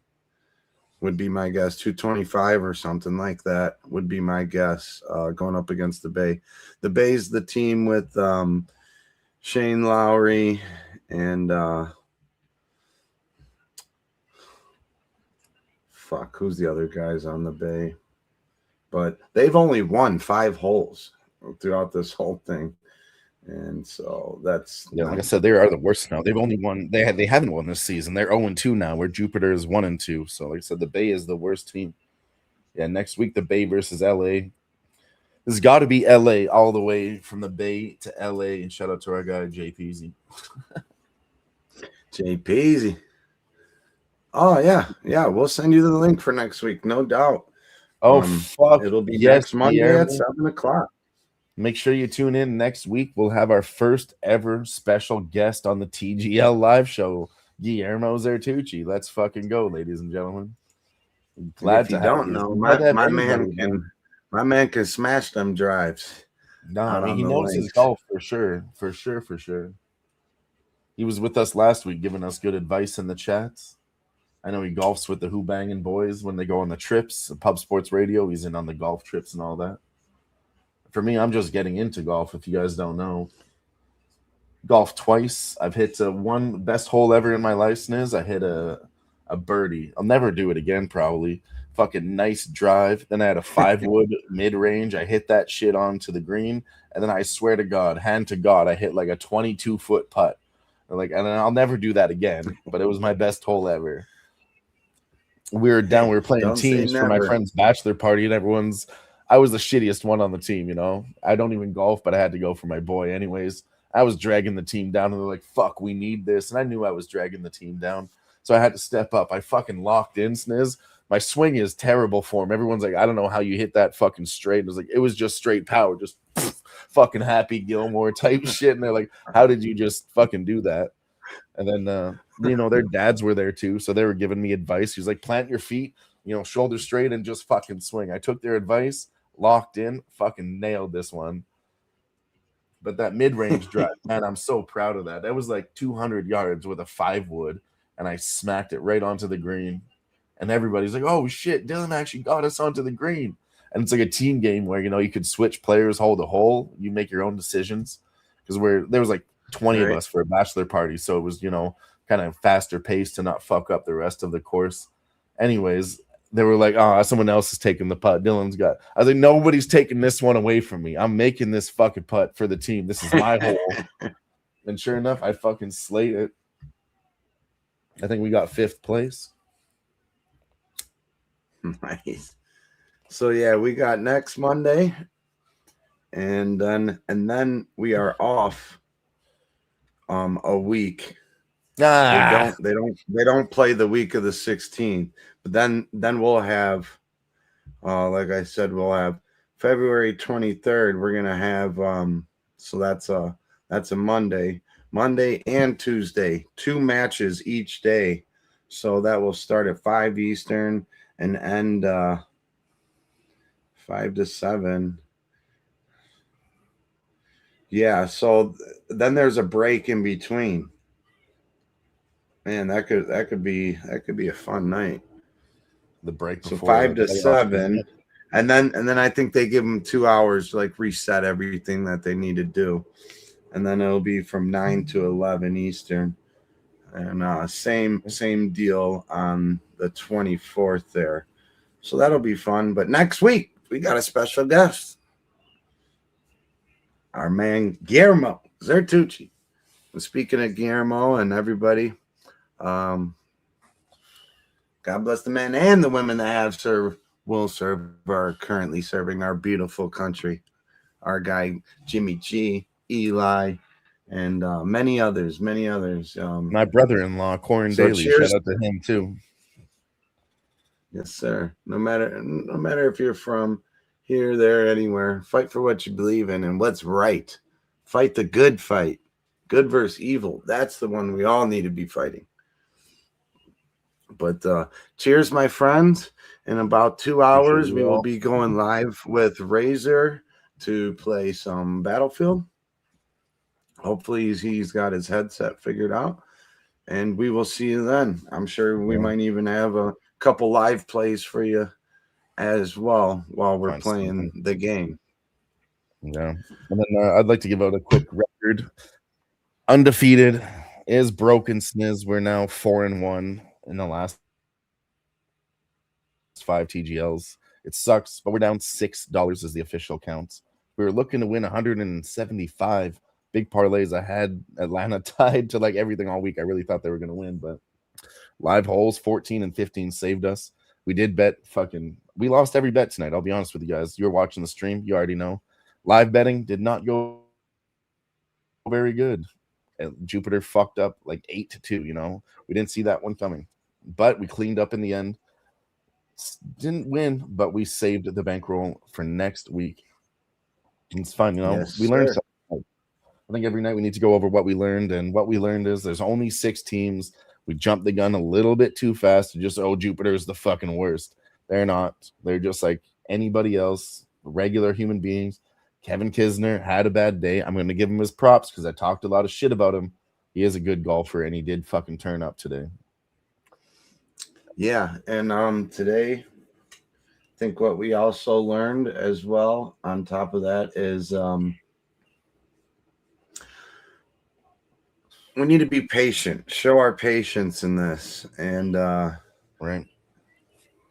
would be my guess. 225 or something like that would be my guess, going up against the Bay. The Bay's the team with Shane Lowry and who's the other guys on the Bay? But they've only won 5 holes throughout this whole thing. And so that's like I said, they are the worst now. They've only won. They haven't won this season. They're 0-2 now. Where Jupiter is 1-2. So like I said, the Bay is the worst team. Yeah, next week the Bay versus LA. This has got to be LA all the way from the Bay to LA. And shout out to our guy Jay Peasy. Jay Peasy. Oh yeah, we'll send you the link for next week, no doubt. Oh fuck! It'll be next Monday at 7:00. Make sure you tune in next week. We'll have our first ever special guest on the TGL live show, Guillermo Zertucci. Let's fucking go, ladies and gentlemen. Glad to don't know. My man can smash them drives. No, I mean he knows his golf for sure. He was with us last week, giving us good advice in the chats. I know he golfs with the Who Bangin' Boys when they go on the trips. Pub Sports Radio, he's in on the golf trips and all that. For me, I'm just getting into golf, if you guys don't know. Golf twice. I've hit one best hole ever in my life, Sniz. I hit a birdie. I'll never do it again, probably. Fucking nice drive. Then I had a 5-wood mid-range. I hit that shit onto the green. And then I swear to God, hand to God, I hit like a 22-foot putt. And I'll never do that again. But it was my best hole ever. We were playing teams for my friend's bachelor party, and I was the shittiest one on the team, you know. I don't even golf, but I had to go for my boy anyways. I was dragging the team down, and they're like, fuck, we need this. And I knew I was dragging the team down, so I had to step up. I fucking locked in, Sniz. My swing is terrible for him. Everyone's like, I don't know how you hit that fucking straight. It was just straight power, just fucking Happy Gilmore type shit. And they're like, how did you just fucking do that? And then, their dads were there too, so they were giving me advice. He was like, plant your feet, shoulder straight, and just fucking swing. I took their advice, locked in, fucking nailed this one. But that mid-range drive, man, I'm so proud of that. That was like 200 yards with a 5-wood, and I smacked it right onto the green. And everybody's like, oh, shit, Dylan actually got us onto the green. And it's like a team game where, you could switch players, hold a hole. You make your own decisions. Because there was like 20 of us for a bachelor party. So it was, kind of faster pace to not fuck up the rest of the course. Anyways, they were like, oh, someone else is taking the putt. Dylan's got. I was like, nobody's taking this one away from me. I'm making this fucking putt for the team. This is my hole. And sure enough, I fucking slayed it. I think we got 5th place. Nice. So yeah, we got next Monday, and then we are off a week. They don't play the week of the 16th, but then we'll have like I said, we'll have February 23rd. We're gonna have so that's a Monday and Tuesday, 2 matches each day. So that will start at 5 Eastern and end 5 to 7. Yeah, so then there's a break in between. Man, that could be a fun night. The break before, so 5 to 7, and then I think they give them 2 hours to like reset everything that they need to do, and then it'll be from 9 to 11 Eastern, and same deal on the 24th there. So that'll be fun. But next week we got a special guest, our man Guillermo Zertucci. And speaking of Guillermo and everybody. God bless the men and the women that are currently serving our beautiful country. Our guy Jimmy G, Eli, and many others. My brother-in-law, Corin Daly. Cheers. Shout out to him too. Yes, sir. No matter if you're from here, there, anywhere, fight for what you believe in and what's right. Fight the good fight. Good versus evil. That's the one we all need to be fighting. But cheers, my friends. In about 2 hours, we will be going live with Razor to play some Battlefield. Hopefully he's got his headset figured out. and we will see you then. I'm sure we Yeah. might even have a couple live plays for you as well while we're Find playing something. the game. Yeah. And then I'd like to give out a quick record. Undefeated is broken sniz. We're now 4-1 in the last 5 TGLs. It sucks, but we're down $6 as the official counts. We were looking to win 175 big parlays. I had Atlanta tied to like everything all week. I really thought they were going to win, but live holes 14 and 15 saved us. We did bet we lost every bet tonight. I'll be honest with you guys. You're watching the stream. You already know. Live betting did not go very good. Jupiter fucked up like 8-2. We didn't see that one coming, but we cleaned up in the end. Didn't win, but we saved the bankroll for next week. It's fun, Yes, we learned sir. something. I think every night we need to go over what we learned, and what we learned is there's only 6 teams. We jumped the gun a little bit too fast. Jupiter is the fucking worst. They're not. They're just like anybody else, regular human beings. Kevin Kisner had a bad day. I'm going to give him his props because I talked a lot of shit about him. He is a good golfer, and he did fucking turn up today. Yeah, and today, I think what we also learned as well on top of that is we need to be patient. Show our patience in this, and right,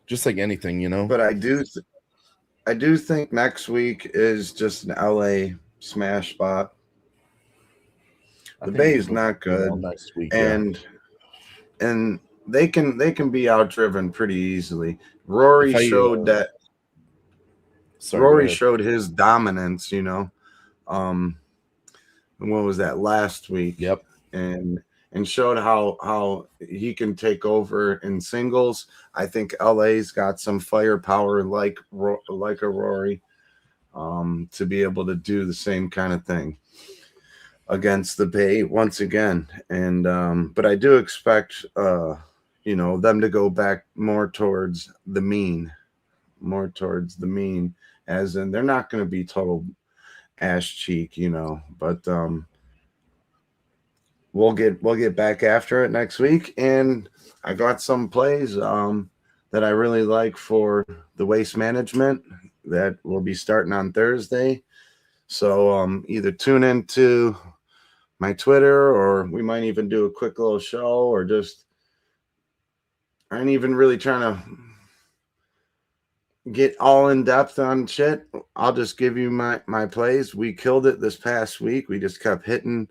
just like anything. But I do think next week is just an LA smash spot. The Bay is not good, next week, and they can be outdriven pretty easily. Rory showed that. Rory showed his dominance. What was that last week? Yep. And showed how he can take over in singles. I think LA's got some firepower like a Rory to be able to do the same kind of thing against the Bay once again. And but I do expect them to go back more towards the mean, as in they're not going to be total ass cheek, but we'll get back after it next week. And I got some plays that I really like for the waste management that will be starting on Thursday. So either tune into my Twitter, or we might even do a quick little show, or just I ain't even really trying to get all in depth on shit. I'll just give you my plays. We killed it this past week. We just kept hitting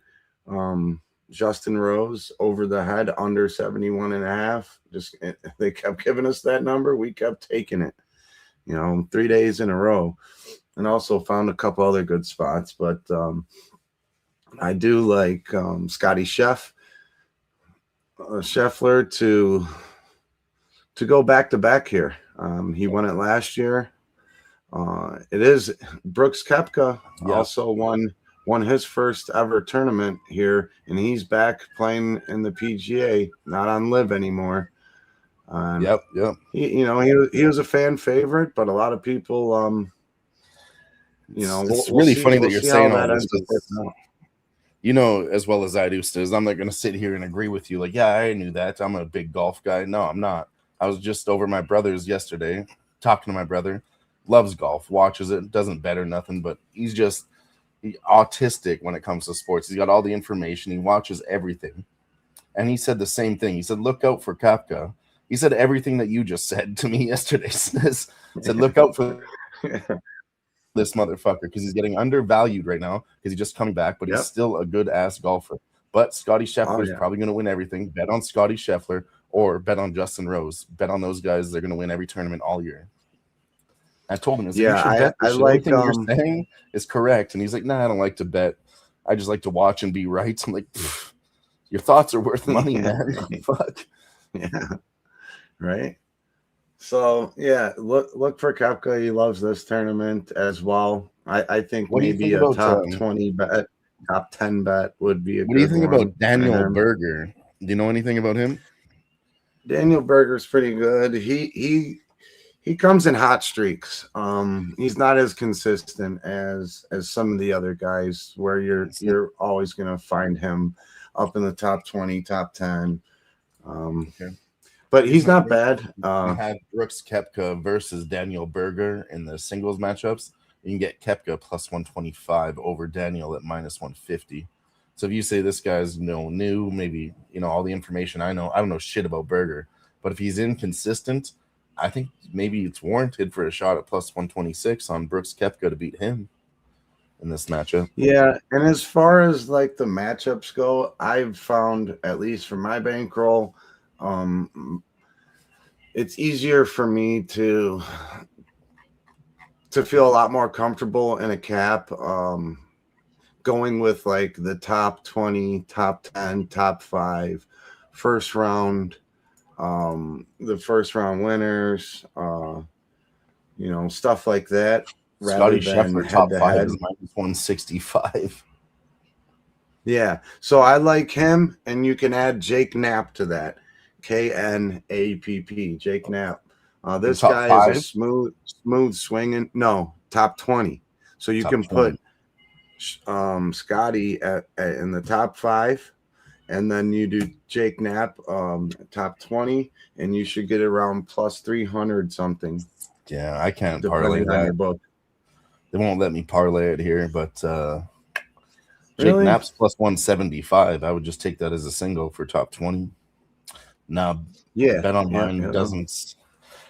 Justin Rose over the head under 71.5. Just they kept giving us that number. We kept taking it, 3 days in a row, and also found a couple other good spots. But I do like Scotty Scheffler to go back to back here. He won it last year. It is Brooks Koepka also won his first ever tournament here, and he's back playing in the PGA, not on Live anymore. Yep. He was a fan favorite, but a lot of people, it's really funny that you're saying all this. As well as I do, Stiz, I'm not going to sit here and agree with you. Like, yeah, I knew that. I'm a big golf guy. No, I'm not. I was just over my brother's yesterday, talking to my brother. Loves golf, watches it, doesn't bet or nothing, but he's autistic when it comes to sports. He's got all the information. He watches everything. And he said the same thing. He said, look out for Koepka. He said everything that you just said to me yesterday. Said, look out for this motherfucker because he's getting undervalued right now because he's just coming back, but he's still a good-ass golfer. But Scotty Scheffler is probably going to win everything. Bet on Scotty Scheffler or bet on Justin Rose. Bet on those guys. They're going to win every tournament all year. I told him, I like you're saying is correct. And he's like, nah, I don't like to bet. I just like to watch and be right. I'm like, your thoughts are worth money, man. Fuck. Yeah. Right. So look for Koepka. He loves this tournament as well. I think maybe a top 20 bet, top 10 bet would be a good one. What do you think about Daniel Berger? Do you know anything about him? Daniel Berger's pretty good. He he comes in hot streaks. He's not as consistent as some of the other guys where you're always gonna find him up in the top 20, top 10. Okay. But he's not bad. You had Brooks Koepka versus Daniel Berger in the singles matchups. You can get Koepka plus 125 over Daniel at minus 150. So if you say this guy's new, maybe all the information I don't know shit about Berger, but if he's inconsistent, I think maybe it's warranted for a shot at plus 126 on Brooks Koepka to beat him in this matchup. Yeah, and as far as like the matchups go, I've found, at least for my bankroll, it's easier for me to feel a lot more comfortable in a cap, going with like the top 20, top 10, top 5, first round, the first round winners, stuff like that. Scotty Scheffler top 5 is minus 165. Yeah, so I like him, and you can add Jake Knapp to that. Knapp, Jake Knapp. This guy 5? Is a smooth swinging. No, top 20. So you can 20. Put Scotty in the top 5, and then you do Jake Knapp top 20, and you should get around plus 300 something. Yeah, I can't parlay that. Your book. They won't let me parlay it here, but Jake Knapp's plus 175. I would just take that as a single for top 20. Now, Bet Online doesn't.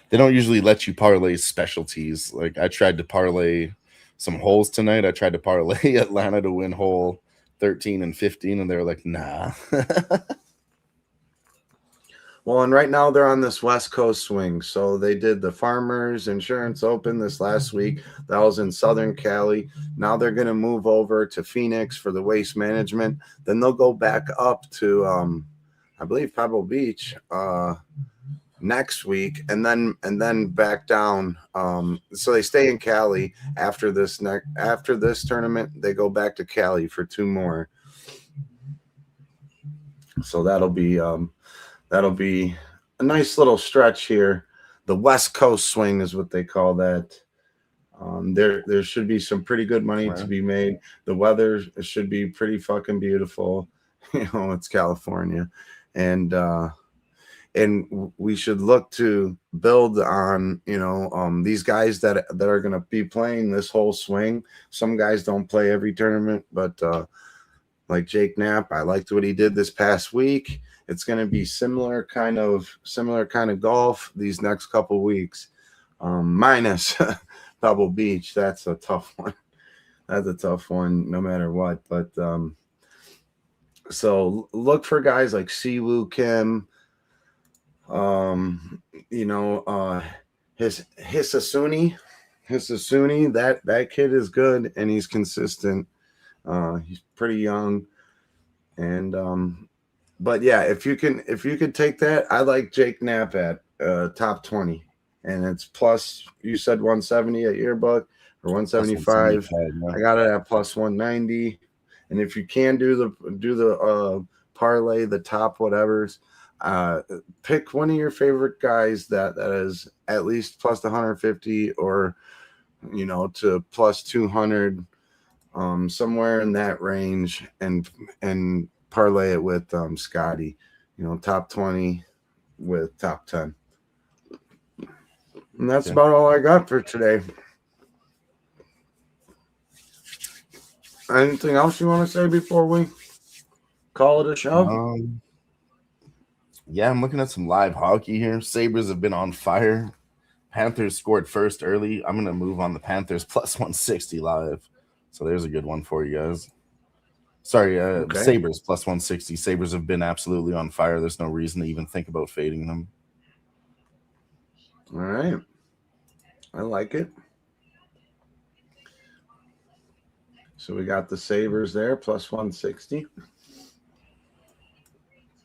They don't usually let you parlay specialties. Like I tried to parlay some holes tonight. I tried to parlay Atlanta to win hole 13 and 15, and they were like, nah. Well, and right now they're on this West Coast swing. So they did the Farmers Insurance Open this last week. That was in Southern Cali. Now they're going to move over to Phoenix for the Waste Management. Then they'll go back up to, I believe, Pebble Beach next week, and then back down. So they stay in Cali after this tournament. They go back to Cali for 2 more. So that'll be a nice little stretch here. The West Coast swing is what they call that. There should be some pretty good money to be made. The weather should be pretty fucking beautiful. It's California, and we should look to build on these guys that are going to be playing this whole swing. Some guys don't play every tournament, but like Jake Knapp, I liked what he did this past week. It's going to be similar kind of golf these next couple weeks, minus Pebble Beach. That's a tough one. That's a tough one, no matter what. But so look for guys like Siwoo Kim, Hisasuni. That kid is good, and he's consistent. He's pretty young, and but yeah, if you can take that, I like Jake Knapp at top 20, and it's plus, you said 170 at your book or 175. I got it at plus 190, and if you can do the parlay, the top whatevers, pick one of your favorite guys that is at least plus 150 or to plus 200, somewhere in that range, and parlay it with Scotty, top 20 with top 10. And that's about all I got for today. Anything else you want to say before we call it a show? Yeah, I'm looking at some live hockey here. Sabres have been on fire. Panthers scored first early. I'm going to move on the Panthers plus 160 live. So there's a good one for you guys. Sorry, Sabres plus 160. Sabres have been absolutely on fire. There's no reason to even think about fading them. All right. I like it. So we got the Sabres there, plus 160.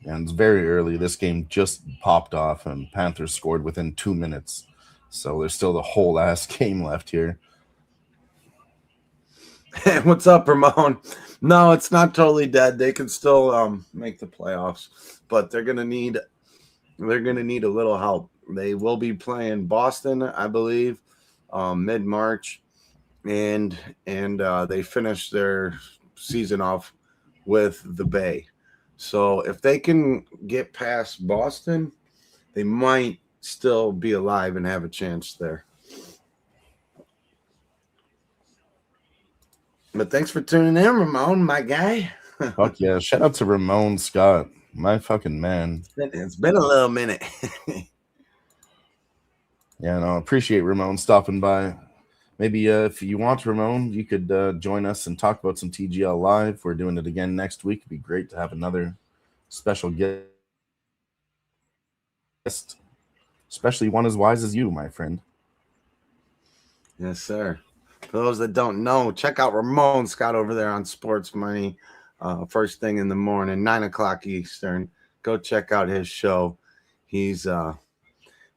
And it's very early. This game just popped off, and Panthers scored within 2 minutes. So there's still the whole ass game left here. What's up, Ramon? No, it's not totally dead. They can still make the playoffs, but they're gonna need a little help. They will be playing Boston, I believe, mid-March, and they finish their season off with the Bay. So if they can get past Boston, they might still be alive and have a chance there. But thanks for tuning in, Ramon, my guy. Fuck yeah. Shout out to Ramon Scott, my fucking man. It's been a little minute. Yeah, no, appreciate Ramon stopping by. Maybe if you want, Ramon, you could join us and talk about some TGL Live. We're doing it again next week. It'd be great to have another special guest, especially one as wise as you, my friend. Yes, sir. For those that don't know, check out Ramon Scott over there on Sports Money. First thing in the morning, 9 o'clock Eastern. Go check out his show. He's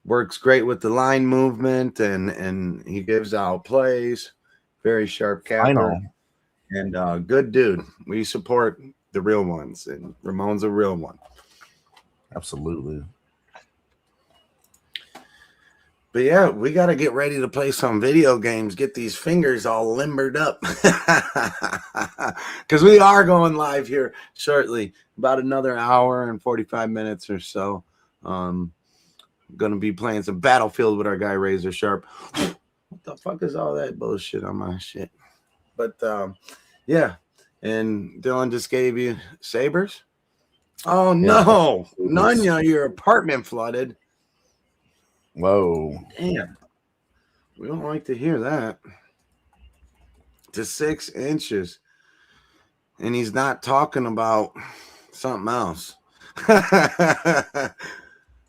works great with the line movement, and he gives out plays. Very sharp capper. And good dude. We support the real ones, and Ramon's a real one. Absolutely. But yeah, we got to get ready to play some video games, get these fingers all limbered up. Because we are going live here shortly, about another hour and 45 minutes or so. Going to be playing some Battlefield with our guy Razor Sharp. What the fuck is all that bullshit on my shit? But yeah, and Dylan just gave you sabers. Oh no, Nunya, your apartment flooded. Whoa. Damn. We don't like to hear that. To 6 inches. And he's not talking about something else.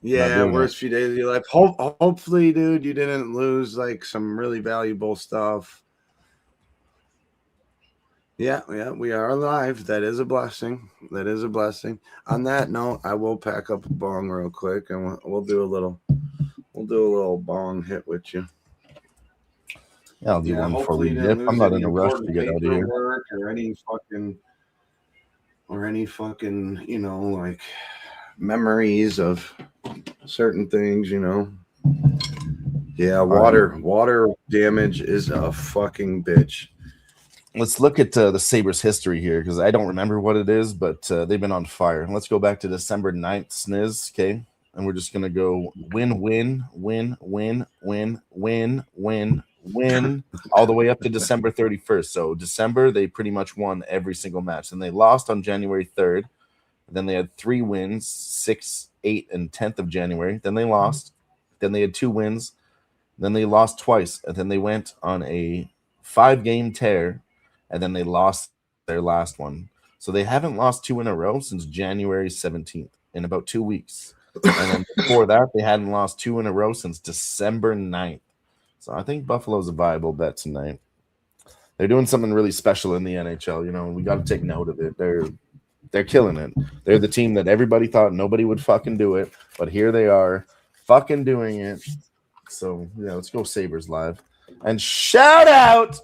Yeah, worst few days of your life. Hopefully, dude, you didn't lose like some really valuable stuff. Yeah, we are alive. That is a blessing. That is a blessing. On that note, I will pack up a bong real quick, and we'll do a little bong hit with you. Yeah, I'll do one before we dip. I'm not in a rush to get out of here. Or any fucking, you know, like memories of certain things, you know. Yeah, water damage is a fucking bitch. Let's look at the Sabres history here, because I don't remember what it is, but they've been on fire. Let's go back to December 9th, Sniz, okay? And we're just going to go win, all the way up to December 31st. So December, they pretty much won every single match. And they lost on January 3rd. Then they had 3 wins, 6, 8, and 10th of January. Then they lost. Then they had 2 wins. Then they lost twice. And then they went on a 5-game tear. And then they lost their last one. So they haven't lost 2 in a row since January 17th in about 2 weeks. And then before that, they hadn't lost 2 in a row since December 9th. So I think Buffalo's a viable bet tonight. They're doing something really special in the NHL, you know, and we got to take note of it. They're killing it. They're the team that everybody thought nobody would fucking do it, but here they are fucking doing it. So, yeah, let's go Sabres live. And shout out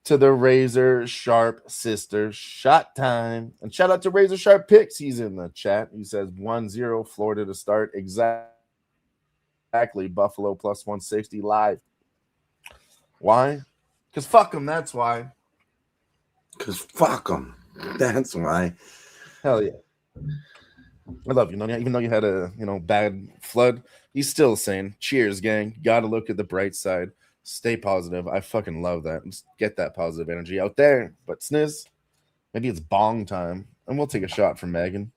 to the Razor Sharp sisters. Shot time. And shout out to Razor Sharp Picks. He's in the chat. He says 1-0 Florida to start. Exactly. Buffalo plus 160 live. Why? Because fuck them. That's why. Because fuck them. That's why. Hell yeah. I love you. Even though you had a bad flood, he's still saying, cheers, gang. Got to look at the bright side. Stay positive. I fucking love that. Just get that positive energy out there. But Sniz, maybe it's bong time. And we'll take a shot from Megan.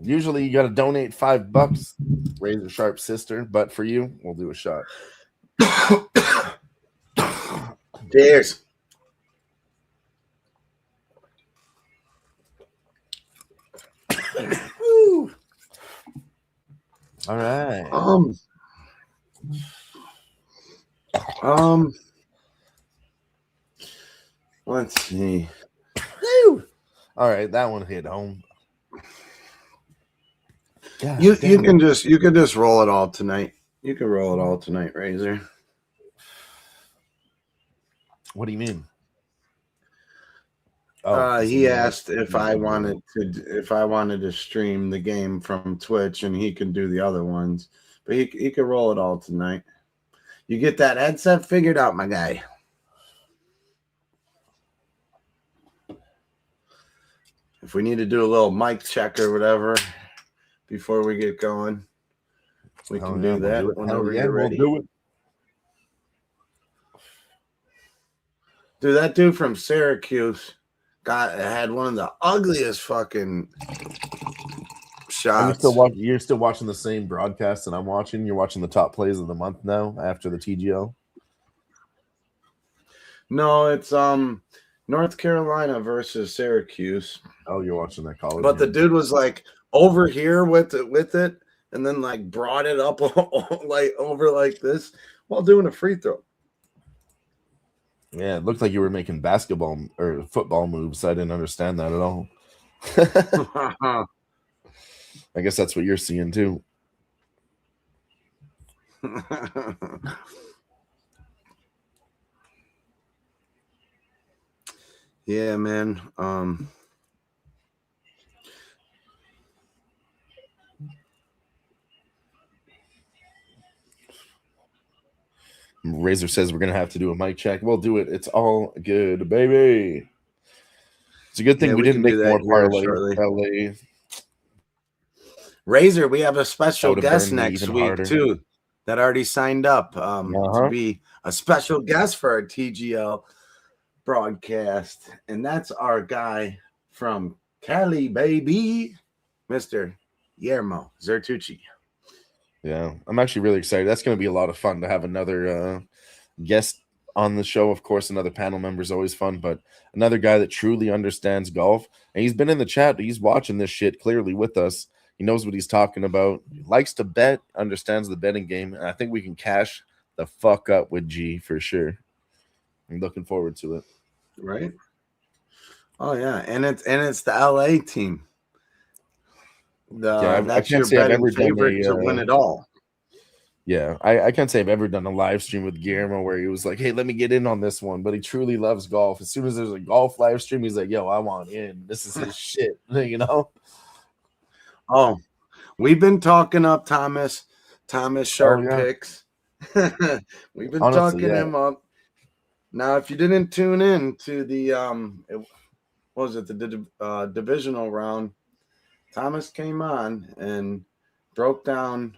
Usually you got to donate $5, Razor Sharp sister. But for you, we'll do a shot. Cheers. All right. Let's see. Woo! All right, that one hit home. You can just roll it all tonight. You can roll it all tonight, Razor. What do you mean? He asked if I wanted to stream the game from Twitch, and he can do the other ones, but he could roll it all tonight. You get that headset figured out, my guy. If we need to do a little mic check or whatever before we get going, we can do that whenever you're ready. We'll do it. Dude, that dude from Syracuse had one of the ugliest fucking shots. You're still watching the same broadcast that I'm watching? You're watching the top plays of the month now after the TGL? No, it's North Carolina versus Syracuse. Oh, you're watching that college. But the dude was like over here with it, and then like brought it up like over like this while doing a free throw. Yeah, it looked like you were making basketball or football moves. I didn't understand that at all. I guess that's what you're seeing too. Yeah, man. Razor says we're gonna have to do a mic check. We'll do it. It's all good, baby. It's a good thing we didn't make more parlay. Razor, we have a special guest next week too that already signed up to be a special guest for our TGL broadcast, and that's our guy from Cali, baby, Mr. Guillermo Zertucci. Yeah, I'm actually really excited. That's going to be a lot of fun to have another guest on the show. Of course, another panel member is always fun, but another guy that truly understands golf. And he's been in the chat. He's watching this shit clearly with us. He knows what he's talking about. He likes to bet, understands the betting game. And I think we can cash the fuck up with G for sure. I'm looking forward to it. Right? Oh, yeah. And it's the LA team. That's your betting favorite to win it all. Yeah, I can't say I've ever done a live stream with Guillermo where he was like, hey, let me get in on this one. But he truly loves golf. As soon as there's a golf live stream, he's like, yo, I want in. This is his shit, you know? Oh, we've been talking up Thomas Sharp picks. We've been talking him up. Now, if you didn't tune in to the the divisional round, Thomas came on and broke down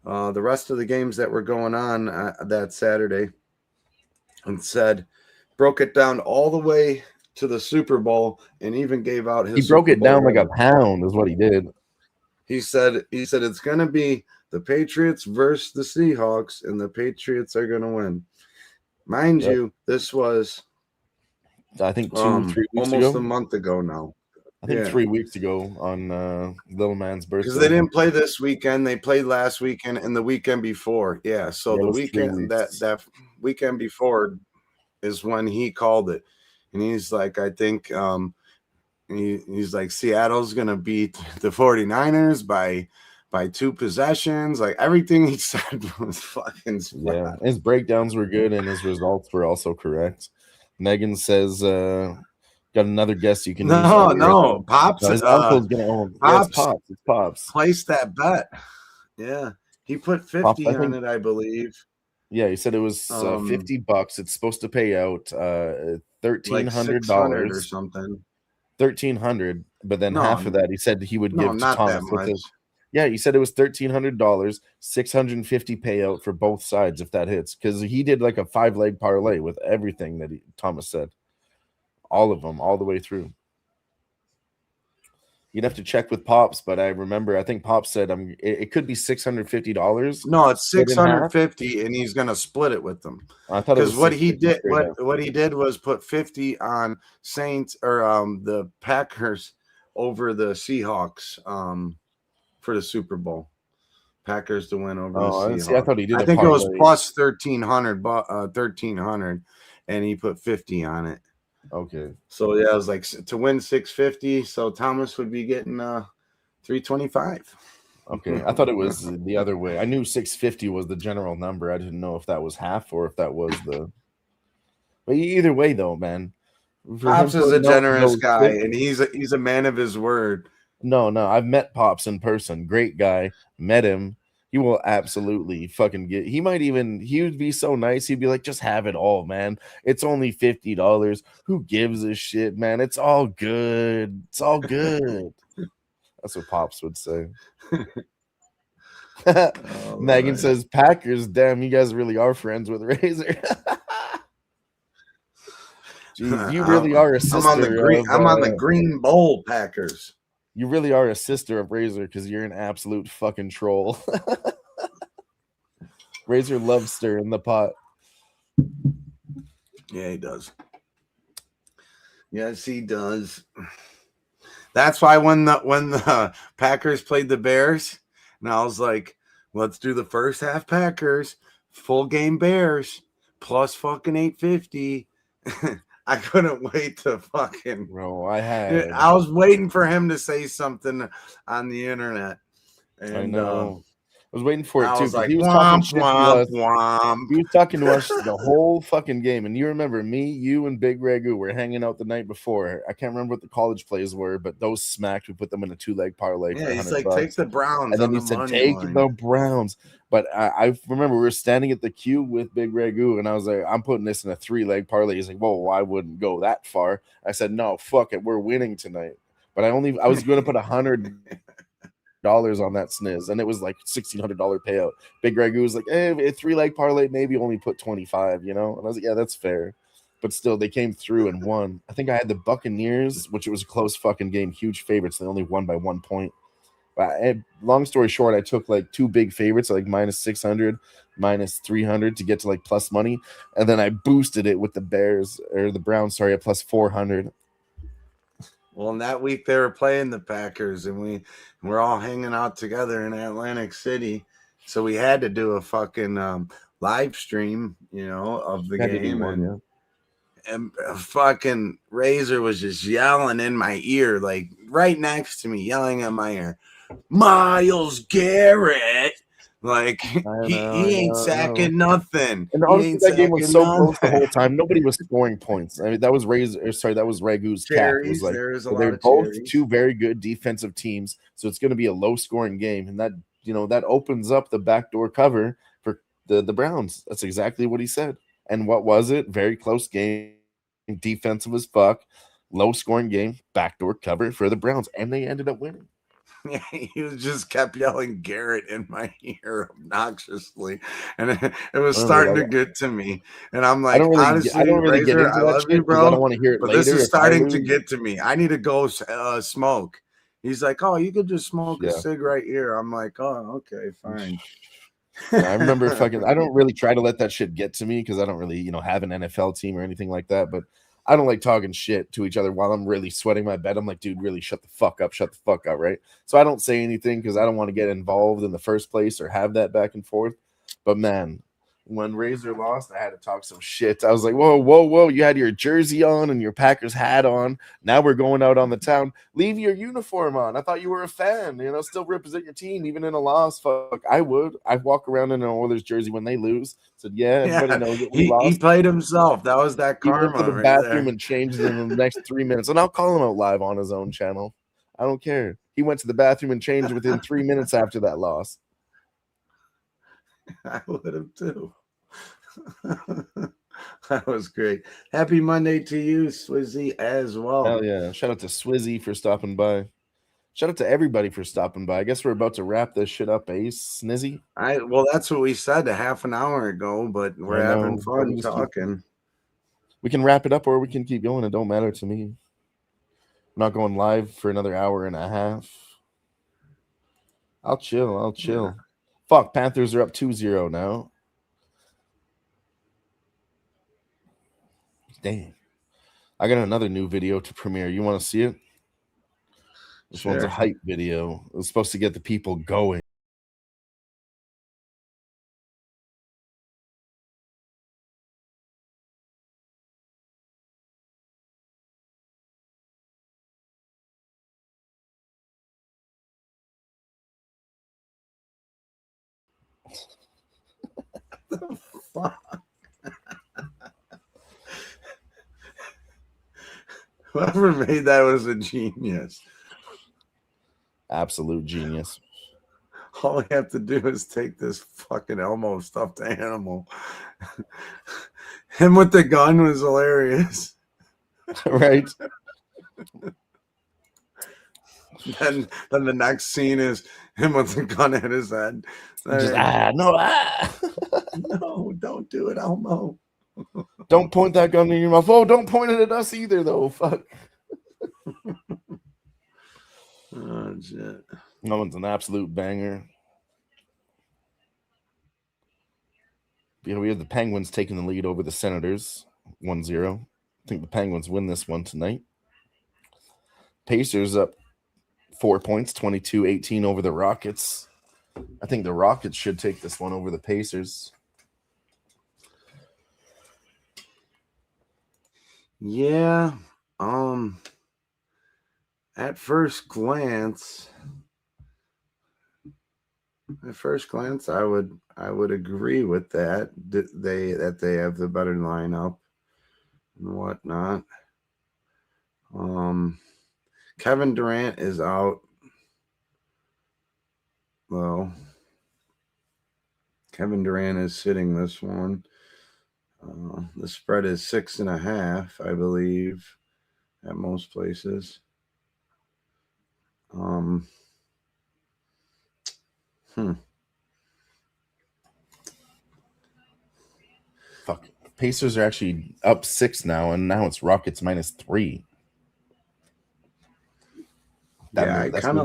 the rest of the games that were going on that Saturday, and broke it down all the way to the Super Bowl, and even gave out his. He broke it down like a pound, is what he did. He said it's going to be the Patriots versus the Seahawks, and the Patriots are going to win. Mind you, this was I think 2-3 weeks almost ago. A month ago now. I think 3 weeks ago on Little Man's birthday. Because they didn't play this weekend. They played last weekend and the weekend before. Yeah, so the weekend that weekend before is when he called it. And he's like, I think he's like, Seattle's going to beat the 49ers by 2 possessions. Like, everything he said was fucking spot. Yeah, his breakdowns were good and his results were also correct. Megan says, got another guess you can use. No. Pops. His uncle's going to own. Pops. Yeah, it's Pops. Place that bet. Yeah. He put 50 on it, I believe. Yeah, he said it was $50. It's supposed to pay out $1,300 or something. $1,300, but then half of that he said he would give to Thomas. Yeah, he said it was $1,300, $650 payout for both sides if that hits, because he did like a 5-leg parlay with everything that Thomas said, all of them, all the way through. You'd have to check with Pops, but I think Pops said it could be $650. No, it's $650, and he's gonna split it with them. I thought because what he did was put 50 on Saints or the Packers over the Seahawks for the Super Bowl. Packers to win over the Seahawks. See, I thought he did. I think it was plus 1,300, and he put 50 on it. Okay. So yeah, it was like to win 650. So Thomas would be getting 325. Okay, I thought it was the other way. I knew 650 was the general number. I didn't know if that was half or if that was the. But either way, though, man. Pops is a generous guy, and he's a man of his word. No, I've met Pops in person. Great guy. Met him. He will absolutely fucking get. He would be so nice. He'd be like, just have it all, man. It's only $50. Who gives a shit, man? It's all good. It's all good. That's what Pops would say. Megan says, Packers, damn, you guys really are friends with Razor. Jeez, you really are a sister. I'm on the Green Bowl Packers. You really are a sister of Razor because you're an absolute fucking troll. Razor loves stirring the pot. Yeah, he does. Yes, he does. That's why when the Packers played the Bears, and I was like, let's do the first half Packers, full game Bears, plus fucking 850. I couldn't wait to fucking. Bro, I was waiting for him to say something on the internet. And, I know. I was waiting for it too. Like, he was talking shit to us. He was talking to us the whole fucking game. And you remember me, you, and Big Ragu were hanging out the night before. I can't remember what the college plays were, but those smacked. We put them in a 2-leg parlay. Yeah, he's like, take the Browns. And then he said, take the Browns. But I remember we were standing at the queue with Big Ragu, and I was like, I'm putting this in a 3-leg parlay. He's like, whoa, I wouldn't go that far. I said, no, fuck it. We're winning tonight. But I was going to put $100 on that sniz, and it was like $1,600 payout. Big Ragu was like, hey, a 3-leg parlay, maybe only put 25, And I was like, yeah, that's fair. But still, they came through and won. I think I had the Buccaneers, which it was a close fucking game, huge favorites. They only won by 1 point. Long story short, I took like 2 big favorites, like minus 600, minus 300 to get to like plus money, and then I boosted it with the Browns, at plus 400. Well, in that week they were playing the Packers, and we're all hanging out together in Atlantic City, so we had to do a fucking live stream, of the game. And fucking Razor was just yelling in my ear, like right next to me, yelling in my ear, Myles Garrett. Like he ain't sacking nothing. And honestly, that game was so close the whole time. Nobody was scoring points. I mean, that was Ragu's cap. It was like they're both two very good defensive teams, so it's going to be a low-scoring game, and that that opens up the backdoor cover for the Browns. That's exactly what he said. And what was it? Very close game, defensive as fuck, low-scoring game, backdoor cover for the Browns, and they ended up winning. Yeah, he just kept yelling Garrett in my ear obnoxiously, and it was starting to get to me. And I'm like, honestly, I don't really get into that love you, bro. I don't want to hear it, but later, this is starting to get to me. I need to go smoke. He's like, oh, you could just smoke a cig right here. I'm like, oh, okay, fine. I remember I don't really try to let that shit get to me because I don't really, have an NFL team or anything like that. But I don't like talking shit to each other while I'm really sweating my bed. I'm like, dude, really shut the fuck up, right? So I don't say anything because I don't want to get involved in the first place or have that back and forth. But man, when Razor lost, I had to talk some shit. I was like, whoa, you had your jersey on and your Packers hat on. Now we're going out on the town. Leave your uniform on. I thought you were a fan, still represent your team, even in a loss. Fuck, I would. I walk around in an Oilers jersey when they lose. Said, everybody knows that we lost. He played himself. That was that karma. He went to the bathroom and changed in the next 3 minutes. And I'll call him out live on his own channel. I don't care. He went to the bathroom and changed within 3 minutes after that loss. I would have too. That was great. Happy Monday to you, Swizzy, as well. Hell yeah. Shout out to Swizzy for stopping by. Shout out to everybody for stopping by. I guess we're about to wrap this shit up, Snizzy? Well, that's what we said a half an hour ago, but we're having fun talking. We can wrap it up or we can keep going. It don't matter to me. I'm not going live for another hour and a half. I'll chill. Yeah. Fuck, Panthers are up 2-0 now. Damn. I got another new video to premiere. You want to see it? This one's a hype video. It was supposed to get the people going. The fuck? Whoever made that was a genius. Absolute genius. All we have to do is take this fucking Elmo stuffed animal. Him with the gun was hilarious. Right? Then the next scene is him with the gun at his head. Just, No, don't do it, Elmo. Don't point that gun in your mouth. Oh, don't point it at us either, though. Fuck. Oh, shit. That one's an absolute banger. You know, we have the Penguins taking the lead over the Senators, 1-0. I think the Penguins win this one tonight. Pacers up 4 points, 22-18 over the Rockets. I think the Rockets should take this one over the Pacers. Yeah. At first glance, I would agree with that. That they have the better lineup and whatnot. Kevin Durant is out. Well, Kevin Durant is sitting this one. The spread is 6.5, I believe, at most places. Fuck. Pacers are actually up 6 now, and now it's Rockets -3. I kind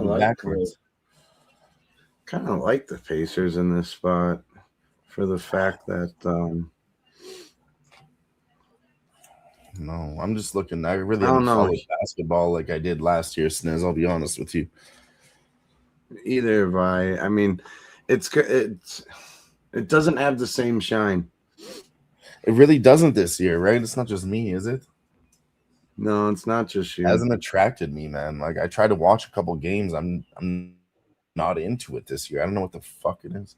of like the Pacers in this spot for the fact that no, I'm just looking. I really haven't followed basketball like I did last year, Sniz. I'll be honest with you. Either have I. I mean, it doesn't have the same shine. It really doesn't this year, right? It's not just me, is it? No, it's not just you. It hasn't attracted me, man. Like I tried to watch a couple games. I'm not into it this year. I don't know what the fuck it is.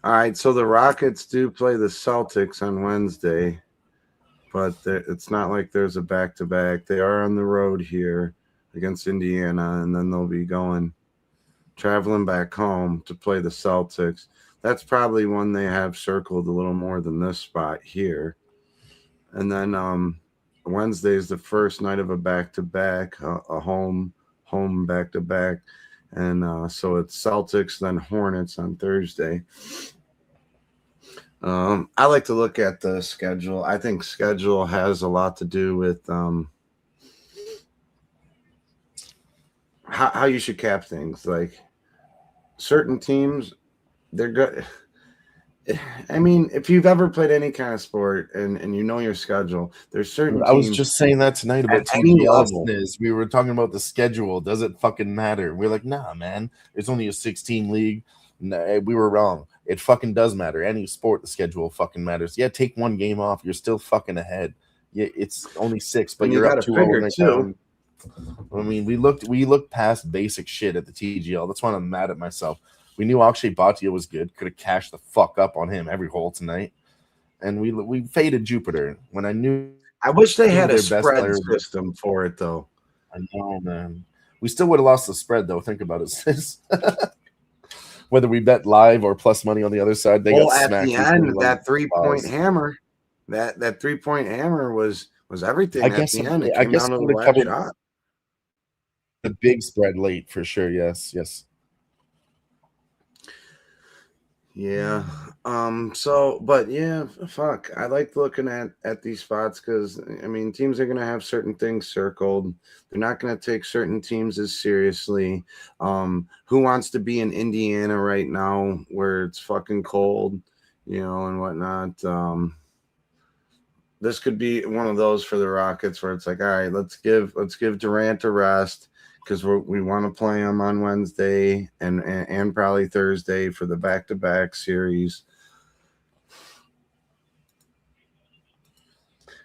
All right, so the Rockets do play the Celtics on Wednesday, but it's not like there's a back-to-back. They are on the road here against Indiana, and then they'll be traveling back home to play the Celtics. That's probably one they have circled a little more than this spot here. And then Wednesday is the first night of a back-to-back, a home back-to-back. And so it's Celtics, then Hornets on Thursday. I like to look at the schedule. I think schedule has a lot to do with how you should cap things. Like certain teams, they're good. I mean, if you've ever played any kind of sport and you know your schedule, there's certain teams. I was just saying that tonight about TGL. We were talking about the schedule. Does it fucking matter? We're like, nah, man. It's only a 16 league. Nah, we were wrong. It fucking does matter. Any sport, the schedule fucking matters. Yeah, take one game off. You're still fucking ahead. Yeah, it's only 6, but you're up 2-0. I mean, we looked past basic shit at the TGL. That's why I'm mad at myself. We knew Akshay Bhatia was good. Could have cashed the fuck up on him every hole tonight. And we faded Jupiter when I knew. I wish they had a spread system for it, though. I know, man. We still would have lost the spread, though. Think about it, sis. Whether we bet live or plus money on the other side, they got at smacked. The end, that 3-point hammer, that 3-point hammer was everything. I guess at the end, I guess it would have covered the big spread late for sure. Yes. Yeah. But yeah, fuck. I like looking at these spots because I mean teams are gonna have certain things circled. They're not gonna take certain teams as seriously. Who wants to be in Indiana right now where it's fucking cold, and whatnot. This could be one of those for the Rockets where it's like, all right, let's give Durant a rest. Because we want to play them on Wednesday and probably Thursday for the back-to-back series.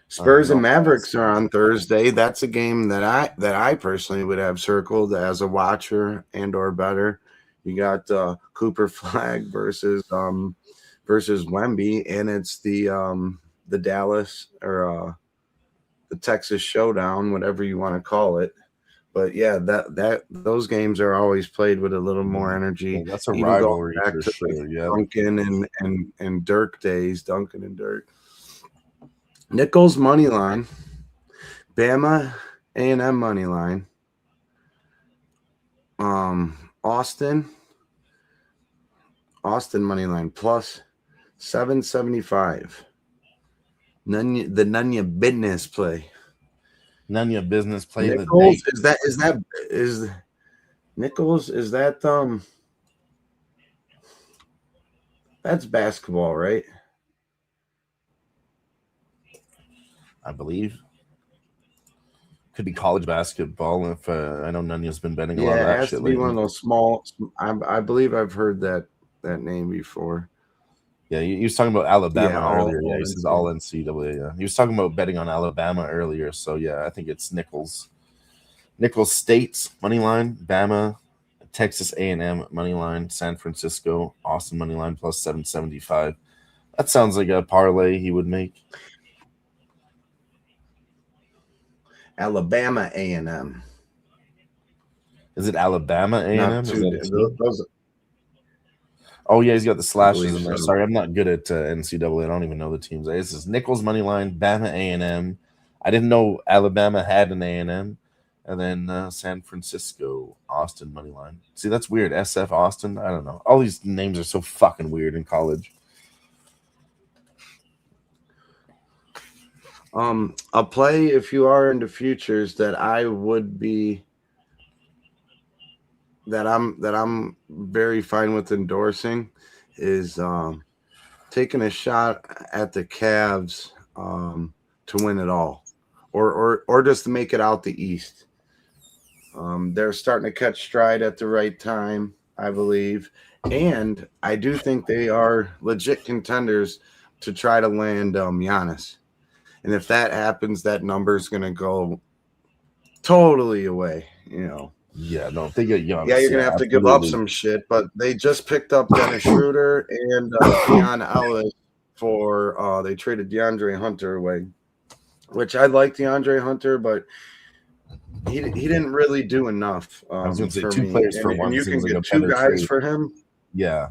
Spurs and Mavericks are on Thursday. That's a game that I personally would have circled as a watcher and or better. You got Cooper Flag versus Wemby, and it's the Dallas or the Texas Showdown, whatever you want to call it. But yeah, that those games are always played with a little more energy. Yeah, that's a Even rivalry going back for to sure. Yeah, Duncan and Dirk days, Duncan and Dirk. Nichols money line, Bama A&M money line, Austin money line plus 775. None the business play. None of your business play Nichols, the day. is Nichols, is that that's basketball, right? I believe. Could be college basketball. If I know Nunya's been betting a lot of Yeah, that it has shit to be lately. one of those small. I believe I've heard that name before. Yeah, he was talking about Alabama Yeah, earlier. Yeah, he says all NCAA. Yeah, he was talking about betting on Alabama earlier. So yeah, I think it's Nichols. Nichols State's money line, Bama, Texas A&M money line, San Francisco, Austin money line plus 775. That sounds like a parlay he would make. Alabama A&M. Is it Alabama A&M? Not too. Those, oh yeah, he's got the slashes believe in there. so. Sorry, I'm not good at NCAA. I don't even know the teams. This is Nichols money line, Bama A&M. I didn't know Alabama had an A&M, and then San Francisco Austin money line. See, that's weird. SF Austin. I don't know. All these names are so fucking weird in college. A play if you are into futures that I would be that I'm very fine with endorsing is taking a shot at the Cavs to win it all, or just to make it out the East. They're starting to catch stride at the right time, I believe, and I do think they are legit contenders to try to land Giannis. And if that happens, that number is going to go totally away, you know. Yeah, no, if they get Giannis, Yeah, you're going to have to give up some shit, but they just picked up Dennis Schroeder and Keon Ellis for they traded DeAndre Hunter away, which I like DeAndre Hunter, but he didn't really do enough. I was going to say for two me. players for one. And you can like get two guys trade for him. Yeah.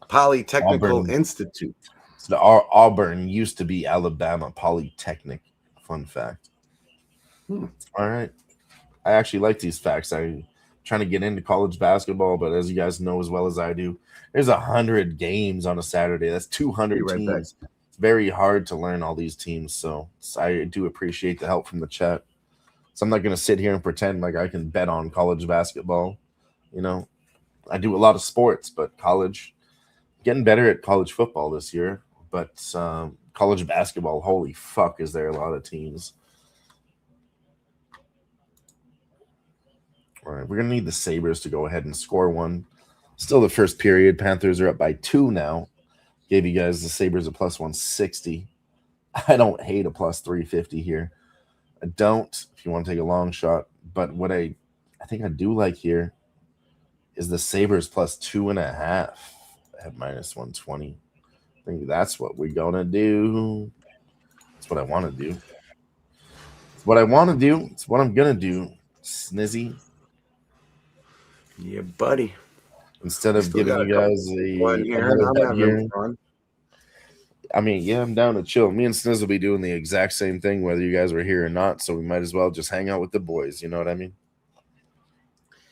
Polytechnical Auburn. Institute. So the Auburn used to be Alabama Polytechnic. Fun fact. All right. I actually like these facts. I'm trying to get into college basketball, but as you guys know as well as I do, there's 100 games on a Saturday. That's 200 teams. Back. It's very hard to learn all these teams, so I do appreciate the help from the chat. So I'm not going to sit here and pretend like I can bet on college basketball. You know, I do a lot of sports, but college, getting better at college football this year. But college basketball, holy fuck, is there a lot of teams. All right, we're going to need the Sabres to go ahead and score one. Still the first period. Panthers are up by 2 now. Gave you guys the Sabres a plus 160. I don't hate a plus 350 here. I don't, if you want to take a long shot. But what I think I do like here is the Sabres plus 2.5 at minus 120. I think that's what we're going to do. That's what I want to do. It's what I want to do. It's what I'm going to do. Snizzy. Yeah, buddy. Instead of giving you guys another bet here. I mean, yeah, I'm down to chill. Me and Sniz will be doing the exact same thing, whether you guys were here or not. So we might as well just hang out with the boys. You know what I mean?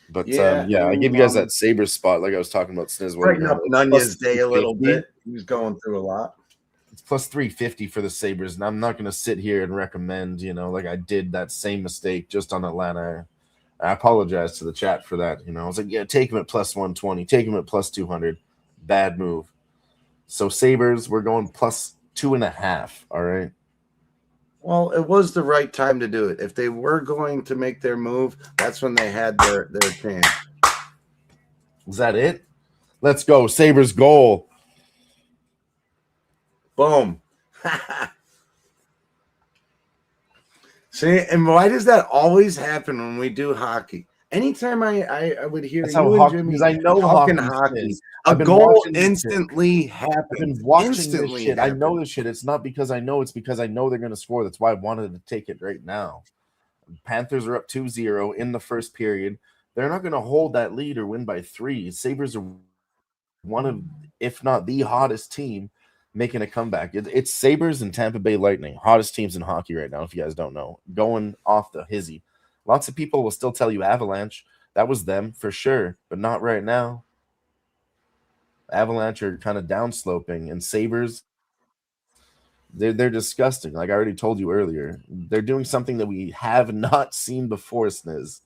But yeah, I gave you guys that Sabres spot, like I was talking about. Sniz, brighten up Nunya's day a little bit. He was going through a lot. It's plus 350 for the Sabres, and I'm not going to sit here and recommend, like I did that same mistake just on Atlanta. I apologize to the chat for that. I was like, yeah, take him at plus 120, take him at plus 200. Bad move. So Sabres, we're going plus 2.5. All right. Well, it was the right time to do it. If they were going to make their move, that's when they had their chance. Is that it? Let's go. Sabres goal. Boom. See, and why does that always happen when we do hockey? anytime I would hear That's how you and hockey, Jimmy because I know talking hockey hockey, is. a I've been goal watching this shit. instantly I've been happens. watching this Instantly shit. I know happens. this shit. It's not because I know. It's because I know they're going to score. That's why I wanted to take it right now. Panthers are up 2-0 in the first period. They're not going to hold that lead or win by 3. Sabres are one of, if not the hottest team making a comeback. It's Sabres and Tampa Bay Lightning, hottest teams in hockey right now, if you guys don't know, going off the hizzy. Lots of people will still tell you Avalanche. That was them for sure, but not right now. Avalanche are kind of downsloping, and Sabres, they're disgusting. Like I already told you earlier, they're doing something that we have not seen before, Sniz.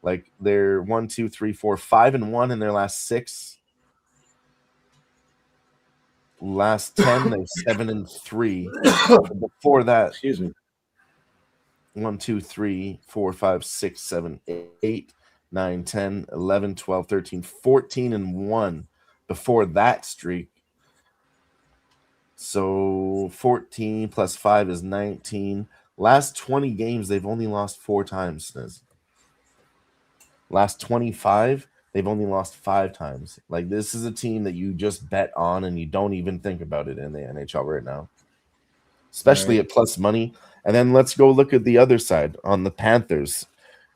Like they're 1, 2, 3, 4, 5-1 in their last 6. Last 10, they're 7-3. Before that, Excuse me. 1, 2, 3, 4, 5, 6, 7, 8, 9, 10, 11, 12, 13, 14-1 before that streak. So 14 plus 5 is 19. Last 20 games, they've only lost 4 times. Last 25, they've only lost 5 times. Like, this is a team that you just bet on and you don't even think about it in the NHL right now, especially at plus money. And then let's go look at the other side on the Panthers.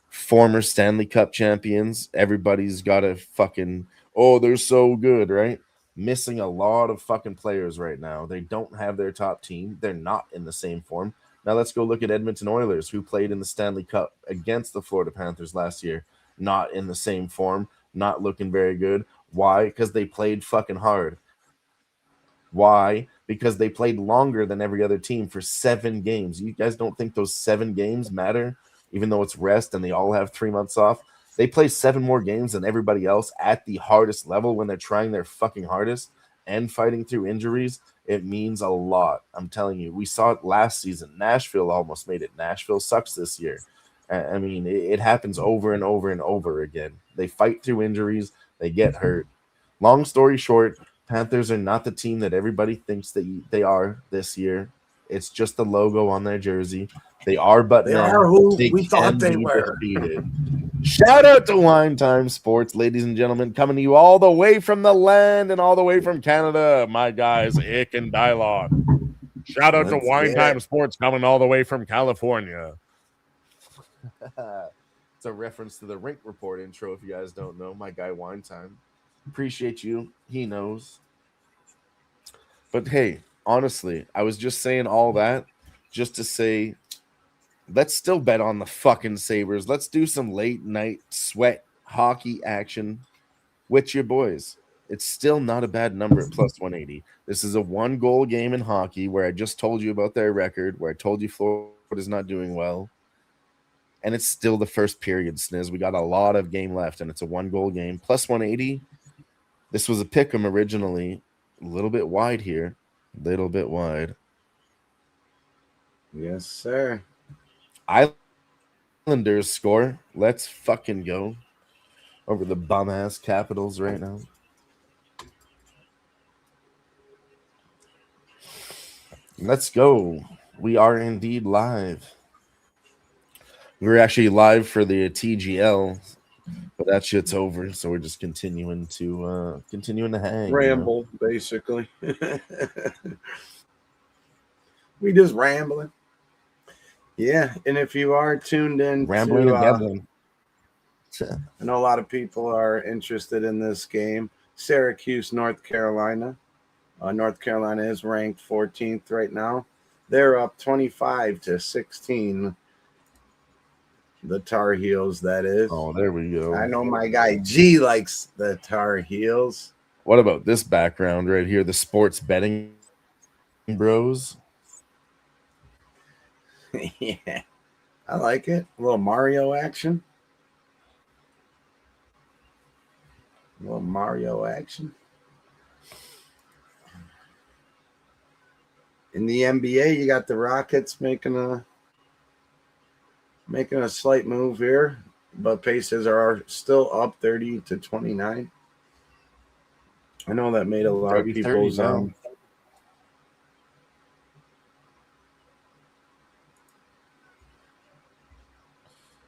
Former Stanley Cup champions. Everybody's got a fucking, oh, they're so good, right? Missing a lot of fucking players right now. They don't have their top team. They're not in the same form. Now let's go look at Edmonton Oilers, who played in the Stanley Cup against the Florida Panthers last year. Not in the same form, not looking very good. Why? Because they played fucking hard. Why? Because they played longer than every other team for 7 games. You guys don't think those 7 games matter, even though it's rest and they all have 3 months off? They play 7 more games than everybody else at the hardest level when they're trying their fucking hardest and fighting through injuries. It means a lot. I'm telling you, we saw it last season. Nashville almost made it. Nashville sucks this year. I mean, it happens over and over and over again. They fight through injuries. They get hurt. Long story short, Panthers are not the team that everybody thinks that they are this year. It's just the logo on their jersey. They are, but They are who we thought they were. Defeated. Shout out to Wine Time Sports, ladies and gentlemen, coming to you all the way from the land and all the way from Canada. My guys, Ick and Dylon. Shout out to Wine Time Sports, coming all the way from California. It's a reference to the Rink Report intro, if you guys don't know. My guy, Wine Time. Appreciate you. He knows. But hey, honestly, I was just saying all that just to say, let's still bet on the fucking Sabres. Let's do some late night sweat hockey action with your boys. It's still not a bad number at plus 180. This is a 1-goal game in hockey where I just told you about their record, where I told you Florida's not doing well. And it's still the first period, Sniz. We got a lot of game left, and it's a 1-goal game. Plus 180. This was a pick 'em originally. A little bit wide here. Little bit wide. Yes, sir. Islanders score. Let's fucking go. Over the bum-ass Capitals right now. Let's go. We are indeed live. We're actually live for the TGL, but that shit's over, so we're just continuing to hang. Ramble, basically. We just rambling. Yeah, and if you are tuned in, rambling and gambling. I know a lot of people are interested in this game. Syracuse, North Carolina. North Carolina is ranked 14th right now. They're up 25-16. The Tar Heels, that is. Oh, there we go. I know my guy G likes the Tar Heels. What about this background right here? The sports betting bros. Yeah, I like it. A little Mario action. In the NBA, you got the Rockets making a slight move here, but Pacers are still up 30-29. I know that made a lot of people's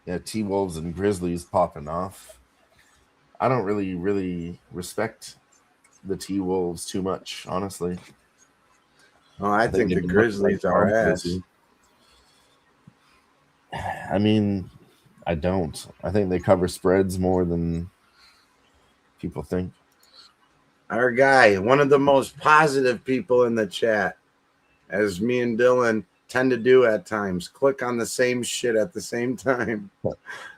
Yeah, T-Wolves and Grizzlies popping off. I don't really respect the T-Wolves too much, honestly. Oh, I think the Grizzlies are ass. I mean, I don't. I think they cover spreads more than people think. Our guy, one of the most positive people in the chat, as me and Dylan tend to do at times, click on the same shit at the same time.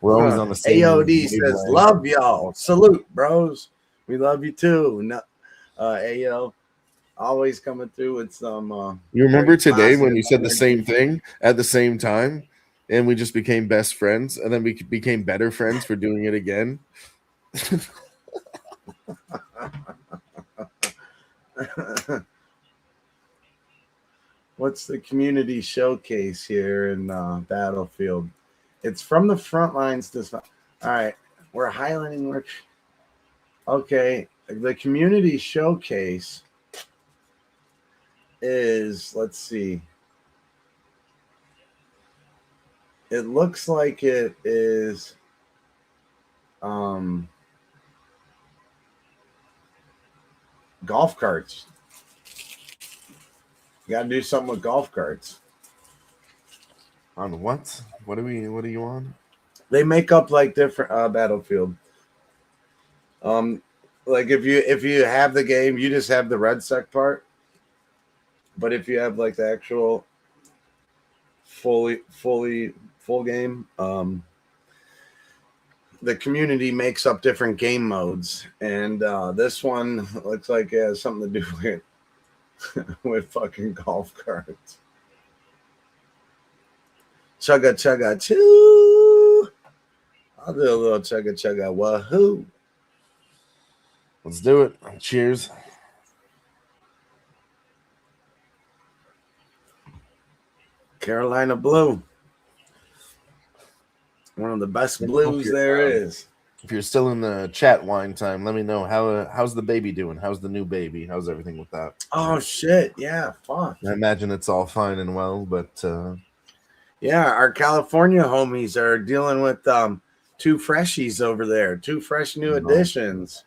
We're always on the same. AOD says, "Love y'all. Salute, bros. We love you too." No, AO, always coming through with some. You remember today when you said the same thing at the same time, and we just became best friends, and then we became better friends for doing it again. What's the community showcase here in Battlefield? It's from the front lines to. All right, we're highlighting. Okay, the community showcase is, let's see. It looks like it is golf carts. You got to do something with golf carts. On what? What are you on? They make up like different Battlefield. Like if you have the game, you just have the red sec part. But if you have like the actual full game, the community makes up different game modes, and this one looks like it has something to do with fucking golf carts. Chugga chugga choo. I'll do a little chugga chugga wahoo. Let's do it. Cheers. Carolina Blue. One of the best blues there is. If you're still in the chat wine time, let me know how's the baby doing? How's the new baby? How's everything with that? Oh shit, yeah, fuck. I imagine it's all fine and well, but yeah, our California homies are dealing with two freshies over there, two fresh new additions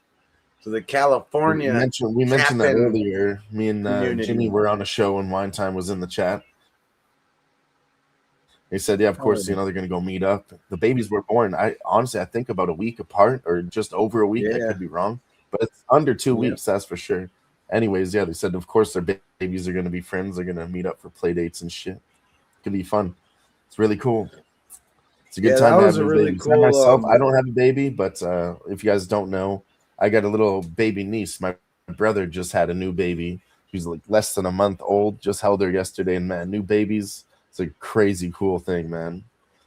to the California. We mentioned that earlier. Me and Jimmy were on a show and Wine Time was in the chat. They said, yeah, of course, they're going to go meet up. The babies were born, I think about a week apart or just over a week. Yeah. I could be wrong, but it's under 2 weeks, that's for sure. Anyways, yeah, they said, of course, their babies are going to be friends. They're going to meet up for play dates and shit. It could be fun. It's really cool. It's a good time to have a really baby. Cool, myself, I don't have a baby, but if you guys don't know, I got a little baby niece. My brother just had a new baby. She's like less than a month old. Just held her yesterday, and man, new babies. It's a crazy cool thing, man.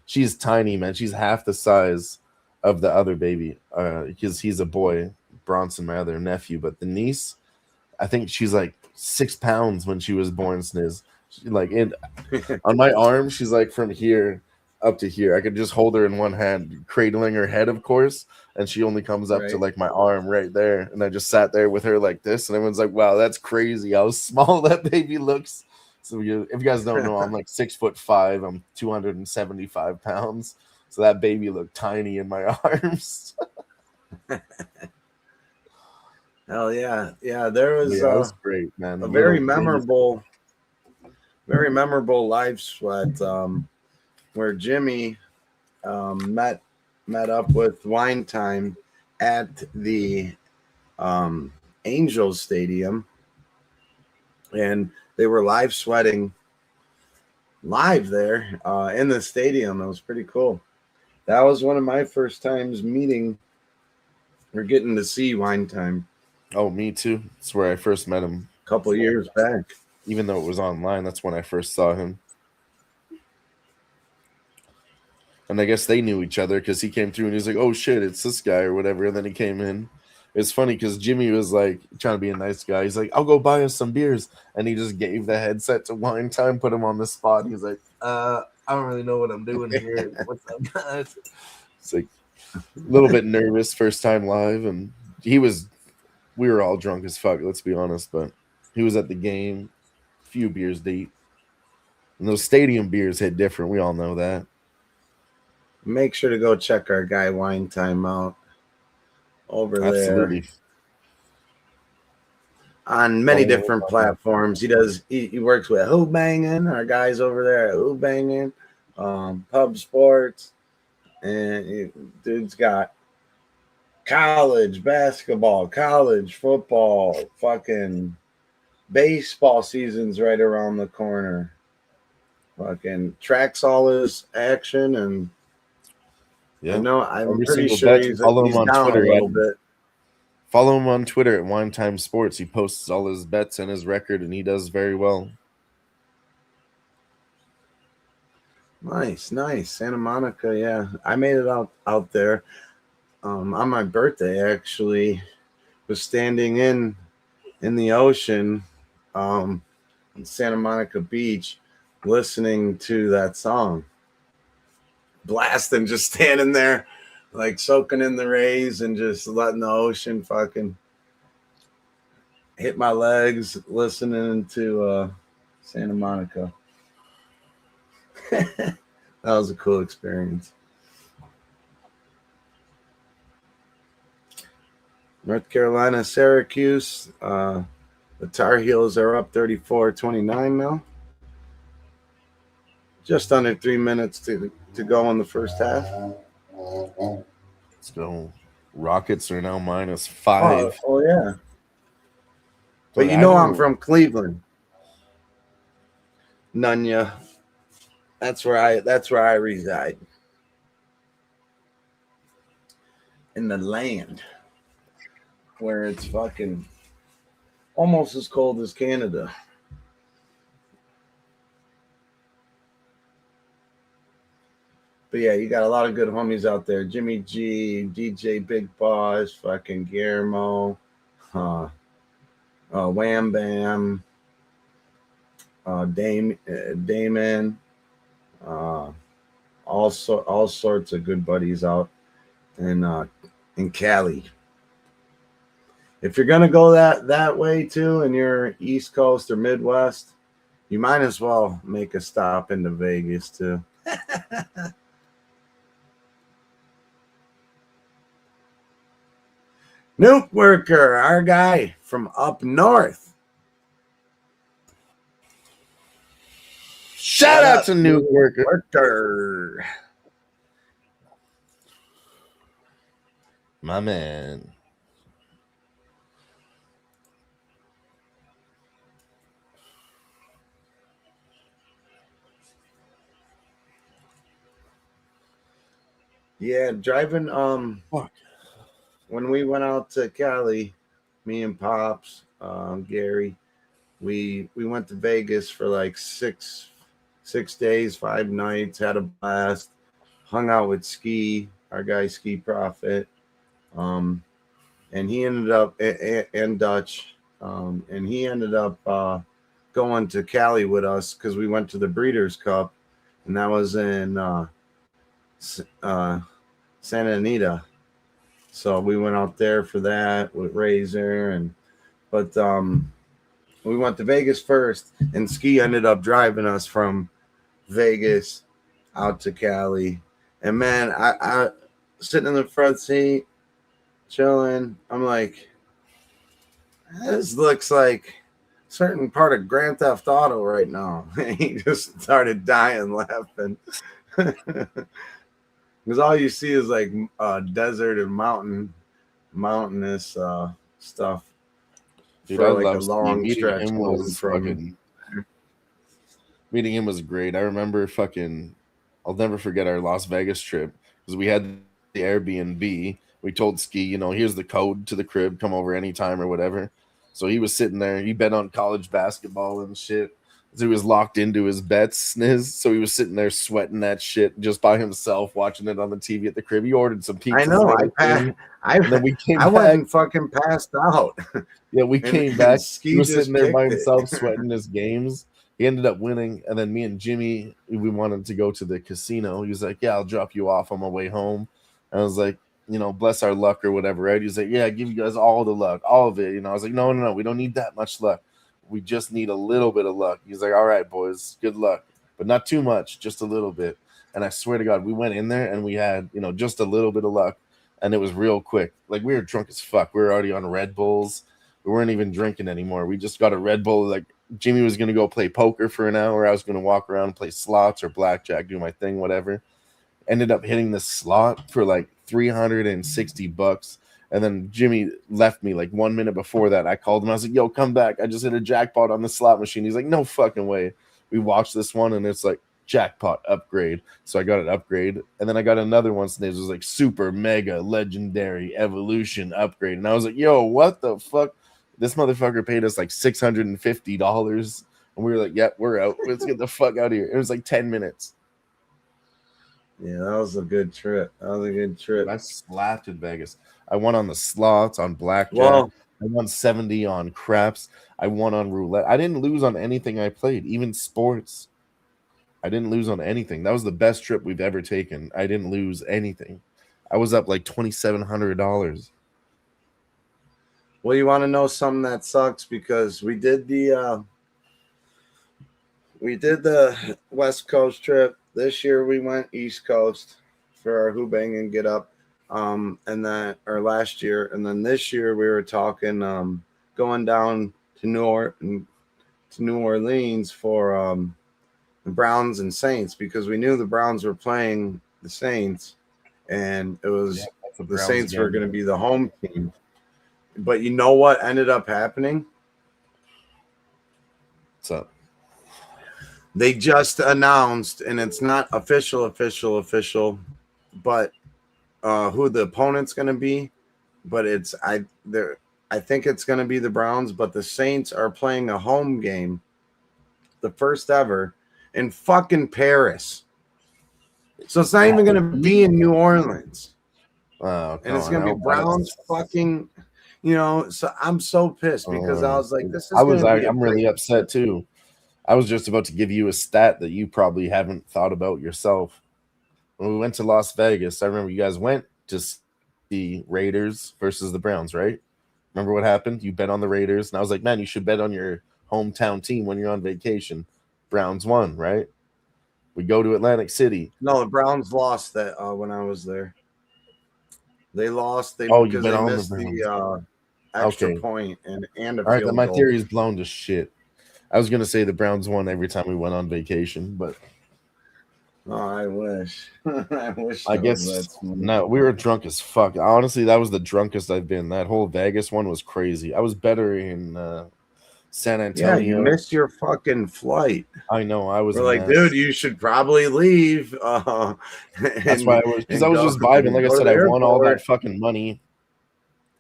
She's tiny, man. She's half the size of the other baby. Because he's a boy, Bronson, my other nephew. But the niece, I think she's like 6 pounds when she was born. Sniz, on my arm, she's like from here up to here. I could just hold her in one hand, cradling her head, of course, and she only comes up to like my arm right there. And I just sat there with her like this, and everyone's like, "Wow, that's crazy how small that baby looks." So if you guys don't know, I'm like 6'5". I'm 275 pounds. So that baby looked tiny in my arms. Hell yeah. Yeah, there was, that was great, man. A very memorable live sweat where Jimmy met up with Wine Time at the Angels Stadium, and they were live sweating live there in the stadium. It was pretty cool. That was one of my first times meeting or getting to see Wine Time. Oh, me too. That's where I first met him. A couple of years back. Even though it was online, that's when I first saw him. And I guess they knew each other because he came through and he was like, "Oh shit, it's this guy," or whatever. And then he came in. It's funny because Jimmy was like trying to be a nice guy. He's like, "I'll go buy us some beers," and he just gave the headset to Wine Time, put him on the spot. He's like, "I don't really know what I'm doing here. What's up, guys?" It's like a little bit nervous, first time live, and we were all drunk as fuck. Let's be honest, but he was at the game, a few beers deep, and those stadium beers hit different. We all know that. make sure to go check our guy Wine Time out over Absolutely. there on many different platforms. He works with Who Bangin', our guys over there at Who Bangin', Pub Sports, and dude's got college basketball, college football, fucking baseball season's right around the corner. Fucking tracks all his action, and yeah, I'm pretty sure he's down Twitter a little bit. Follow him on Twitter at Wine Time Sports. He posts all his bets and his record, and he does very well. Nice. Santa Monica, yeah. I made it out there on my birthday, actually. Was standing in the ocean on Santa Monica Beach listening to that song. Blasting, just standing there, like soaking in the rays and just letting the ocean fucking hit my legs, listening to Santa Monica. That was a cool experience. North Carolina, Syracuse. The Tar Heels are up 34-29 now. Just under 3 minutes to go in the first half. Let's go. Rockets are now -5. Oh yeah. But you know I'm from Cleveland. Nunya. That's where I reside. In the land where it's fucking almost as cold as Canada. But yeah, you got a lot of good homies out there. Jimmy G, DJ Big Boss, fucking Guillermo, Wham Bam, Damon, all sorts of good buddies out in Cali. If you're gonna go that way too, and you're East Coast or Midwest, you might as well make a stop into Vegas too. Nuke Worker, our guy from up north. Shout out to Nuke Worker. My man. Yeah, driving when we went out to Cali, me and Pops, Gary, we went to Vegas for like 6 days, 5 nights, had a blast, hung out with Ski, our guy Ski Prophet, and he ended up and Dutch, and he ended up going to Cali with us because we went to the Breeders' Cup, and that was in Santa Anita. So we went out there for that with Razor, but we went to Vegas first, and Ski ended up driving us from Vegas out to Cali. And man, I sitting in the front seat, chilling. I'm like, this looks like a certain part of Grand Theft Auto right now. He just started dying laughing. Because all you see is like desert and mountainous stuff. Dude, for I like love a long stretch. Meeting him was great. I remember I'll never forget our Las Vegas trip because we had the Airbnb. We told Ski, here's the code to the crib. Come over anytime or whatever. So he was sitting there. He bet on college basketball and shit. So he was locked into his bets, so he was sitting there sweating that shit just by himself, watching it on the TV at the crib. He ordered some pizza. I know. I wasn't fucking passed out. Yeah, we came back. He was sitting there by himself, sweating his games. He ended up winning, and then me and Jimmy, we wanted to go to the casino. He was like, "Yeah, I'll drop you off on my way home." I was like, bless our luck or whatever, right? He was like, "Yeah, I give you guys all the luck, all of it." I was like, No, we don't need that much luck. We just need a little bit of luck. He's like, "All right, boys, good luck, but not too much, just a little bit." And I swear to God, we went in there and we had, just a little bit of luck. And it was real quick. Like, we were drunk as fuck. We were already on Red Bulls. We weren't even drinking anymore. We just got a Red Bull. Like, Jimmy was going to go play poker for an hour. I was going to walk around and play slots or blackjack, do my thing, whatever. Ended up hitting the slot for like $360. And then Jimmy left me like 1 minute before that. I called him. I was like, yo, come back. I just hit a jackpot on the slot machine. He's like, no fucking way. We watched this one and it's like jackpot upgrade. So I got an upgrade. And then I got another one. It was like super mega legendary evolution upgrade. And I was like, yo, what the fuck? This motherfucker paid us like $650. And we were like, yep, we're out. Let's get the fuck out of here. It was like 10 minutes. Yeah, that was a good trip. I slapped in Vegas. I won on the slots, on blackjack. Well, I won 70 on craps. I won on roulette. I didn't lose on anything I played, even sports. I didn't lose on anything. That was the best trip we've ever taken. I didn't lose anything. I was up like $2,700. Well, you want to know something that sucks because we did the West Coast trip. This year we went East Coast for our Hoobang and Get Up. And then or last year, and then this year we were talking going down to New Orleans for the Browns and Saints because we knew the Browns were playing the Saints, and it was the Saints were going to be the home team. But you know what ended up happening? What's up? They just announced, and it's not official, but who the opponent's going to be. But I think it's going to be the Browns, but the Saints are playing a home game, the first ever, in fucking Paris. So it's not even going to be in New Orleans. And it's going to be Browns fucking, so I'm so pissed because I was like, this is I'm really upset too. I was just about to give you a stat that you probably haven't thought about yourself. When we went to Las Vegas, I remember you guys went to see Raiders versus the Browns, right? Remember what happened? You bet on the Raiders, and I was like, man, you should bet on your hometown team when you're on vacation. Browns won, right? We go to Atlantic City. No, the Browns lost that when I was there. They lost. Because they missed the extra point and a field all right, then my goal. theory is blown to shit. I was going to say the Browns won every time we went on vacation, but I wish. I guess no, we were drunk as fuck. Honestly, that was the drunkest I've been. That whole Vegas one was crazy. I was better in San Antonio. Yeah, you missed your fucking flight. I know. We're like, dude, you should probably leave. That's why I was, because I was just vibing. Like I said, I won all that fucking money.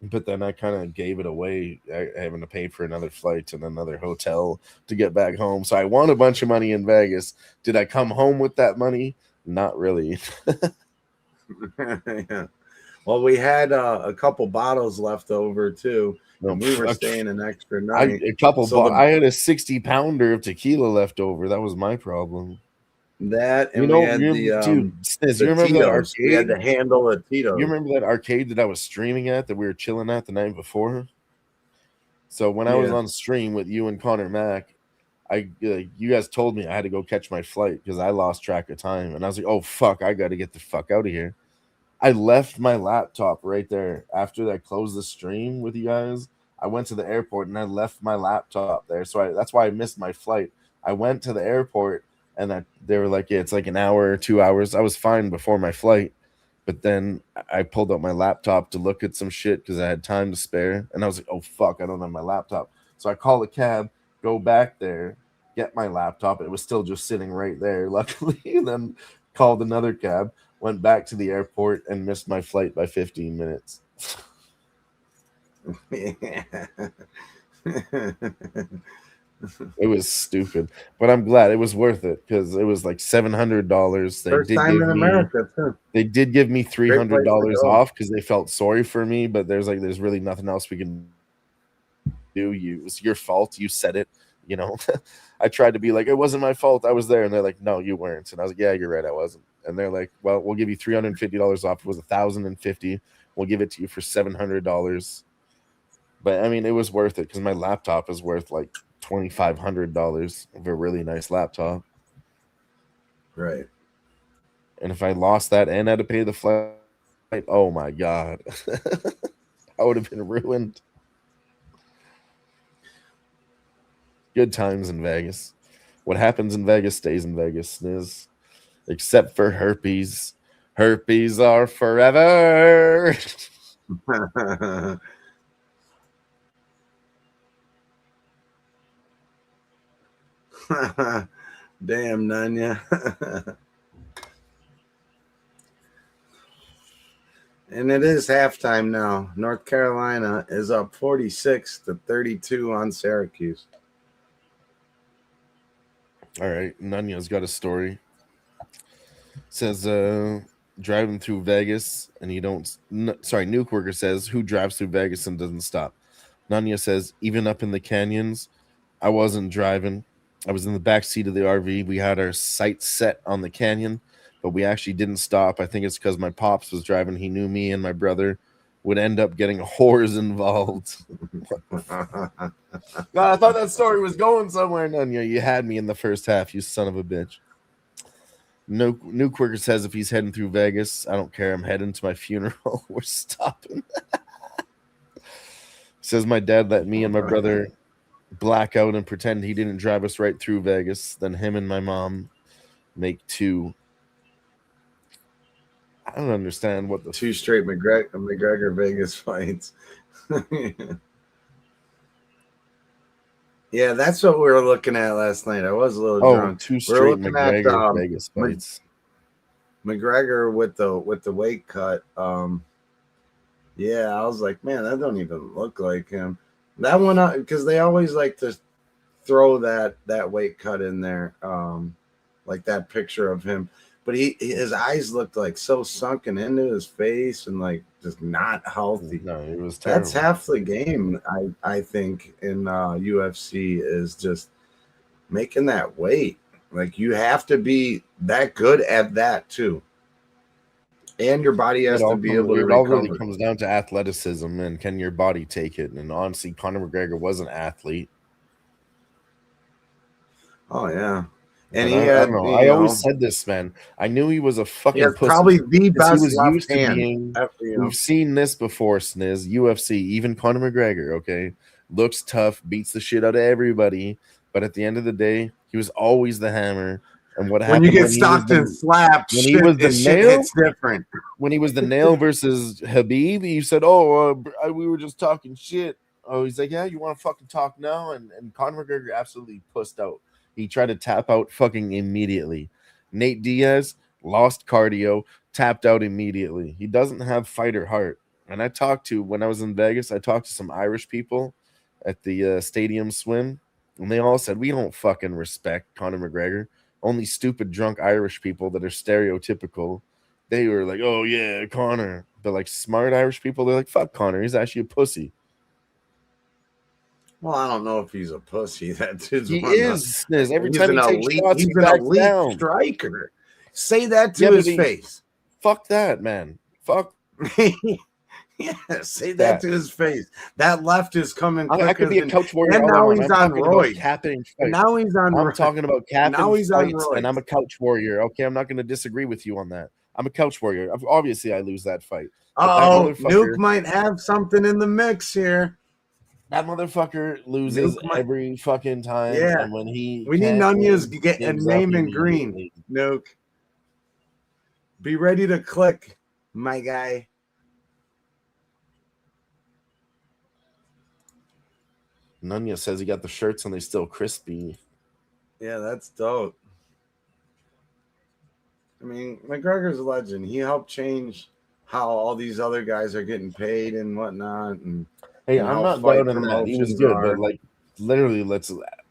But then I kind of gave it away, having to pay for another flight and another hotel to get back home. So I won a bunch of money in Vegas. Did I come home with that money? Not really. Yeah. Well, we had a couple bottles left over too. And we were staying an extra night. I had a 60-pounder of tequila left over. That was my problem. That and we had you remember Tito's. that arcade? We had to handle a Tito. You remember that arcade that I was streaming at that we were chilling at the night before? So when I was on stream with you and Connor Mack, you guys told me I had to go catch my flight because I lost track of time, and I was like, "Oh fuck, I got to get the fuck out of here." I left my laptop right there after I closed the stream with you guys. I went to the airport and I left my laptop there, so that's why I missed my flight. I went to the airport. And they were like, yeah, it's like an hour or 2 hours. I was fine before my flight. But then I pulled out my laptop to look at some shit because I had time to spare. And I was like, oh, fuck, I don't have my laptop. So I call a cab, go back there, get my laptop. It was still just sitting right there, luckily. And then called another cab, went back to the airport, and missed my flight by 15 minutes. It was stupid, but I'm glad it was worth it because it was like $700. First time in America, too. They did give me $300 off because they felt sorry for me, but there's really nothing else we can do. It was your fault. You said it. I tried to be like, it wasn't my fault. I was there, and they're like, no, you weren't. And I was like, yeah, you're right, I wasn't. And they're like, well, we'll give you $350 off. It was $1,050. We'll give it to you for $700. But I mean, it was worth it because my laptop is worth like $2,500 of a really nice laptop. Right. And if I lost that and had to pay the flight, oh my God. I would have been ruined. Good times in Vegas. What happens in Vegas stays in Vegas, Sniz. Except for herpes. Herpes are forever. Damn, Nanya. And it is halftime now. North Carolina is up 46-32 on Syracuse. All right, Nanya's got a story. Says driving through Vegas and you don't. Nuke Worker says who drives through Vegas and doesn't stop. Nanya says even up in the canyons, I wasn't driving. I was in the back seat of the RV. We had our sights set on the canyon, but we actually didn't stop. I think it's because my pops was driving. He knew me and my brother would end up getting whores involved. God, I thought that story was going somewhere. Nanya, you had me in the first half, you son of a bitch. Nuke Worker says if he's heading through Vegas, I don't care. I'm heading to my funeral. We're stopping. Says my dad let me and my brother black out and pretend he didn't drive us right through Vegas. Then him and my mom make two. I don't understand what the two straight McGregor Vegas fights. Yeah, that's what we were looking at last night. I was a little drunk. Two straight McGregor Vegas fights. McGregor with the weight cut. Yeah, I was like, man, that don't even look like him. That one, because they always like to throw that weight cut in there, like that picture of him. But his eyes looked like so sunken into his face and like just not healthy. No, it was terrible. That's half the game, I think, in UFC is just making that weight. Like you have to be that good at that too. And your body has to be able to recover. It all really comes down to athleticism and can your body take it. And honestly, Conor McGregor was an athlete. Oh, yeah. And I don't know. I always said this, man. I knew he was a fucking pussy. Probably the best he was left used hand. To being, we've seen this before, Sniz. UFC, even Conor McGregor, okay, looks tough, beats the shit out of everybody. But at the end of the day, he was always the hammer. And what happened when you get stopped and slapped, when he was the nail, it's different. When he was the nail versus Habib, you said, "Oh, we were just talking shit." Oh, he's like, "Yeah, you want to fucking talk now?" And Conor McGregor absolutely pussed out. He tried to tap out fucking immediately. Nate Diaz lost cardio, tapped out immediately. He doesn't have fighter heart. And when I was in Vegas, I talked to some Irish people at the stadium swim, and they all said, "We don't fucking respect Conor McGregor. Only stupid, drunk Irish people that are stereotypical." They were like, "Oh, yeah, Conor." But like smart Irish people, they're like, "Fuck Conor. He's actually a pussy." Well, I don't know if he's a pussy. That dude's he is. Every time he takes shots, he's an elite striker. Say that to his face. Fuck that, man. Fuck. Yeah, say that to his face. That left is coming. I could be a couch warrior. And now he's on Roy. Now he's on. I'm talking about capping now he's fights, on Roy. And I'm a couch warrior. Okay, I'm not going to disagree with you on that. I'm a couch warrior. Obviously, I lose that fight. Nuke might have something in the mix here. That motherfucker loses every fucking time. Yeah. And when we need Nunez to get a name in green. Nuke. Be ready to click, my guy. Nunya says he got the shirts and they still crispy. Yeah, that's dope. I mean, McGregor's a legend. He helped change how all these other guys are getting paid and whatnot. And hey, I'm not doubting that. He was good, but like literally,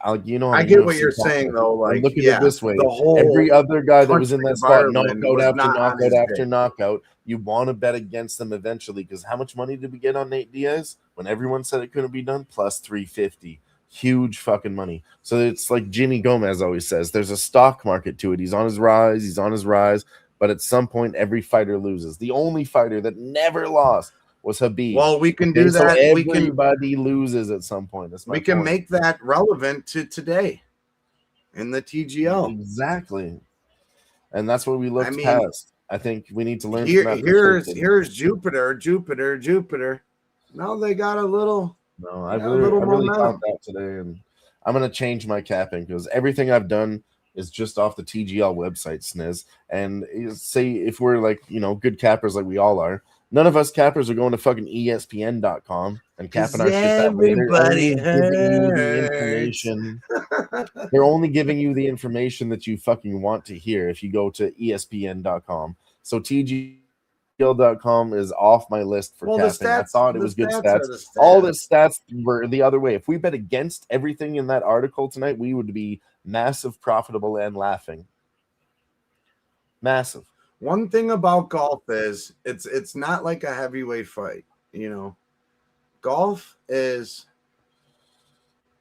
I get what you're saying though. Like, look at it this way: every other guy that was in that spot, knockout after knockout after knockout, you want to bet against them eventually because how much money did we get on Nate Diaz when everyone said it couldn't be done? Plus 350, huge fucking money. So it's like Jimmy Gomez always says: there's a stock market to it. He's on his rise, but at some point, every fighter loses. The only fighter that never lost was Habib. Well, we can do that. So everybody loses at some point. We can make that relevant to today in the TGL. Exactly. and that's what we looked past. I think we need to learn from that. Here's Jupiter. Now they got a little. No, I really thought that today, and I'm gonna change my capping because everything I've done is just off the TGL website, Sniz. And say if we're like good cappers like we all are, none of us cappers are going to fucking ESPN.com and capping our shit that way. They're only giving you the information. They're only giving you the information that you fucking want to hear if you go to ESPN.com. So TGL.com is off my list for capping. I thought it was good stats. All the stats were the other way. If we bet against everything in that article tonight, we would be massive, profitable, and laughing. Massive. One thing about golf is it's not like a heavyweight fight. Golf is.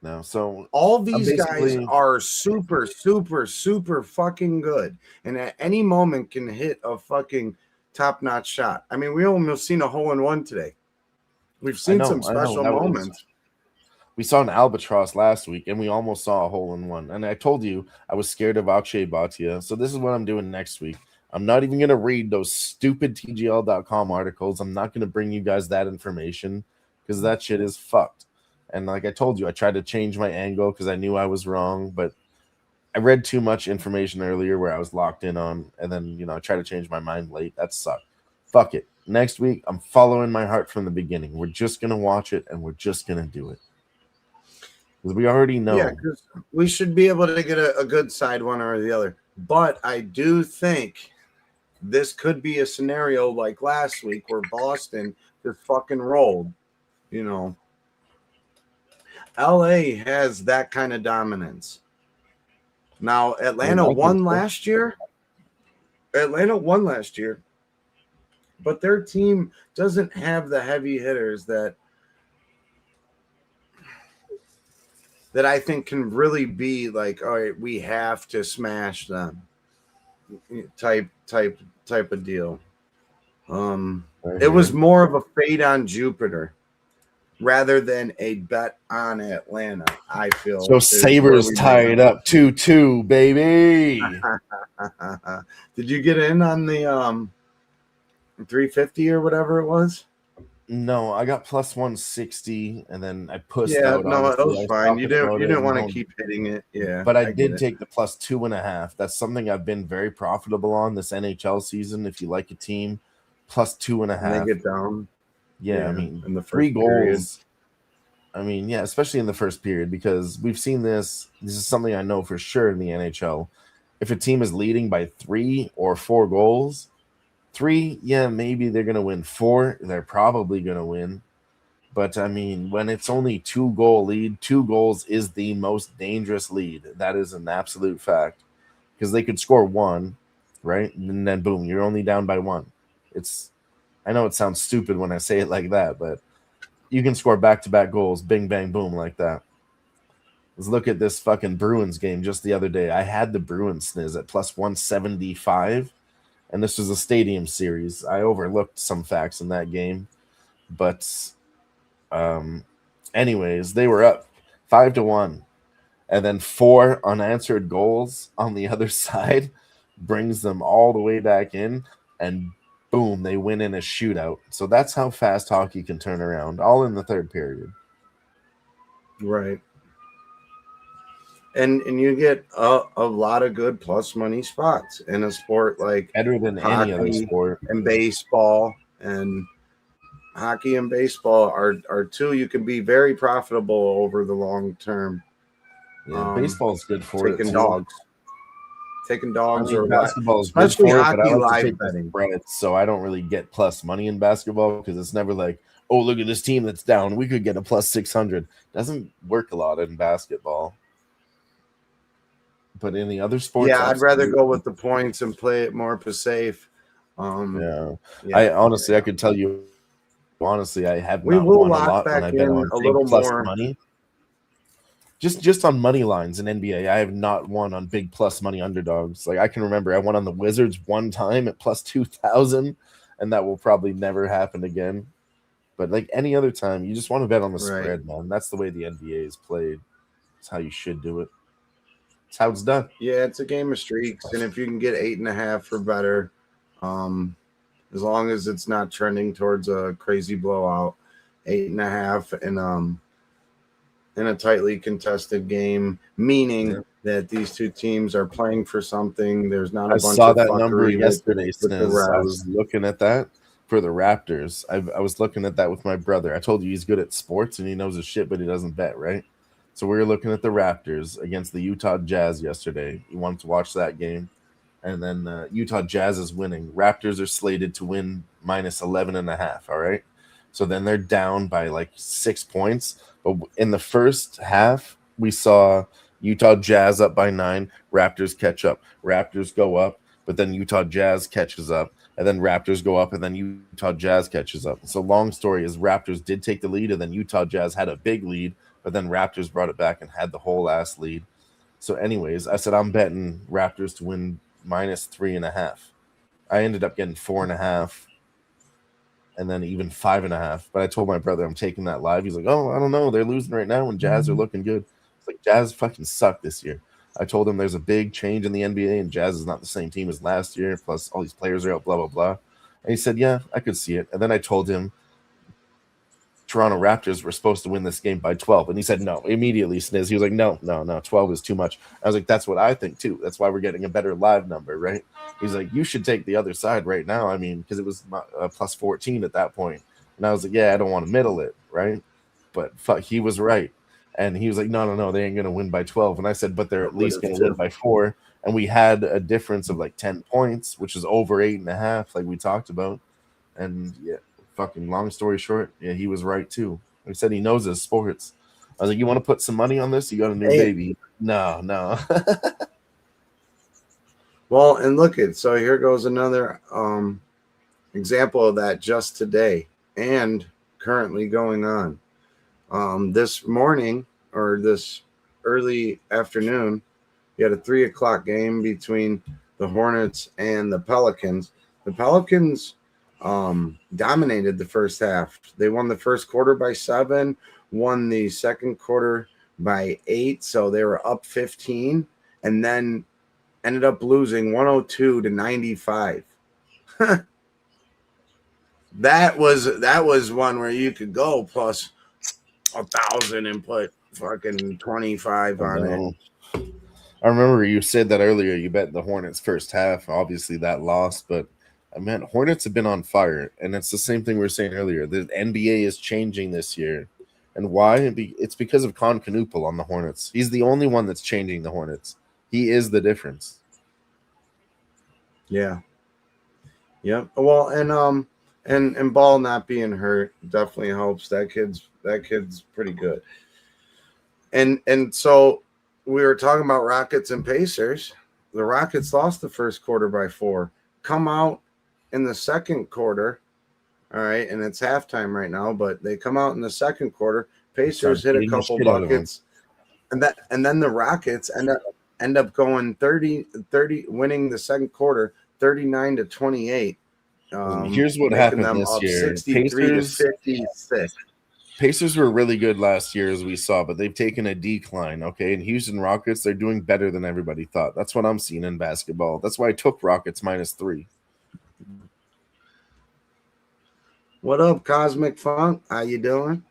No, so all these guys are super, super, super fucking good, and at any moment can hit a fucking top-notch shot. I mean, we almost seen a hole-in-one today. We've seen some special moments. We saw an albatross last week, and we almost saw a hole-in-one. And I told you I was scared of Akshay Bhatia, so this is what I'm doing next week. I'm not even going to read those stupid TGL.com articles. I'm not going to bring you guys that information because that shit is fucked. And like I told you, I tried to change my angle because I knew I was wrong, but I read too much information earlier where I was locked in on, and then, I tried to change my mind late. That sucked. Fuck it. Next week, I'm following my heart from the beginning. We're just going to watch it, and we're just going to do it. Because we already know. Yeah, because we should be able to get a good side one or the other. But I do think this could be a scenario like last week where Boston just fucking rolled, LA has that kind of dominance. Now, Atlanta won last year, but their team doesn't have the heavy hitters that I think can really be like, all right, we have to smash them type of deal. It was more of a fade on Jupiter rather than a bet on Atlanta, I feel. So Sabres tied up 2-2, baby. Did you get in on the 350 or whatever it was? No, I got plus 160, and then I pushed out. Yeah, no, it was fine. You didn't want to keep hitting it. Yeah, but I did take the plus 2.5. That's something I've been very profitable on this NHL season. If you like a team, plus 2.5. And they get down. Yeah, I mean, in the 3 goals. Period. I mean, yeah, especially in the first period, because we've seen this. This is something I know for sure in the NHL. If a team is leading by 3 or 4 goals, 3, yeah, maybe they're going to win. 4, they're probably going to win. But, I mean, when it's only 2-goal lead, 2 goals is the most dangerous lead. That is an absolute fact. Because they could score 1, right? And then, boom, you're only down by 1. I know it sounds stupid when I say it like that, but you can score back-to-back goals, bing, bang, boom, like that. Let's look at this fucking Bruins game just the other day. I had the Bruins Sniz at plus 175, and this was a stadium series. I overlooked some facts in that game. But anyways, they were up 5-1. And then 4 unanswered goals on the other side brings them all the way back in, and boom, they win in a shootout. So that's how fast hockey can turn around, all in the third period. Right. And you get a lot of good plus money spots in a sport like better than any other sport. And baseball. And hockey and baseball are two you can be very profitable over the long term. Yeah, baseball's good for taking dogs. Taking dogs or basketball is good for it, but I like to take the spreads, so I don't really get plus money in basketball because it's never like, oh, look at this team that's down. We could get a plus 600. Doesn't work a lot in basketball. But in the other sports, yeah, I'd rather go with the points and play it more per safe. I could tell you, honestly, I have not won a lot when I've been on big plus money. Just on money lines in NBA, I have not won on big plus money underdogs. Like I can remember, I won on the Wizards one time at plus 2,000, and that will probably never happen again. But like any other time, you just want to bet on the spread, man. That's the way the NBA is played. It's how you should do it. That's how it's done. Yeah, it's a game of streaks, and if you can get 8.5 or better, as long as it's not trending towards a crazy blowout, 8.5, and in a tightly contested game, meaning that these two teams are playing for something. There's not a bunch saw of that number fuckery yesterday, with the Sniz. refs. I was looking at that for the Raptors. I was looking at that with my brother. I told you he's good at sports and he knows his shit, but he doesn't bet, right? So we were looking at the Raptors against the Utah Jazz yesterday. He wanted to watch that game. And then Utah Jazz is winning. Raptors are slated to win minus 11.5, all right? So then they're down by like 6 points. But in the first half, we saw Utah Jazz up by 9. Raptors catch up. Raptors go up, but then Utah Jazz catches up. And then Raptors go up, and then Utah Jazz catches up. So long story is Raptors did take the lead, and then Utah Jazz had a big lead, but then Raptors brought it back and had the whole ass lead. So anyways, I said I'm betting Raptors to win minus 3.5. I ended up getting 4.5. And then even 5.5. But I told my brother I'm taking that live. He's like, oh, I don't know. They're losing right now, and Jazz are looking good. It's like Jazz fucking suck this year. I told him there's a big change in the NBA, and Jazz is not the same team as last year. Plus, all these players are out, blah, blah, blah. And he said, yeah, I could see it. And then I told him Toronto Raptors were supposed to win this game by 12. And he said, no, immediately, Sniz. He was like, no, 12 is too much. I was like, that's what I think, too. That's why we're getting a better live number, right? He's like, you should take the other side right now. I mean, because it was plus 14 at that point. And I was like, yeah, I don't want to middle it, right? But fuck, he was right. And he was like, no, they ain't going to win by 12. And I said, but they're at least going to win by 4. And we had a difference of like 10 points, which is over 8.5, like we talked about. And yeah, fucking long story short, yeah, he was right too. He said he knows his sports. I was like, you want to put some money on this? You got a new baby. No. Well, and look at, so here goes another example of that just today and currently going on. This morning or this early afternoon, you had a 3:00 game between the Hornets and the Pelicans. The Pelicans dominated the first half. They won the first quarter by 7, won the second quarter by 8, so they were up 15, and then ended up losing 102-95. That was one where you could go plus 1,000 and put fucking 25 on it. I remember you said that earlier. You bet the Hornets first half. Obviously, that lost, but man, Hornets have been on fire, and it's the same thing we were saying earlier. The NBA is changing this year, and why? It's because of Con Canoopel on the Hornets. He's the only one that's changing the Hornets. He is the difference. Yeah. Yep. Well, and Ball not being hurt definitely helps. That kid's pretty good. And so we were talking about Rockets and Pacers. The Rockets lost the first quarter by 4. Come out in the second quarter, all right, and it's halftime right now, but they come out in the second quarter. Pacers hit a couple buckets, and then the Rockets end up going 30, winning the second quarter 39-28. Here's what happened this year: 63-56. Pacers were really good last year, as we saw, but they've taken a decline. Okay, and Houston Rockets, they're doing better than everybody thought. That's what I'm seeing in basketball. That's why I took Rockets -3. What up, Cosmic Funk? How you doing?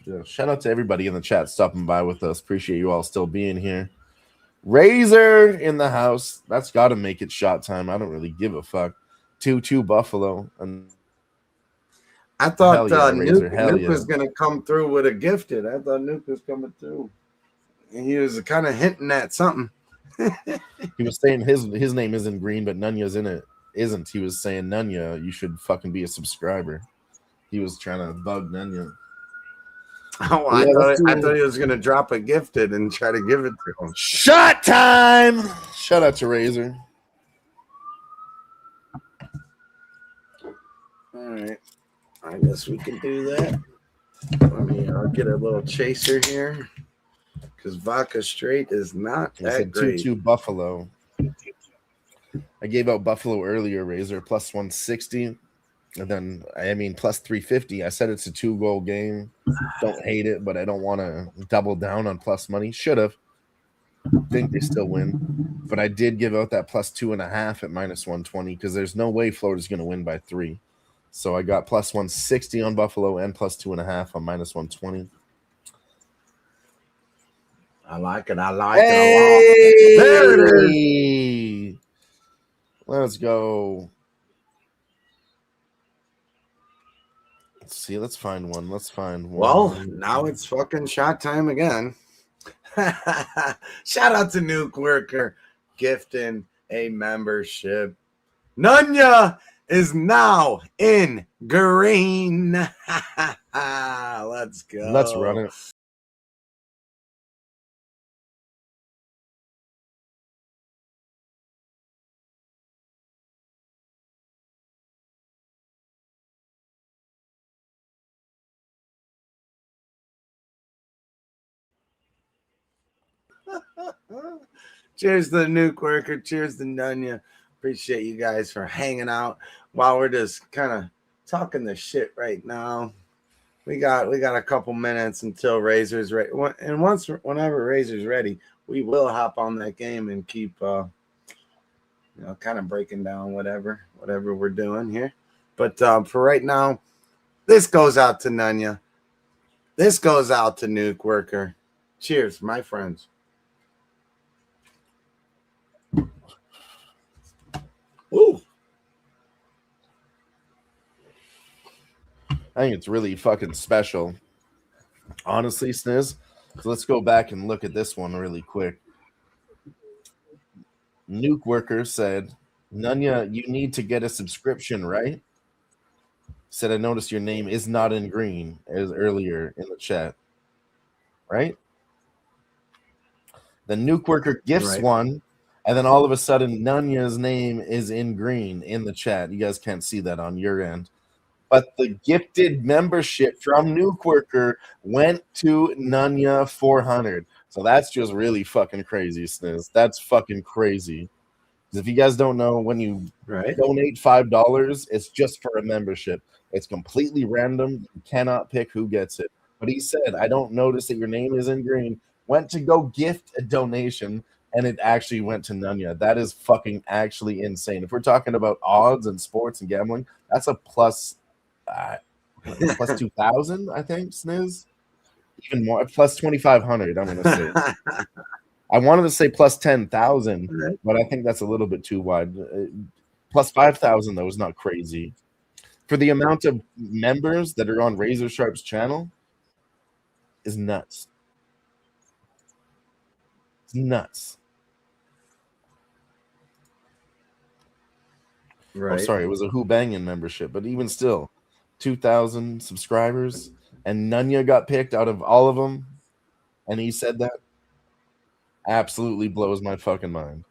Yeah, shout out to everybody in the chat stopping by with us. Appreciate you all still being here. Razor in the house. That's got to make it shot time. I don't really give a fuck. 2-2 Buffalo. And I thought Nuke was going to come through with a gifted. I thought Nuke was coming through. And he was kind of hinting at something. He was saying his name isn't green, but Nunya's in it. Isn't. He was saying, Nunya, you should fucking be a subscriber. He was trying to bug Nunya. Oh, I thought he was going to drop a gifted and try to give it to him. Shot time! Shout out to Razor. All right. I guess we can do that. I'll get a little chaser here because vodka straight is not that great. 2-2 Buffalo. I gave out Buffalo earlier, Razor, plus 160. And then, plus 350. I said it's a 2-goal game. Don't hate it, but I don't want to double down on plus money. Should have. think they still win. But I did give out that plus 2.5 at minus 120 because there's no way Florida's going to win by 3. So I got plus 160 on Buffalo and plus 2.5 on minus 120. I like it. I like it a lot. There it is. Let's go. Let's see. Let's find one. Well, now it's fucking shot time again. Shout out to Nuke Worker gifting a membership. Nunya is now in green. Let's go. Let's run it. Cheers to the Nuke Worker. Cheers to Nunya. Appreciate you guys for hanging out while we're just kind of talking the shit right now. We got a couple minutes until Razor's ready. And whenever Razor's ready, we will hop on that game and keep kind of breaking down whatever we're doing here. But for right now, this goes out to Nunya. This goes out to Nuke Worker. Cheers, my friends. Ooh. I think it's really fucking special. Honestly, Sniz. So let's go back and look at this one really quick. Nuke Worker said, Nunya, you need to get a subscription, right? Said, I noticed your name is not in green as earlier in the chat. Right? The Nuke Worker gifts one, and then all of a sudden, Nunya's name is in green in the chat. You guys can't see that on your end. But the gifted membership from Nuke Worker went to Nunya 400. So that's just really fucking crazy, Sniz. That's fucking crazy. If you guys don't know, when you donate $5, it's just for a membership. It's completely random. You cannot pick who gets it. But he said, I don't notice that your name is in green. Went to go gift a donation, and it actually went to Nunya. That is fucking actually insane. If we're talking about odds and sports and gambling, that's a plus 2,000, I think, Sniz. Even more, plus 2,500, I'm going to say. I wanted to say plus 10,000, but I think that's a little bit too wide. Plus 5,000, though, is not crazy. For the amount of members that are on Razor Sharp's channel, is nuts. It's nuts. Right. Oh, sorry, it was a Who Bangin' membership, but even still, 2,000 subscribers, and Nunya got picked out of all of them, and he said that. Absolutely blows my fucking mind.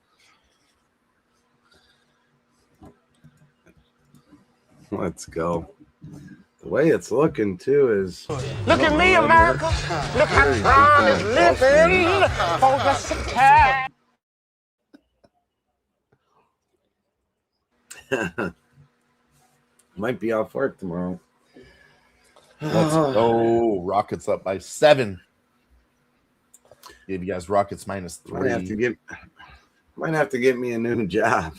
Let's go. The way it's looking too is Look at me, America. Look how Brown is living for the city. Might be off work tomorrow. Let's go. Rockets up by 7. Gave you guys Rockets minus 3. Might have to get me a new job.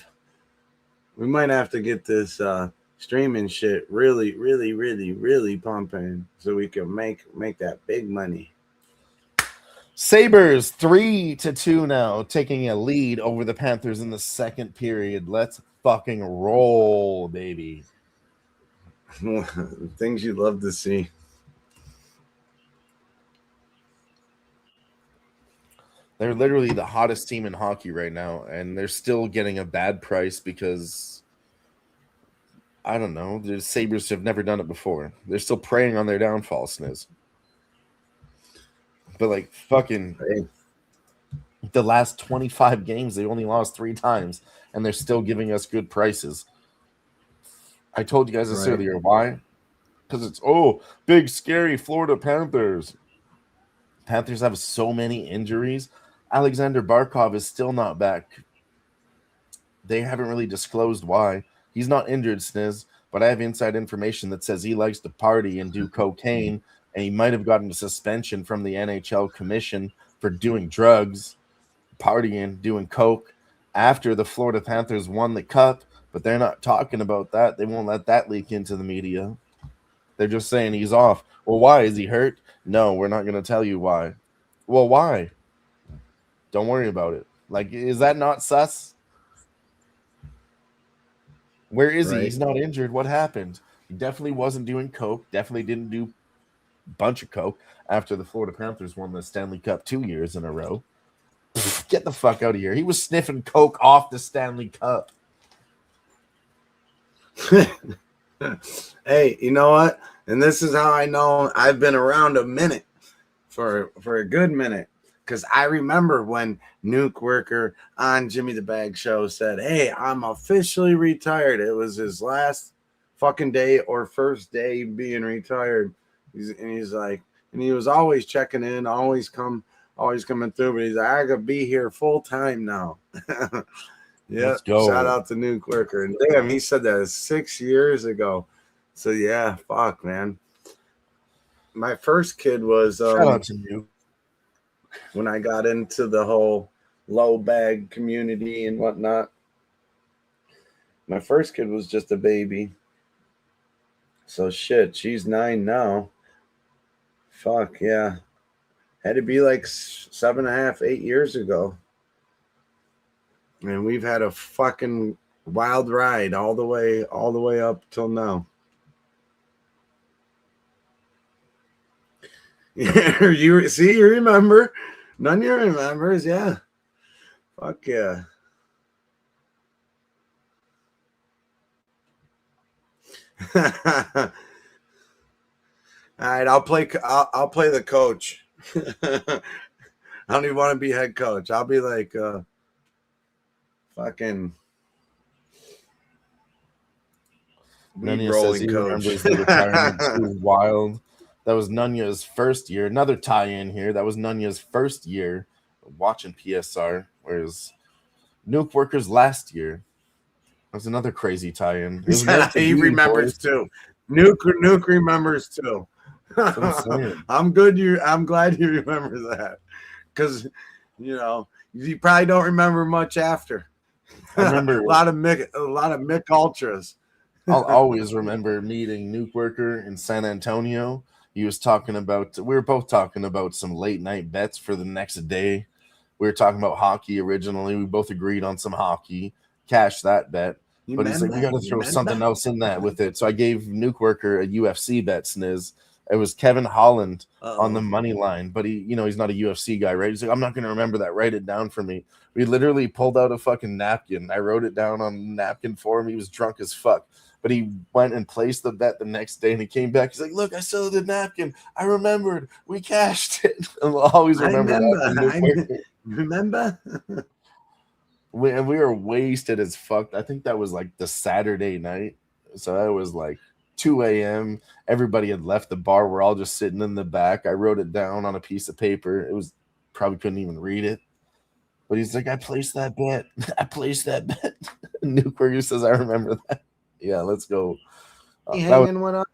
We might have to get this streaming shit really, really, really, really pumping so we can make that big money. Sabres 3-2 now, taking a lead over the Panthers in the second period. Let's fucking roll, baby. Things you'd love to see. They're literally the hottest team in hockey right now, and they're still getting a bad price because, I don't know, the Sabres have never done it before. They're still preying on their downfall, Sniz. But, like, fucking the last 25 games, they only lost 3 times, and they're still giving us good prices. I told you guys this earlier. Why? Because it's, big, scary Florida Panthers. Panthers have so many injuries. Alexander Barkov is still not back. They haven't really disclosed why. He's not injured, Sniz, but I have inside information that says he likes to party and do cocaine, and he might have gotten a suspension from the NHL commission for doing drugs. partying, doing coke after the Florida Panthers won the cup, but they're not talking about that. They won't let that leak into the media. They're just saying he's off. Well, why? Is he hurt? No, we're not going to tell you why. Well, why? Don't worry about it. Like, is that not sus? Where is he? He's not injured. What happened? He definitely wasn't doing coke. Definitely didn't do a bunch of coke after the Florida Panthers won the Stanley Cup 2 years in a row. Get the fuck out of here. He was sniffing coke off the Stanley Cup. Hey, you know what? And this is how I know I've been around a minute for a good minute. Because I remember when Nuke Worker on Jimmy the Bag Show said, hey, I'm officially retired. It was his last fucking day or first day being retired. He's like, and he was always checking in, always coming through. But he's like, I could be here full time now. Yeah, let's go. Shout out to Nuke Worker. And damn, he said that 6 years ago. So yeah, fuck, man. My first kid was shout out to Nuke. When I got into the whole low bag community and whatnot. My first kid was just a baby. So shit, she's 9 now. Fuck yeah. Had to be like 7.5, 8 years ago. And we've had a fucking wild ride all the way up till now. You see, you remember. None of you remembers, yeah. Fuck yeah. All right, I'll play the coach. I don't even want to be head coach. I'll be like fucking Nunya says he remembers the retirement. It was wild. That was Nunya's first year. Another tie-in here. That was Nunya's first year watching PSR, whereas Nuke Worker's last year. That was another crazy tie-in. He remembers too. Nuke remembers too. I'm glad you remember that, because you probably don't remember much after. I remember a lot of Mick Ultras. I'll always remember meeting Nuke Worker in San Antonio. He was talking about, we were both talking about some late night bets for the next day. We were talking about hockey originally. We both agreed on some hockey, cashed that bet. But he's like, we got to throw something else in that with it. So I gave Nuke Worker a UFC bet, Sniz. It was Kevin Holland on the money line, but he's not a UFC guy, right? He's like, I'm not going to remember that. Write it down for me. We literally pulled out a fucking napkin. I wrote it down on a napkin for him. He was drunk as fuck, but he went and placed the bet the next day, and he came back. He's like, look, I still had the napkin. I remembered. We cashed it. I'll always remember that. Remember? We were wasted as fuck. I think that was like the Saturday night. So that was like 2 a.m. Everybody had left the bar. We're all just sitting in the back. I wrote it down on a piece of paper. It was probably couldn't even read it. But he's like, I placed that bet. I placed that bet. Nuke Worker says, I remember that. Yeah, let's go. Hanging one up.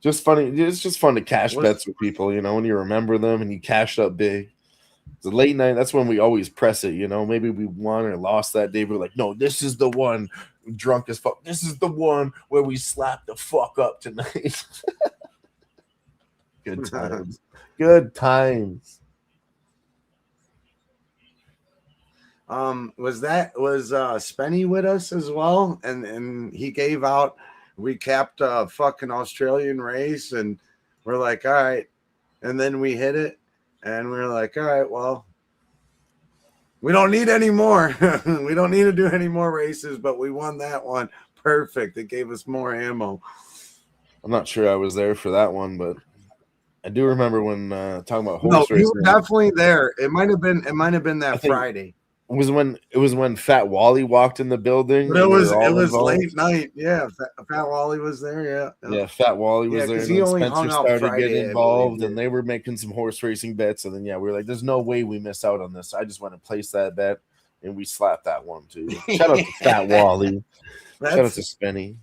Just funny. It's just fun to cash bets with people, when you remember them and you cashed up big. It's a late night. That's when we always press it, Maybe we won or lost that day. We're like, no, this is the one. Drunk as fuck. This is the one where we slap the fuck up tonight. Good times. Good times. Was Spenny with us as well? And he gave out, we capped a fucking Australian race, and we're like, all right. And then we hit it, and we're like, all right, well, we don't need any more. We don't need to do any more races, but we won that one. Perfect. It gave us more ammo. I'm not sure I was there for that one, but I do remember when talking about horse racing. You were definitely there. It might have been that Friday. It was when Fat Wally walked in the building. But it was late night. Yeah, Fat Wally was there. Yeah, Fat Wally was there. Because he only Spencer hung out started Friday, getting involved, and they were making some horse racing bets. And then we were like, "There's no way we miss out on this." So I just went and placed that bet, and we slapped that one too. Shout out to Fat Wally. Shout out to Spenny.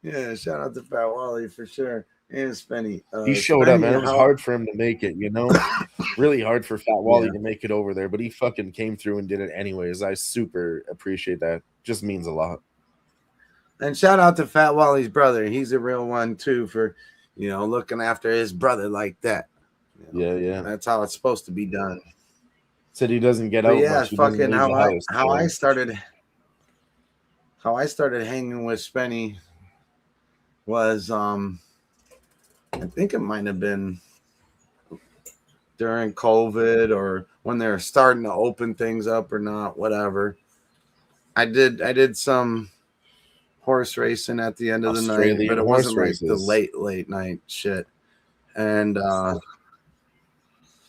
Yeah, shout out to Fat Wally for sure. Yeah, Spenny. He showed up, Spenny, man. It was hard for him to make it, you know? Really hard for Fat Wally to make it over there, but he fucking came through and did it anyways. I super appreciate that. Just means a lot. And shout out to Fat Wally's brother. He's a real one, too, for, you know, looking after his brother like that. You know, yeah. That's how it's supposed to be done. Said he doesn't get out much. He fucking how I started hanging with Spenny was I think it might have been during COVID or when they were starting to open things up or not, whatever. I did some horse racing at the end of the night, but it wasn't like the late night shit. And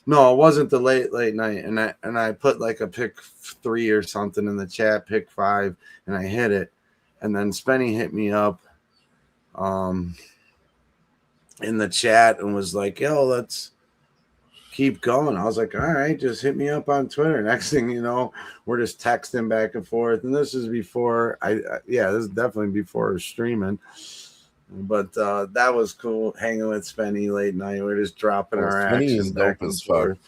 no, it wasn't the late night. And I put like a pick 3 or something in the chat, pick 5, and I hit it. And then Spenny hit me up in the chat and was like, yo, let's keep going. I was like, all right, just hit me up on Twitter. Next thing you know, we're just texting back and forth. And this is before this is definitely before streaming. But that was cool hanging with Spenny late night. We're just dropping our action back and forth.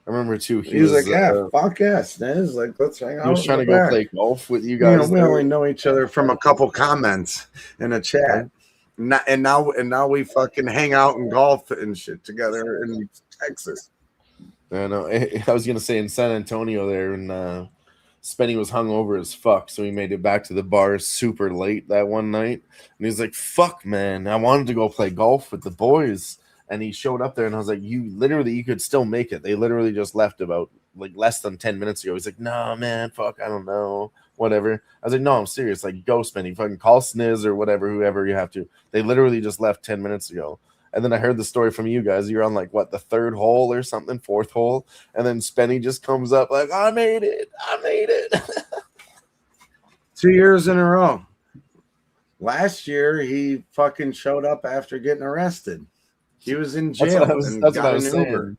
I remember too. He was like, "Yeah, fuck yes." Sniz. Like, let's hang out. He was trying to go play golf with you guys. We only know each other from a couple comments in a chat, and now we fucking hang out and golf and shit together in Texas. I know. I was gonna say in San Antonio there, and Spenny was hungover as fuck, so he made it back to the bar super late that one night, and he was like, "Fuck, man, I wanted to go play golf with the boys." And he showed up there, and I was like, you could still make it. They literally just left about like less than 10 minutes ago. He's like, no, man, fuck, I don't know, whatever. I was like, no, I'm serious. Like, go, Spenny, fucking call Sniz or whatever, whoever you have to. They literally just left 10 minutes ago. And then I heard the story from you guys. You're on like, what, the 3rd hole or something, 4th hole. And then Spenny just comes up like, I made it. 2 years in a row. Last year, he fucking showed up after getting arrested. He was in jail. That's what I was saying.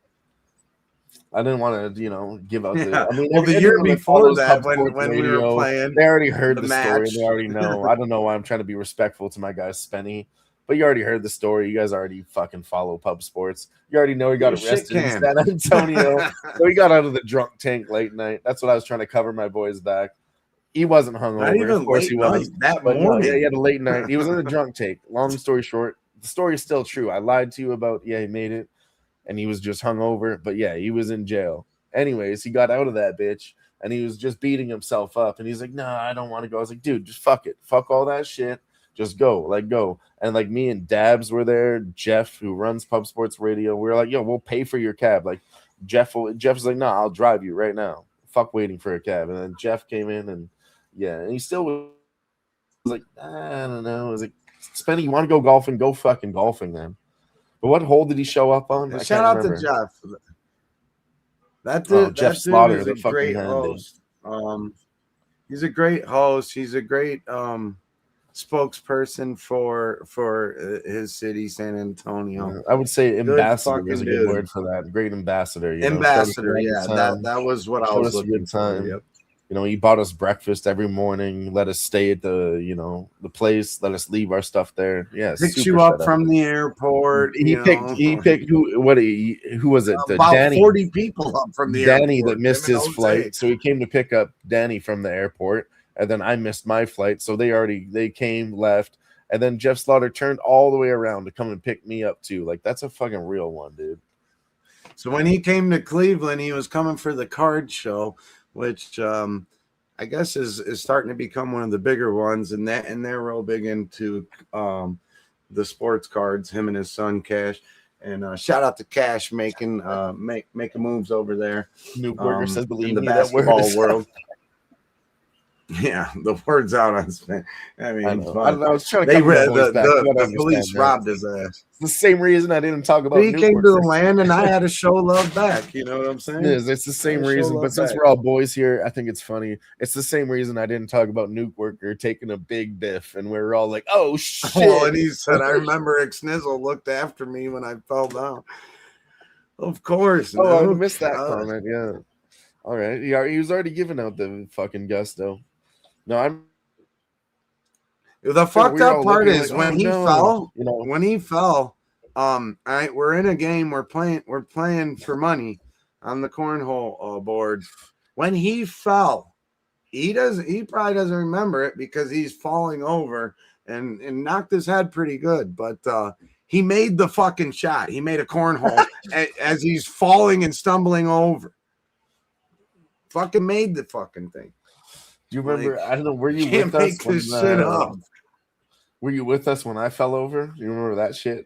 I didn't want to, give out the. I mean, well, the year before that, when we were playing, they already heard the match. Story. They already know. I don't know why I'm trying to be respectful to my guy Spenny, but you already heard the story. You guys already fucking follow pub sports. You already know he got arrested in San Antonio. So he got out of the drunk tank late night. That's what I was trying to cover my boys back. He wasn't hungover. Of course he was. That morning. Yeah, he had a late night. He was in the drunk tank. Long story short. The story is still true. I lied to you about, he made it, and he was just hungover. But, he was in jail. Anyways, he got out of that bitch, and he was just beating himself up. And he's like, nah, I don't want to go. I was like, dude, just fuck it. Fuck all that shit. Just go. Like, go. And, like, me and Dabs were there. Jeff, who runs Pub Sports Radio, we were like, yo, we'll pay for your cab. Like, Jeff's like, nah, I'll drive you right now. Fuck waiting for a cab. And then Jeff came in, and, and he still was like, I don't know. I was like, Spenny, you want to go golfing? Go fucking golfing, then. But what hole did he show up on? Shout out to Jeff. Jeff Slaughter is a great host. He's a great host. He's a great spokesperson for his city, San Antonio. I would say ambassador is a good word for that. Great ambassador. Ambassador, that was what I was looking for. Yep. He bought us breakfast every morning, let us stay at the place, let us leave our stuff there. Yeah, picks you up from the airport. He picked who was it? About Danny, 40 people up from the Danny airport. That missed his flight, so he came to pick up Danny from the airport, and then I missed my flight, so they came, left, and then Jeff Slaughter turned all the way around to come and pick me up too. Like, that's a fucking real one, dude. So when he came to Cleveland, he was coming for the card show, which I guess is starting to become one of the bigger ones, and they're real big into the sports cards. Him and his son Cash, and shout out to Cash making moves over there. New Burger says, "Believe in the me, basketball world." Yeah, the word's out on Spain. I mean, I was trying to the police robbed his ass. It's the same reason I didn't talk about. He came to the land, and I had to show love back. You know what I'm saying? It's the same reason. But since we're all boys here, I think it's funny. It's the same reason I didn't talk about Nuke Worker taking a big biff, and we were all like, "Oh shit!" Oh, and he said, "I remember Xnizzle looked after me when I fell down." Of course. Oh, I missed that comment. Yeah. All right. He was already giving out the fucking gusto. No, The fucked we're up all part looking is like, when oh, he no, fell. you know. When he fell, we're in a game. We're playing for money on the cornhole board. When he fell, he probably doesn't remember it because he's falling over and knocked his head pretty good. But he made the fucking shot. He made a cornhole as he's falling and stumbling over. Fucking made the fucking thing. Do you remember? Like, I don't know. Were you can't with us make when? this shit up. Were you with us when I fell over? Do you remember that shit?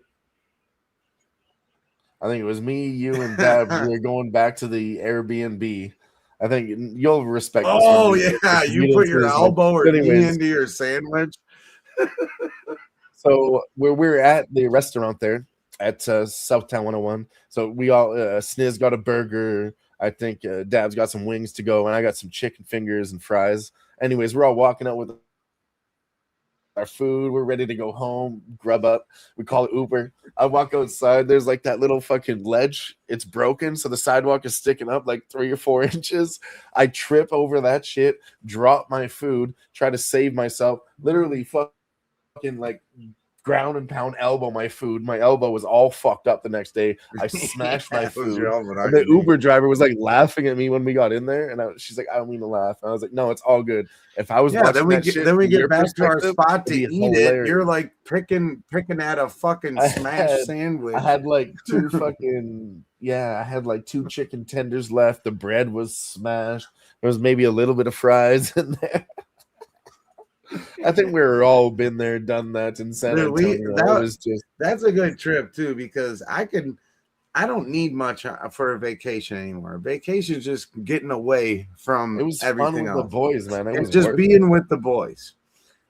I think it was me, you, and Dad. We were going back to the Airbnb. I think you'll respect this. Oh, yeah. You put your elbow or knee into your sandwich. So we're at the restaurant there at Southtown 101. So we all, Sniz got a burger. I think Dad's got some wings to go, and I got some chicken fingers and fries. Anyways, we're all walking out with our food. We're ready to go home, grub up. We call it Uber. I walk outside. There's like that little fucking ledge. It's broken, so the sidewalk is sticking up like 3 or 4 inches. I trip over that shit, drop my food, try to save myself. Literally fucking like ground and pound elbow my food. My elbow was all fucked up the next day. I smashed my food. And the Uber driver was like laughing at me when we got in there, and she's like, "I don't mean to laugh." And I was like, "No, it's all good." If I was watching then we get back to our spot to eat hilarious. it. You're like picking at a fucking smashed sandwich. I had like 2 fucking I had like 2 chicken tenders left. The bread was smashed. There was maybe a little bit of fries in there. I think we're all been there, done that in San Antonio. That's a good trip too, because I don't need much for a vacation anymore. Vacation's just getting away from everything else. The boys, man. It's just being with the boys.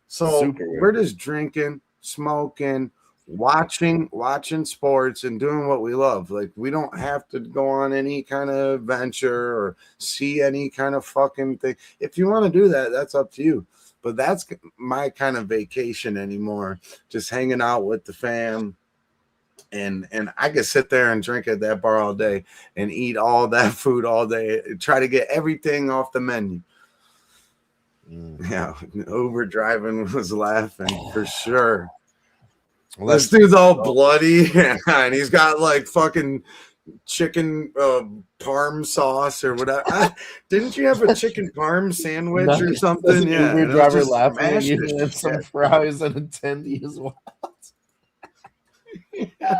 So we're just drinking, smoking, watching sports, and doing what we love. Like, we don't have to go on any kind of adventure or see any kind of fucking thing. If you want to do that, that's up to you. But that's my kind of vacation anymore. Just hanging out with the fam. And I could sit there and drink at that bar all day and eat all that food all day. Try to get everything off the menu. Yeah, Uber driving was laughing for sure. Well, this dude's all bloody and he's got like fucking chicken parm sauce or whatever. Didn't you have a chicken parm sandwich or something? Yeah, Uber driver laughing at you and some fries and a tendy as well. Yeah.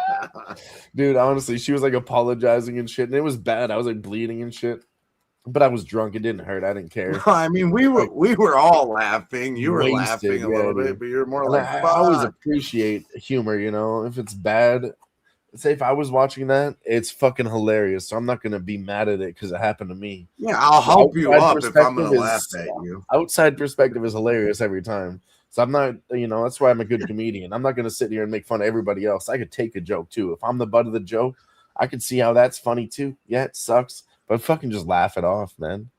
Dude, honestly, she was like apologizing and shit, and it was bad. I was like bleeding and shit, but I was drunk. It didn't hurt. I didn't care. No, I mean, we were all laughing. You were laughing a little bit, but you're more like, I always appreciate humor, you know. If it's bad, say if I was watching that, it's fucking hilarious. So I'm not gonna be mad at it because it happened to me. Yeah, I'll help you up if I'm gonna laugh at you. Outside perspective is hilarious every time. So I'm not, that's why I'm a good comedian. I'm not going to sit here and make fun of everybody else. I could take a joke too. If I'm the butt of the joke, I could see how that's funny too. Yeah, it sucks, but fucking just laugh it off, man.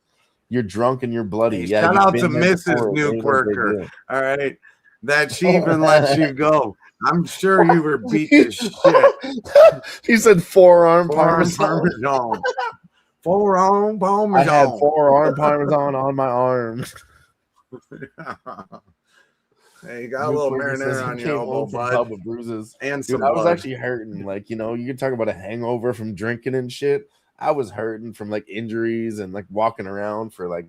You're drunk and you're bloody. Hey, shout out to Mrs. Newkirker. All right, that she even lets you go. I'm sure you were beat to shit. He said forearm parmesan. Forearm parmesan. I had forearm parmesan on my arm. Hey, you got a little marinara on your elbow, bud. With bruises. And some I was actually hurting. Like, you can talk about a hangover from drinking and shit. I was hurting from like injuries and like walking around for like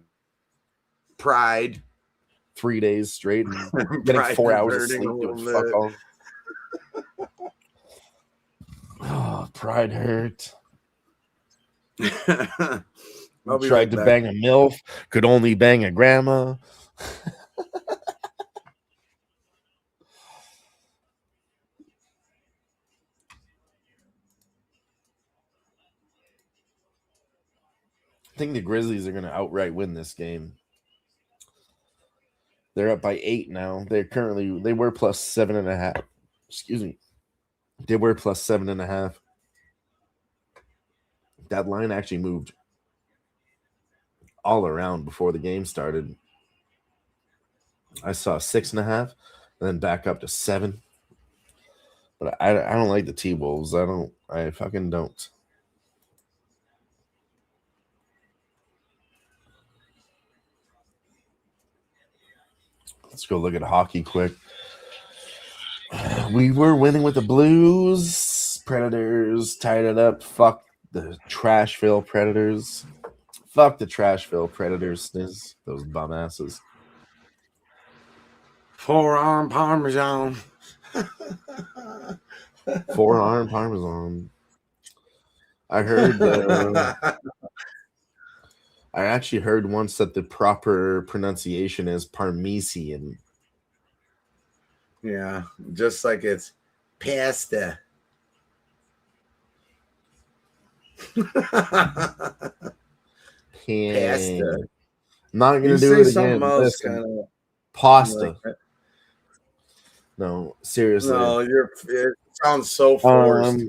pride 3 days straight and getting 4 hours of sleep. Fuck off. Oh, pride hurt. Tried to bang a MILF, could only bang a grandma. I think the Grizzlies are going to outright win this game. They're up by 8 now. They were plus 7.5. Excuse me. They were plus 7.5. That line actually moved all around before the game started. I saw 6.5 and then back up to 7. But I don't like the T-Wolves. I fucking don't. Let's go look at hockey quick. We were winning with the Blues. Predators tied it up. Fuck the Trashville Predators. Fuck the Trashville Predators, Sniz. Those bum asses. Forearm Parmesan. Forearm Parmesan. I heard. I actually heard once that the proper pronunciation is Parmesan. Yeah, just like it's pasta. Pasta. Not gonna do it again. Listen, pasta. Like no, seriously. No, it sounds so forced.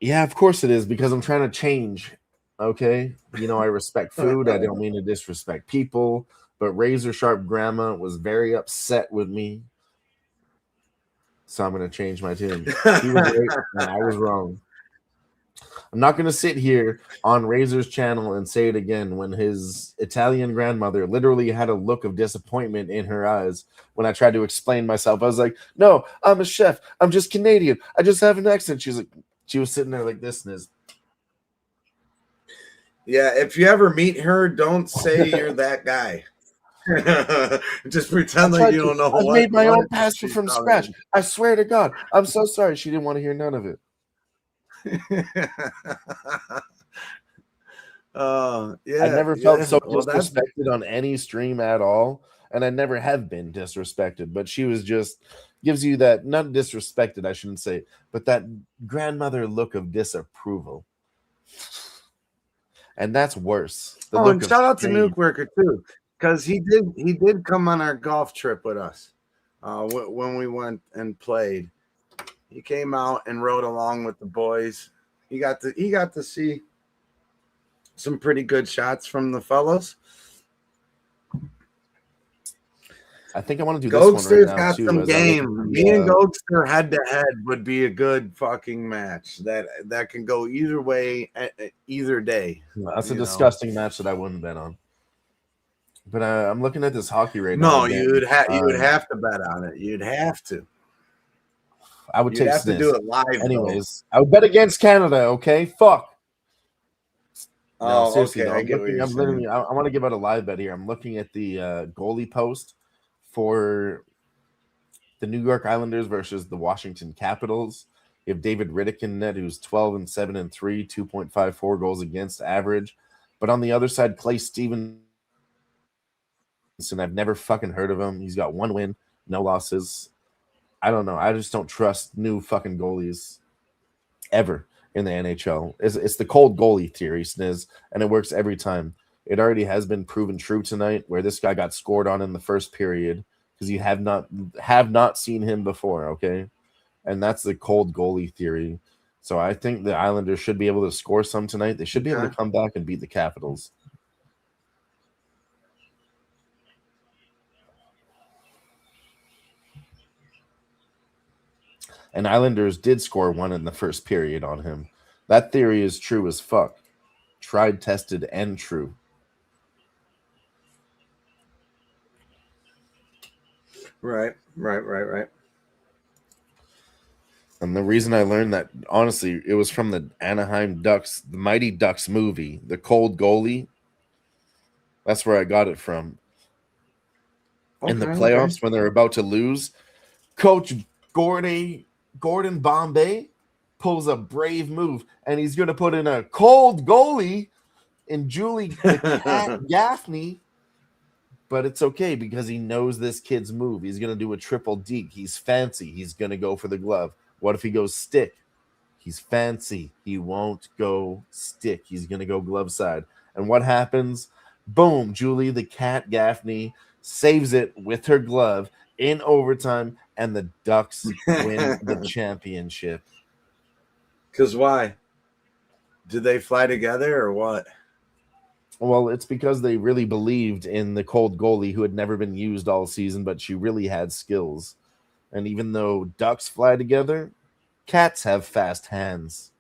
Yeah, of course it is, because I'm trying to change. Okay, you know, I respect food. I don't mean to disrespect people, but Razor Sharp Grandma was very upset with me, so I'm gonna change my tune. She was right, and I was wrong. I'm not gonna sit here on Razor's channel and say it again when his Italian grandmother literally had a look of disappointment in her eyes when I tried to explain myself. I was like, "No, I'm a chef. I'm just Canadian. I just have an accent." She's like, she was sitting there like this, Niz. Yeah, if you ever meet her, don't say you're that guy. Just pretend like you don't know. I made my own pasta from scratch. I swear to God, I'm so sorry. She didn't want to hear none of it. Yeah, I never felt so disrespected on any stream at all, and I never have been disrespected. But she was just gives you that, not disrespected, I shouldn't say, but that grandmother look of disapproval, and that's worse. And shout out to Nuke Worker too, because he did come on our golf trip with us when we went and played. He came out and rode along with the boys. He got to see some pretty good shots from the fellows. I think I want to do this one right now got too. Some game. Me and Gokster head to head would be a good fucking match. That can go either way, either day. That's a disgusting match that I wouldn't bet on. But I'm looking at this hockey right now. No, you would have to bet on it. You'd have to. I would take have to do it live. Anyways, I would bet against Canada. Okay, fuck. No, seriously, okay. I want to give out a live bet here. I'm looking at the goalie post for the New York Islanders versus the Washington Capitals. You have David Riddick in net, who's 12-7-3, 2.54 goals against average. But on the other side, Clay Stevenson, I've never fucking heard of him. He's got 1 win, no losses. I don't know. I just don't trust new fucking goalies ever in the NHL. It's the cold goalie theory, Sniz, and it works every time. It already has been proven true tonight, where this guy got scored on in the first period because you have not seen him before, okay? And that's the cold goalie theory. So I think the Islanders should be able to score some tonight. They should be able to come back and beat the Capitals. And Islanders did score 1 in the first period on him. That theory is true as fuck. Tried, tested, and true. Right. And the reason I learned that, honestly, it was from the Anaheim Ducks, the Mighty Ducks movie, The Cold Goalie. That's where I got it from. In the playoffs, when they're about to lose, Coach Gordon Bombay pulls a brave move, and he's going to put in a cold goalie in Julie Gaffney. But it's okay because he knows this kid's move. He's going to do a triple deke. He's fancy. He's going to go for the glove. What if he goes stick? He's fancy. He won't go stick. He's going to go glove side. And what happens? Boom, Julie the Cat Gaffney saves it with her glove in overtime, and the Ducks win the championship. Because why? Did they fly together or what? Well, it's because they really believed in the cold goalie who had never been used all season, but she really had skills. And even though ducks fly together, cats have fast hands.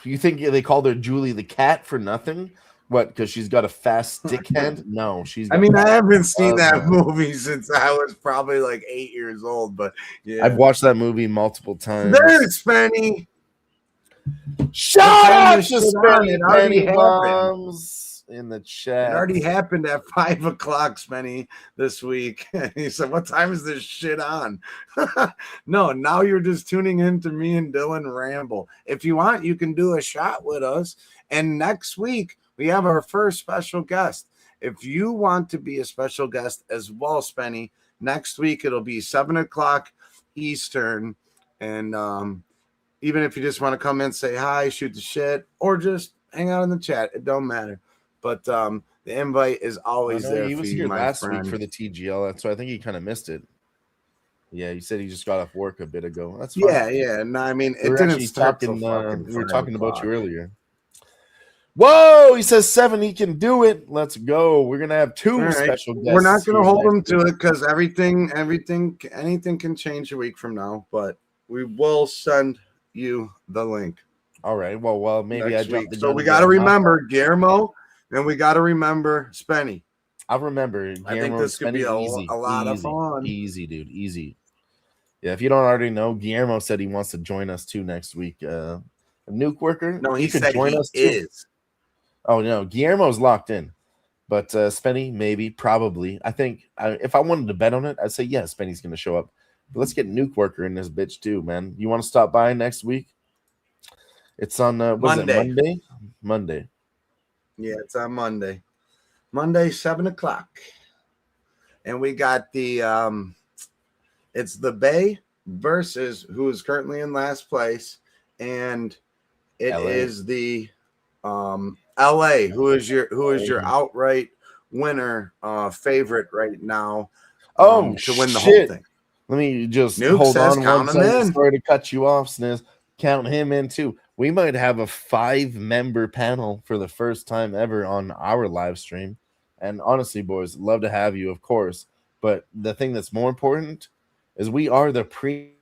You think they called her Julie the cat for nothing? What? Because she's got a fast stick hand? No, she's. I mean, I haven't seen that movie since I was probably like 8 years old, but yeah, I've watched that movie multiple times. There's Spenny. Shut up, It already bombs in the chat. It already happened at 5 o'clock, Spenny, this week. He said, "What time is this shit on?" No, now you're just tuning in to me and Dylan ramble. If you want, you can do a shot with us. And next week we have our first special guest. If you want to be a special guest as well, Spenny, next week it'll be 7 o'clock Eastern, and even if you just want to come in, say hi, shoot the shit, or just hang out in the chat, it don't matter. But the invite is always there. He was here my last friend. week for the TGL, so I think he kind of missed it. Yeah, he said he just got off work a bit ago. That's fine. Yeah. No, I mean, we it didn't start talking. We were talking about you earlier. Whoa, he says 7. He can do it. Let's go. We're gonna have 2 special guests. We're not gonna hold them to it because anything can change a week from now. But we will send you the link. All right. Well, maybe I jumped the gun. So we got to remember Guillermo, and we got to remember Spenny. I'll remember. Guillermo, I think this could be a lot of fun. Easy, dude. Easy. Yeah. If you don't already know, Guillermo said he wants to join us too next week. A nuke worker. No, he said join us too. Oh no, Guillermo's locked in. But Spenny, maybe, probably. I think if I wanted to bet on it, I'd say yes, Spenny's going to show up. But let's get nuke worker in this bitch too, man. You want to stop by next week? It's on Monday. Monday. Yeah, it's on Monday. Monday, 7 o'clock. And we got the it's the Bay versus who is currently in last place, and it is the LA who is your outright winner favorite right now to win the whole thing. Let me just Nuke hold says, on 1 second. Sorry to cut you off, Sniz. Count him in too. We might have a 5-member panel for the first time ever on our live stream. And honestly, boys, love to have you, of course. But the thing that's more important is we are the premier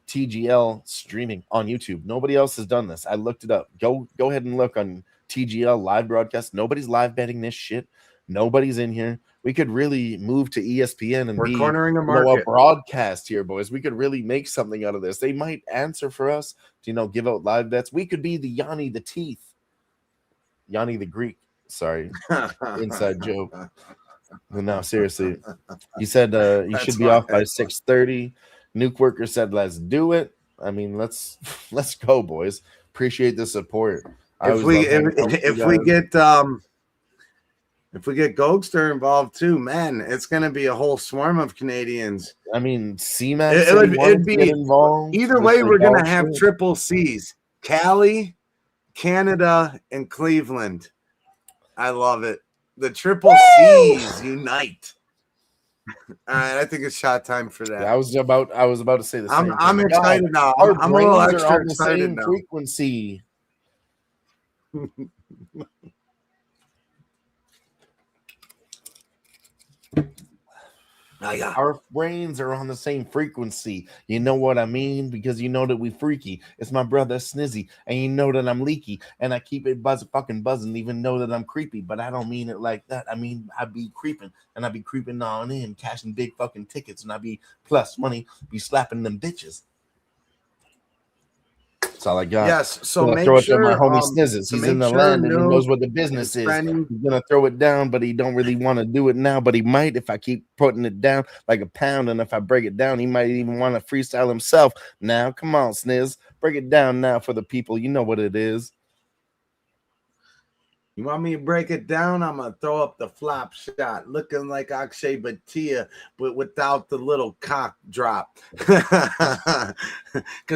TGL streaming on YouTube. Nobody else has done this. I looked it up. Go ahead and look on TGL live broadcast. Nobody's live betting this shit. Nobody's in here. We could really move to ESPN and we're cornering a market. A broadcast here, boys. We could really make something out of this. They might answer for us to, give out live bets. We could be the Yanni the Teeth. Yanni the Greek. Sorry. Inside joke. No, seriously. You said you should be off by 6:30. Nuke Worker said, let's do it. I mean, let's go, boys. Appreciate the support. If we get Gogster involved too, man, it's going to be a whole swarm of Canadians. I mean, CMAX it'd be involved. Either way, we're going to have triple C's. Cali, Canada, and Cleveland. I love it. The triple C's unite. All right, I think it's shot time for that. Yeah, I was about to say the same. I'm excited now. I'm a little extra excited now. Frequency. Our brains are on the same frequency. You know what I mean? Because you know that we freaky. It's my brother Snizzy, and you know that I'm leaky, and I keep it fucking buzzing, even know that I'm creepy, but I don't mean it like that. I mean, I be creeping, and I be creeping on in, cashing big fucking tickets, and I be plus money, be slapping them bitches. That's all I got. Yes, so make throw it sure to my homie Snizzes. He's in the land and he knows what the business is. Friend. He's gonna throw it down, but he don't really want to do it now. But he might if I keep putting it down like a pound. And if I break it down, he might even want to freestyle himself. Now, come on, Sniz, break it down now for the people. You know what it is. You want me to break it down? I'm going to throw up the flop shot, looking like Akshay Bhatia, but without the little cock drop. Because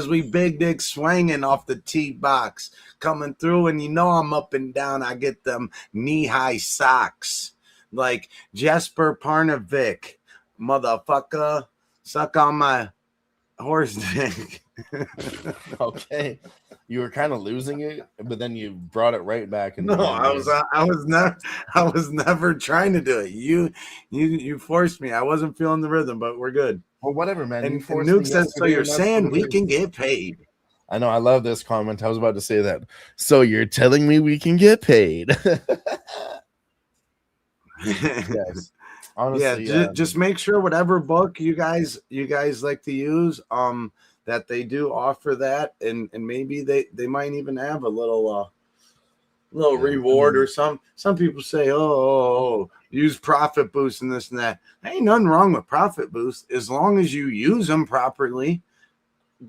we big dick swinging off the tee box, coming through, and I'm up and down. I get them knee-high socks. Like Jesper Parnevik, motherfucker, suck on my horse dick. Okay, you were kind of losing it, but then you brought it right back. No, I was never trying to do it. You forced me. I wasn't feeling the rhythm, but we're good. Well, whatever, man. And Nuke says, so you're saying we can get paid? I know. I love this comment. I was about to say that. So you're telling me we can get paid? Yes. Honestly, yeah. Just make sure whatever book you guys like to use, that they do offer that, and maybe they might even have a little reward or some people say, oh, use profit boost and this and that. Ain't nothing wrong with profit boost as long as you use them properly.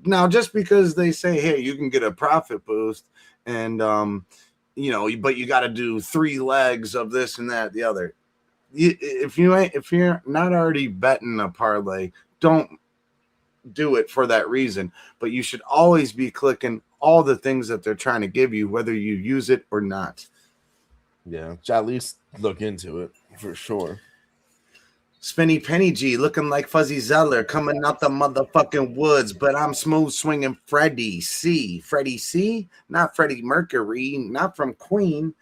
Now, just because they say, hey, you can get a profit boost and but you got to do 3 legs of this and that, the other. If you're not already betting a parlay, don't do it for that reason. But you should always be clicking all the things that they're trying to give you, whether you use it or not. Yeah, at least look into it for sure. Spinny Penny G looking like Fuzzy Zeller coming out the motherfucking woods, but I'm smooth swinging Freddie C. Freddie C, not Freddie Mercury, not from Queen.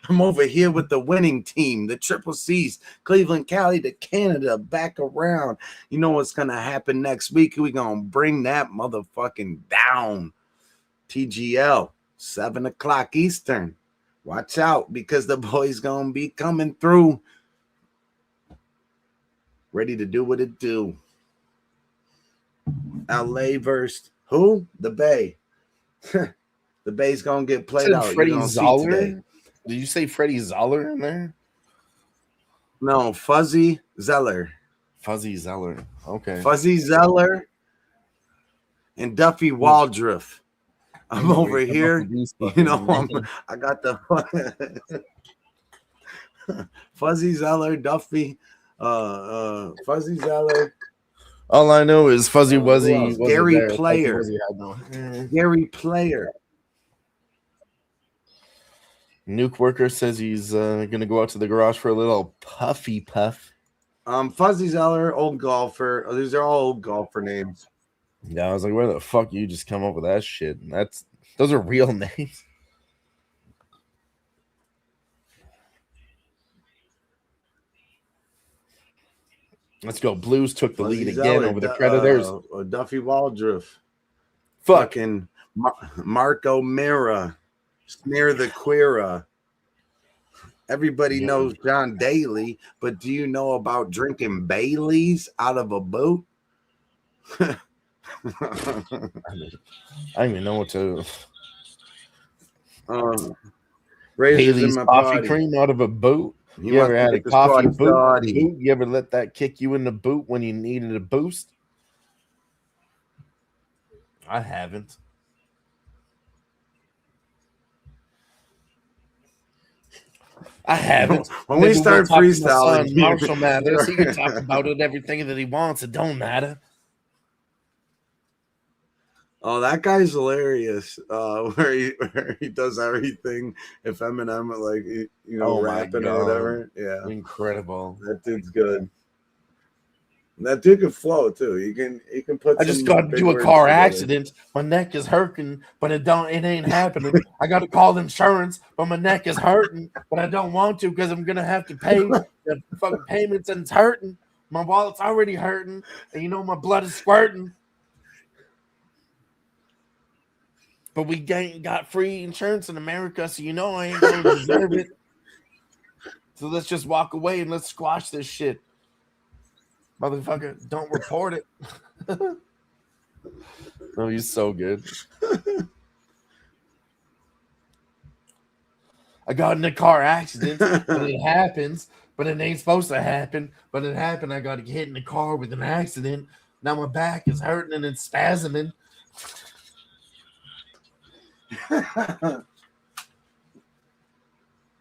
I'm over here with the winning team, the Triple C's, Cleveland, Cali to Canada, back around. You know what's going to happen next week? We're going to bring that motherfucking down. TGL, 7 o'clock Eastern. Watch out because the boys going to be coming through. Ready to do what it do. LA versus who? The Bay. The Bay's gonna get played out. Freddie Zoller? Did you say Freddie Zoller in there? No, Fuzzy Zeller. Fuzzy Zeller. Okay. Fuzzy Zeller and Duffy Waldriff. I'm over here. You know, I got the Fuzzy Zeller, Duffy, Fuzzy Zeller. All I know is Fuzzy Wuzzy. Gary Player. Gary Player. Nuke Worker says he's gonna go out to the garage for a little puffy puff. Fuzzy Zeller, old golfer. Oh, these are all old golfer names. Yeah, I was like, where the fuck you just come up with that shit? Those are real names. Let's go. Blues took the lead again over the Predators. Duffy Waldriff. Fucking Marco Mira. Smear the Queera. Everybody knows John Daly, but do you know about drinking Baileys out of a boot? I don't even know what to. Bailey's coffee cream out of a boot. You ever had a coffee boot? You ever let that kick you in the boot when you needed a boost? I haven't. I haven't. When we start freestyling, Marshall Mathers, he can talk about it, everything that he wants. It don't matter. Oh, that guy's hilarious. Where he does everything. If Eminem rapping or whatever, yeah, incredible. That dude's good. That dude can flow too. He can put. I just got into a car accident. My neck is hurting, but it ain't happening. I got to call insurance, but my neck is hurting, but I don't want to because I'm gonna have to pay the fucking payments and it's hurting. My wallet's already hurting, and my blood is squirting. But we ain't got free insurance in America, so I ain't gonna deserve it. So let's just walk away and let's squash this shit. Motherfucker, don't report it. Oh, he's so good. I got in a car accident, and it happens, but it ain't supposed to happen. But it happened. I got hit in the car with an accident. Now my back is hurting and it's spasming.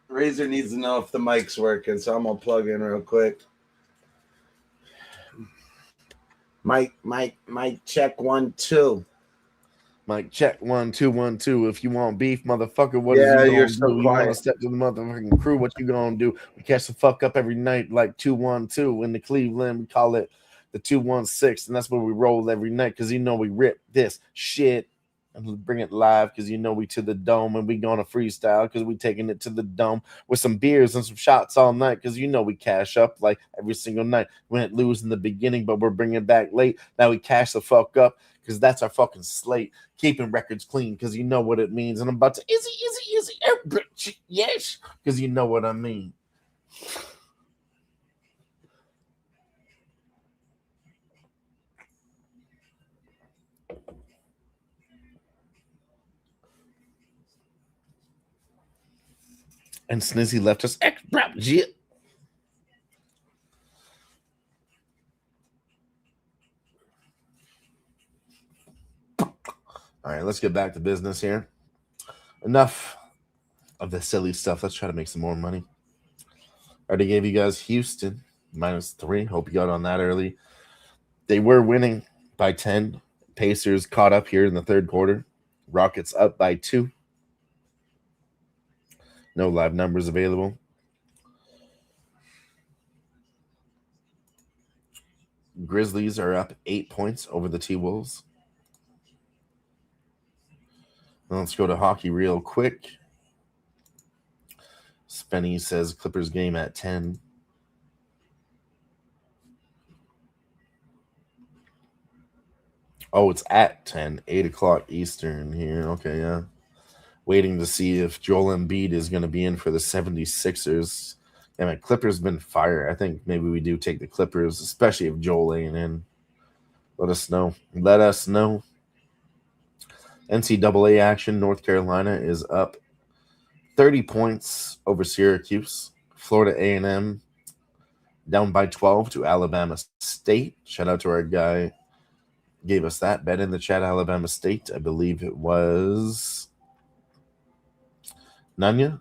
Razor needs to know if the mic's working, so I'm gonna plug in real quick. Mike, check 1 2. Mike, check 1 2 1 2. If you want beef, motherfucker, what is you gonna do? You want to step to the motherfucking crew? What you gonna do? We catch the fuck up every night like 212 in the Cleveland. We call it the 216, and that's where we roll every night because we rip this shit and bring it live because you know we to the dome and we gonna freestyle because we taking it to the dome with some beers and some shots all night because you know we cash up like every single night. We didn't lose in the beginning, but we're bringing it back late. Now we cash the fuck up because that's our fucking slate. Keeping records clean because you know what it means. And I'm about to easy, yes, because you know what I mean. And Snizzy left us X, bro, shit. All right, let's get back to business here. Enough of the silly stuff. Let's try to make some more money. Already gave you guys Houston -3. Hope you got on that early. They were winning by 10. Pacers caught up here in the third quarter. Rockets up by 2. No live numbers available. Grizzlies are up 8 points over the T-Wolves. Let's go to hockey real quick. Spenny says Clippers game at 10. Oh, it's at 10, 8 o'clock Eastern here. Okay, yeah. Waiting to see if Joel Embiid is going to be in for the 76ers. Yeah, man, Clippers been fire. I think maybe we do take the Clippers, especially if Joel ain't in. Let us know. Let us know. NCAA action. North Carolina is up 30 points over Syracuse. Florida A&M down by 12 to Alabama State. Shout out to our guy. Gave us that bet in the chat. Alabama State. I believe it was Nanya.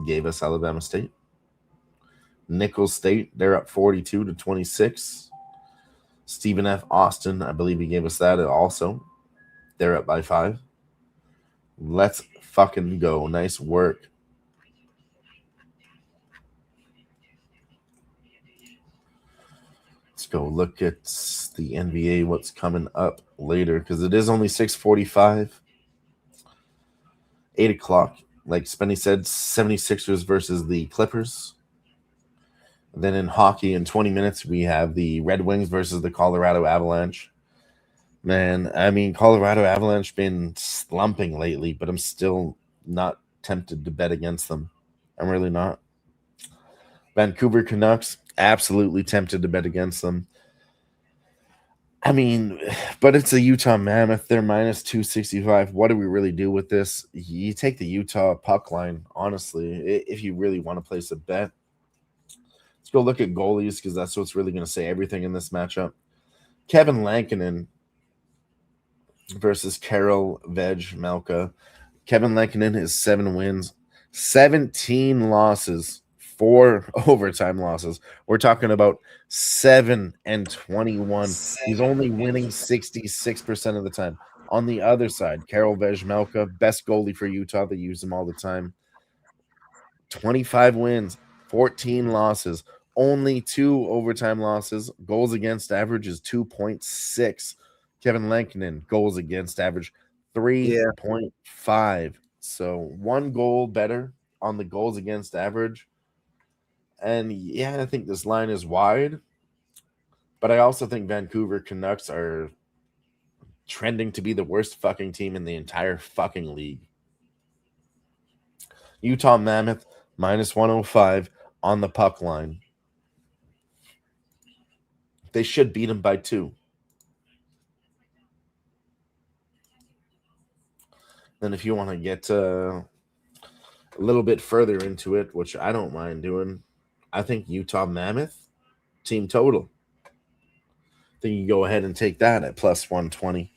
Gave us Alabama State. Nicholls State. They're up 42-26. Stephen F. Austin. I believe he gave us that also. They're up by 5. Let's fucking go. Nice work. Let's go look at the NBA, what's coming up later, because it is only 6:45. 8 o'clock. Like Spenny said, 76ers versus the Clippers. And then in hockey, in 20 minutes, we have the Red Wings versus the Colorado Avalanche. Man, I mean, Colorado Avalanche been slumping lately, but I'm still not tempted to bet against them. I'm really not. Vancouver Canucks, absolutely tempted to bet against them. I mean, but it's a Utah Mammoth. They're -265. What do we really do with this? You take the Utah puck line, honestly, if you really want to place a bet. Let's go look at goalies because that's what's really going to say everything in this matchup. Kevin Lankinen versus Karel Vejmelka. Kevin Lankinen has 7 wins, 17 losses, 4 overtime losses. We're talking about 7-21. He's only winning 66% of the time. On the other side, Karel Vejmelka, best goalie for Utah. They use him all the time. 25 wins, 14 losses, only 2 overtime losses. Goals against average is 2.6. Kevin Lankinen, goals against average 3.5. So 1 goal better on the goals against average. And yeah, I think this line is wide. But I also think Vancouver Canucks are trending to be the worst fucking team in the entire fucking league. Utah Mammoth -105 on the puck line. They should beat them by 2. Then if you want to get a little bit further into it, which I don't mind doing, I think Utah Mammoth team total. I think you go ahead and take that at +120.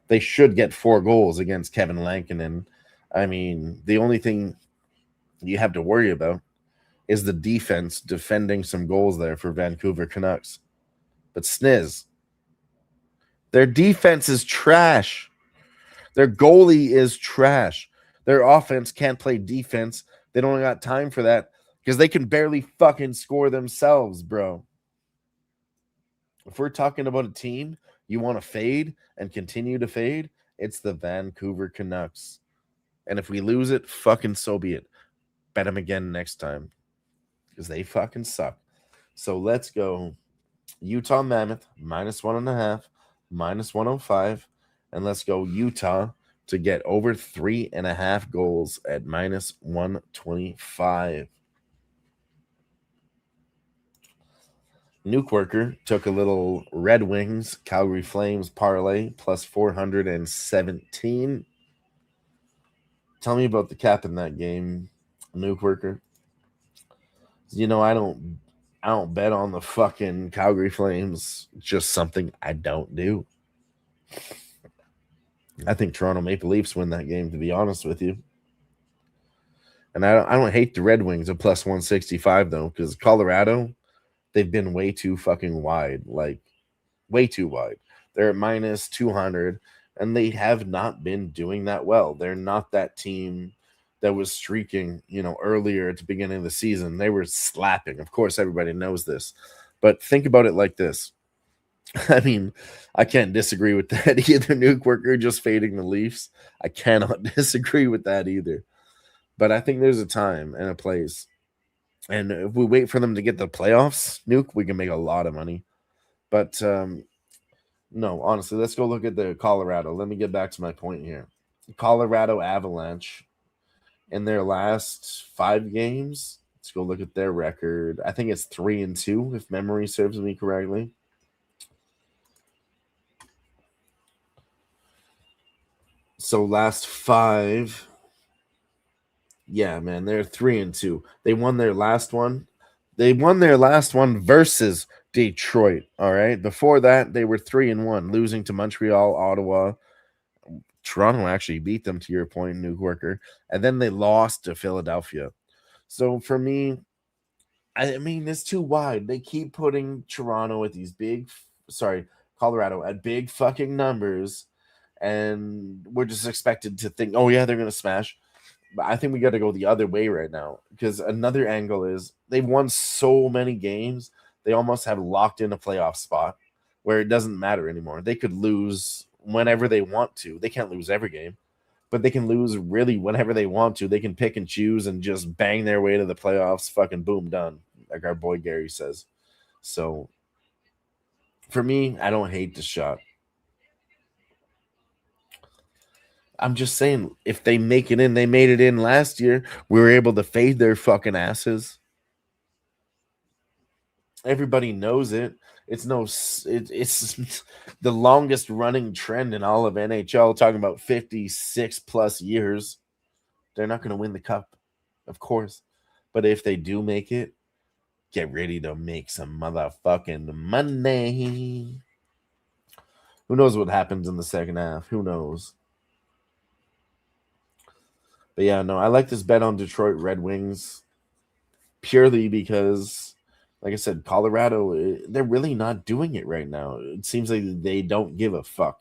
They should get 4 goals against Kevin Lankinen. I mean, the only thing you have to worry about is the defense defending some goals there for Vancouver Canucks. But Sniz, their defense is trash. Their goalie is trash. Their offense can't play defense. They don't got time for that because they can barely fucking score themselves, bro. If we're talking about a team you want to fade and continue to fade, It's the Vancouver Canucks. And if we lose it, fucking so be it. Bet them again next time. Because they fucking suck. So let's go Utah Mammoth, -1.5, -105. And let's go Utah to get over 3.5 goals at -125. Nuke Worker took a little Red Wings, Calgary Flames parlay, +417. Tell me about the cap in that game, Nuke Worker. You know, I don't bet on the fucking Calgary Flames. It's just something I don't do. I think Toronto Maple Leafs win that game, to be honest with you. And I don't hate the Red Wings at +165 though, because Colorado, they've been way too fucking wide, like way too wide. They're at -200, and they have not been doing that well. They're not that team that was streaking, earlier at the beginning of the season. They were slapping. Of course, everybody knows this. But think about it like this. I mean, I can't disagree with that either. Nuke Worker just fading the Leafs. I cannot disagree with that either. But I think there's a time and a place. And if we wait for them to get the playoffs, Nuke, we can make a lot of money. But no, honestly, let's go look at the Colorado. Let me get back to my point here. Colorado Avalanche, in their last 5 games, let's go look at their record. I think it's 3-2, if memory serves me correctly. So last 5, yeah, man, they're 3-2. They won their last one. They won their last one versus Detroit. All right. Before that, they were 3-1, losing to Montreal, Ottawa. Toronto actually beat them, to your point, Nuke Worker. And then they lost to Philadelphia. So for me, I mean, it's too wide. They keep putting Colorado at big fucking numbers. And we're just expected to think, oh, yeah, they're going to smash. But I think we got to go the other way right now, because another angle is they've won so many games, they almost have locked in a playoff spot where it doesn't matter anymore. They could lose whenever they want to. They can't lose every game, but they can lose really whenever they want to. They can pick and choose and just bang their way to the playoffs. Fucking boom, done, like our boy Gary says. So for me, I don't hate the shot. I'm just saying, if they make it in, they made it in last year. We were able to fade their fucking asses. Everybody knows it. It's the longest running trend in all of NHL, talking about 56 plus years. They're not going to win the cup, of course. But if they do make it, get ready to make some motherfucking money. Who knows what happens in the second half? Who knows? But yeah, no, I like this bet on Detroit Red Wings purely because, like I said, Colorado, they're really not doing it right now. It seems like they don't give a fuck.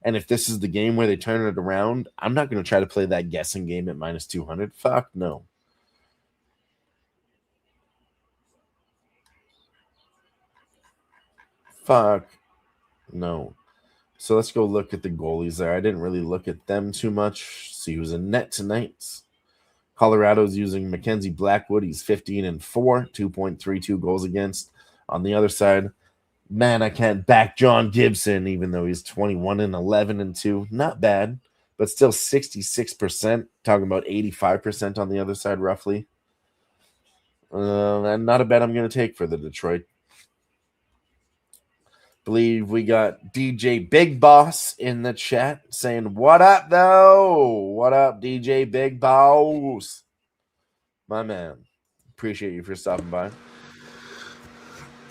And if this is the game where they turn it around, I'm not going to try to play that guessing game at -200. Fuck no. Fuck no. So let's go look at the goalies there. I didn't really look at them too much. See who's in net tonight. Colorado's using Mackenzie Blackwood. He's 15-4, 2.32 goals against. On the other side, man, I can't back John Gibson, even though he's 21-11-2. Not bad, but still 66%. Talking about 85% on the other side, roughly. And not a bet I'm going to take for the Detroit. Believe we got DJ Big Boss in the chat saying, what up, though? What up, DJ Big Boss? My man. Appreciate you for stopping by.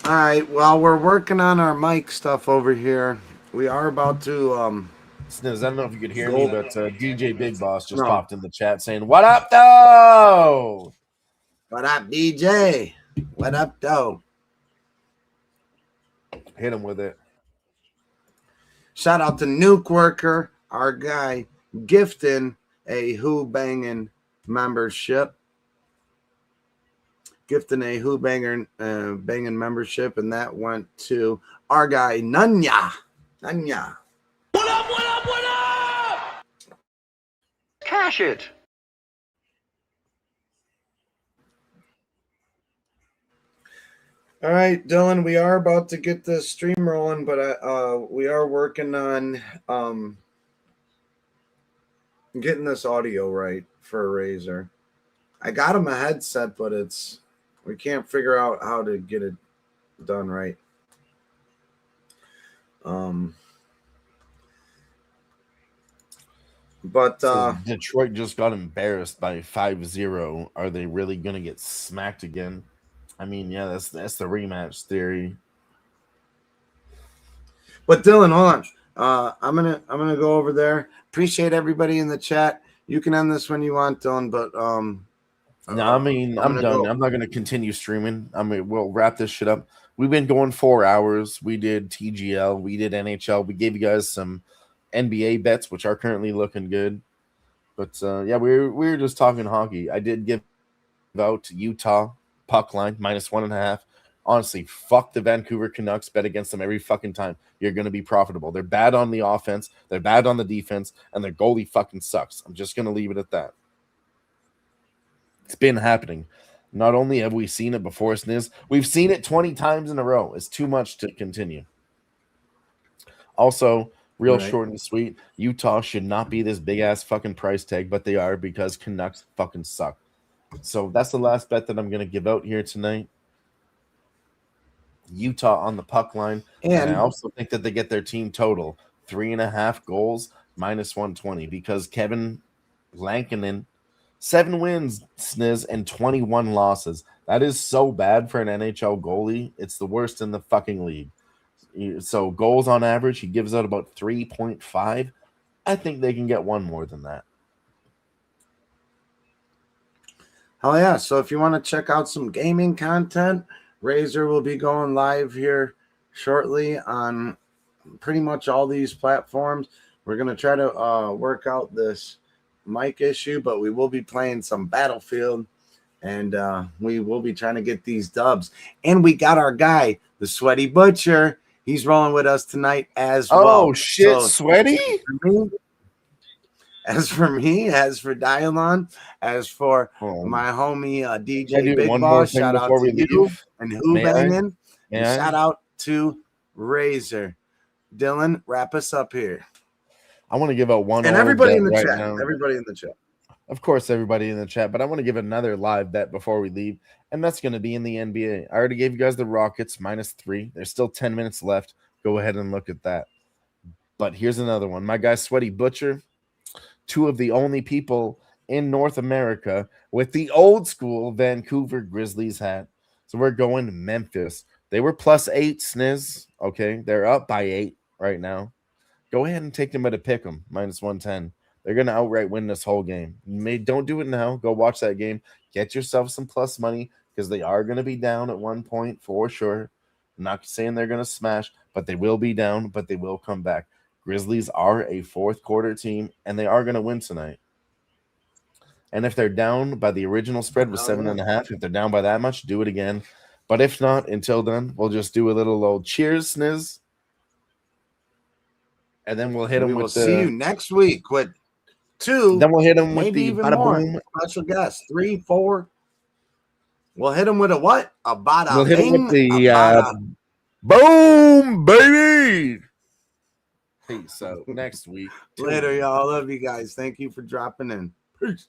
All right. While we're working on our mic stuff over here, we are about to Sniz, I don't know if you could hear me, but DJ Big Boss just popped in the chat saying, what up, though? What up, DJ? What up, though? Hit him with it. Shout out to Nuke Worker, our guy, gifting a Who Bangin' membership. Gifting a Who Bangin' membership, and that went to our guy, Nunya. What up, what up, what up? cash it. All right, Dylan, we are about to get the stream rolling, but we are working on getting this audio right for a Razor. I got him a headset, but we can't figure out how to get it done right. But so Detroit just got embarrassed by 5-0. Are they really going to get smacked again? I mean, yeah, that's the rematch theory. But Dylan, hold on. I'm gonna go over there. Appreciate everybody in the chat. You can end this when you want, Dylan. But no, I mean, I'm done. I'm not gonna continue streaming. I mean, we'll wrap this shit up. We've been going 4 hours. We did TGL, we did NHL. We gave you guys some NBA bets, which are currently looking good. But yeah, we were just talking hockey. I did give out Utah puck line -1.5. Honestly, fuck the Vancouver Canucks. Bet against them every fucking time. You're going to be profitable. They're bad on the offense. They're bad on the defense. And their goalie fucking sucks. I'm just going to leave it at that. It's been happening. Not only have we seen it before, Sniz, we've seen it 20 times in a row. It's too much to continue. Also, real short and sweet, Utah should not be this big-ass fucking price tag, but they are because Canucks fucking suck. So that's the last bet that I'm going to give out here tonight. Utah on the puck line. And I also think that they get their team total 3.5 goals -120 because Kevin Lankinen, 7 wins, Sniz, and 21 losses. That is so bad for an NHL goalie. It's the worst in the fucking league. So goals on average, he gives out about 3.5. I think they can get one more than that. Hell yeah. So if you want to check out some gaming content, Razor will be going live here shortly on pretty much all these platforms. We're going to try to work out this mic issue, but we will be playing some Battlefield, and we will be trying to get these dubs. And we got our guy, the Sweaty Butcher. He's rolling with us tonight as well. Oh, shit, so, Sweaty? As for me, as for Dialon, as for my homie DJ Big Boss, shout out to you and Who Bangin', and shout out to Razor. Dylan, wrap us up here. I want to give out one and everybody in the chat. Now. Everybody in the chat. Of course, everybody in the chat, but I want to give another live bet before we leave, and that's going to be in the NBA. I already gave you guys the Rockets -3. There's still 10 minutes left. Go ahead and look at that. But here's another one. My guy, Sweaty Butcher, 2 of the only people in North America with the old school Vancouver Grizzlies hat. So we're going to Memphis. They were +8, Sniz. Okay, they're up by 8 right now. Go ahead and take them at a pick 'em, -110. They're going to outright win this whole game. Don't do it now. Go watch that game. Get yourself some plus money because they are going to be down at one point for sure. I'm not saying they're going to smash, but they will be down, but they will come back. Grizzlies are a fourth quarter team, and they are going to win tonight. And if they're down by the original spread was 7.5, if they're down by that much, do it again. But if not, until then, we'll just do a little old cheers, Sniz. And then we'll hit them with we'll see you next week with 2. Then we'll hit them with the even more special guests. 3, 4. We'll hit them with a what? A bada. We'll hit them with the boom, baby. Peace out next week. Later, y'all. Love you guys. Thank you for dropping in. Peace.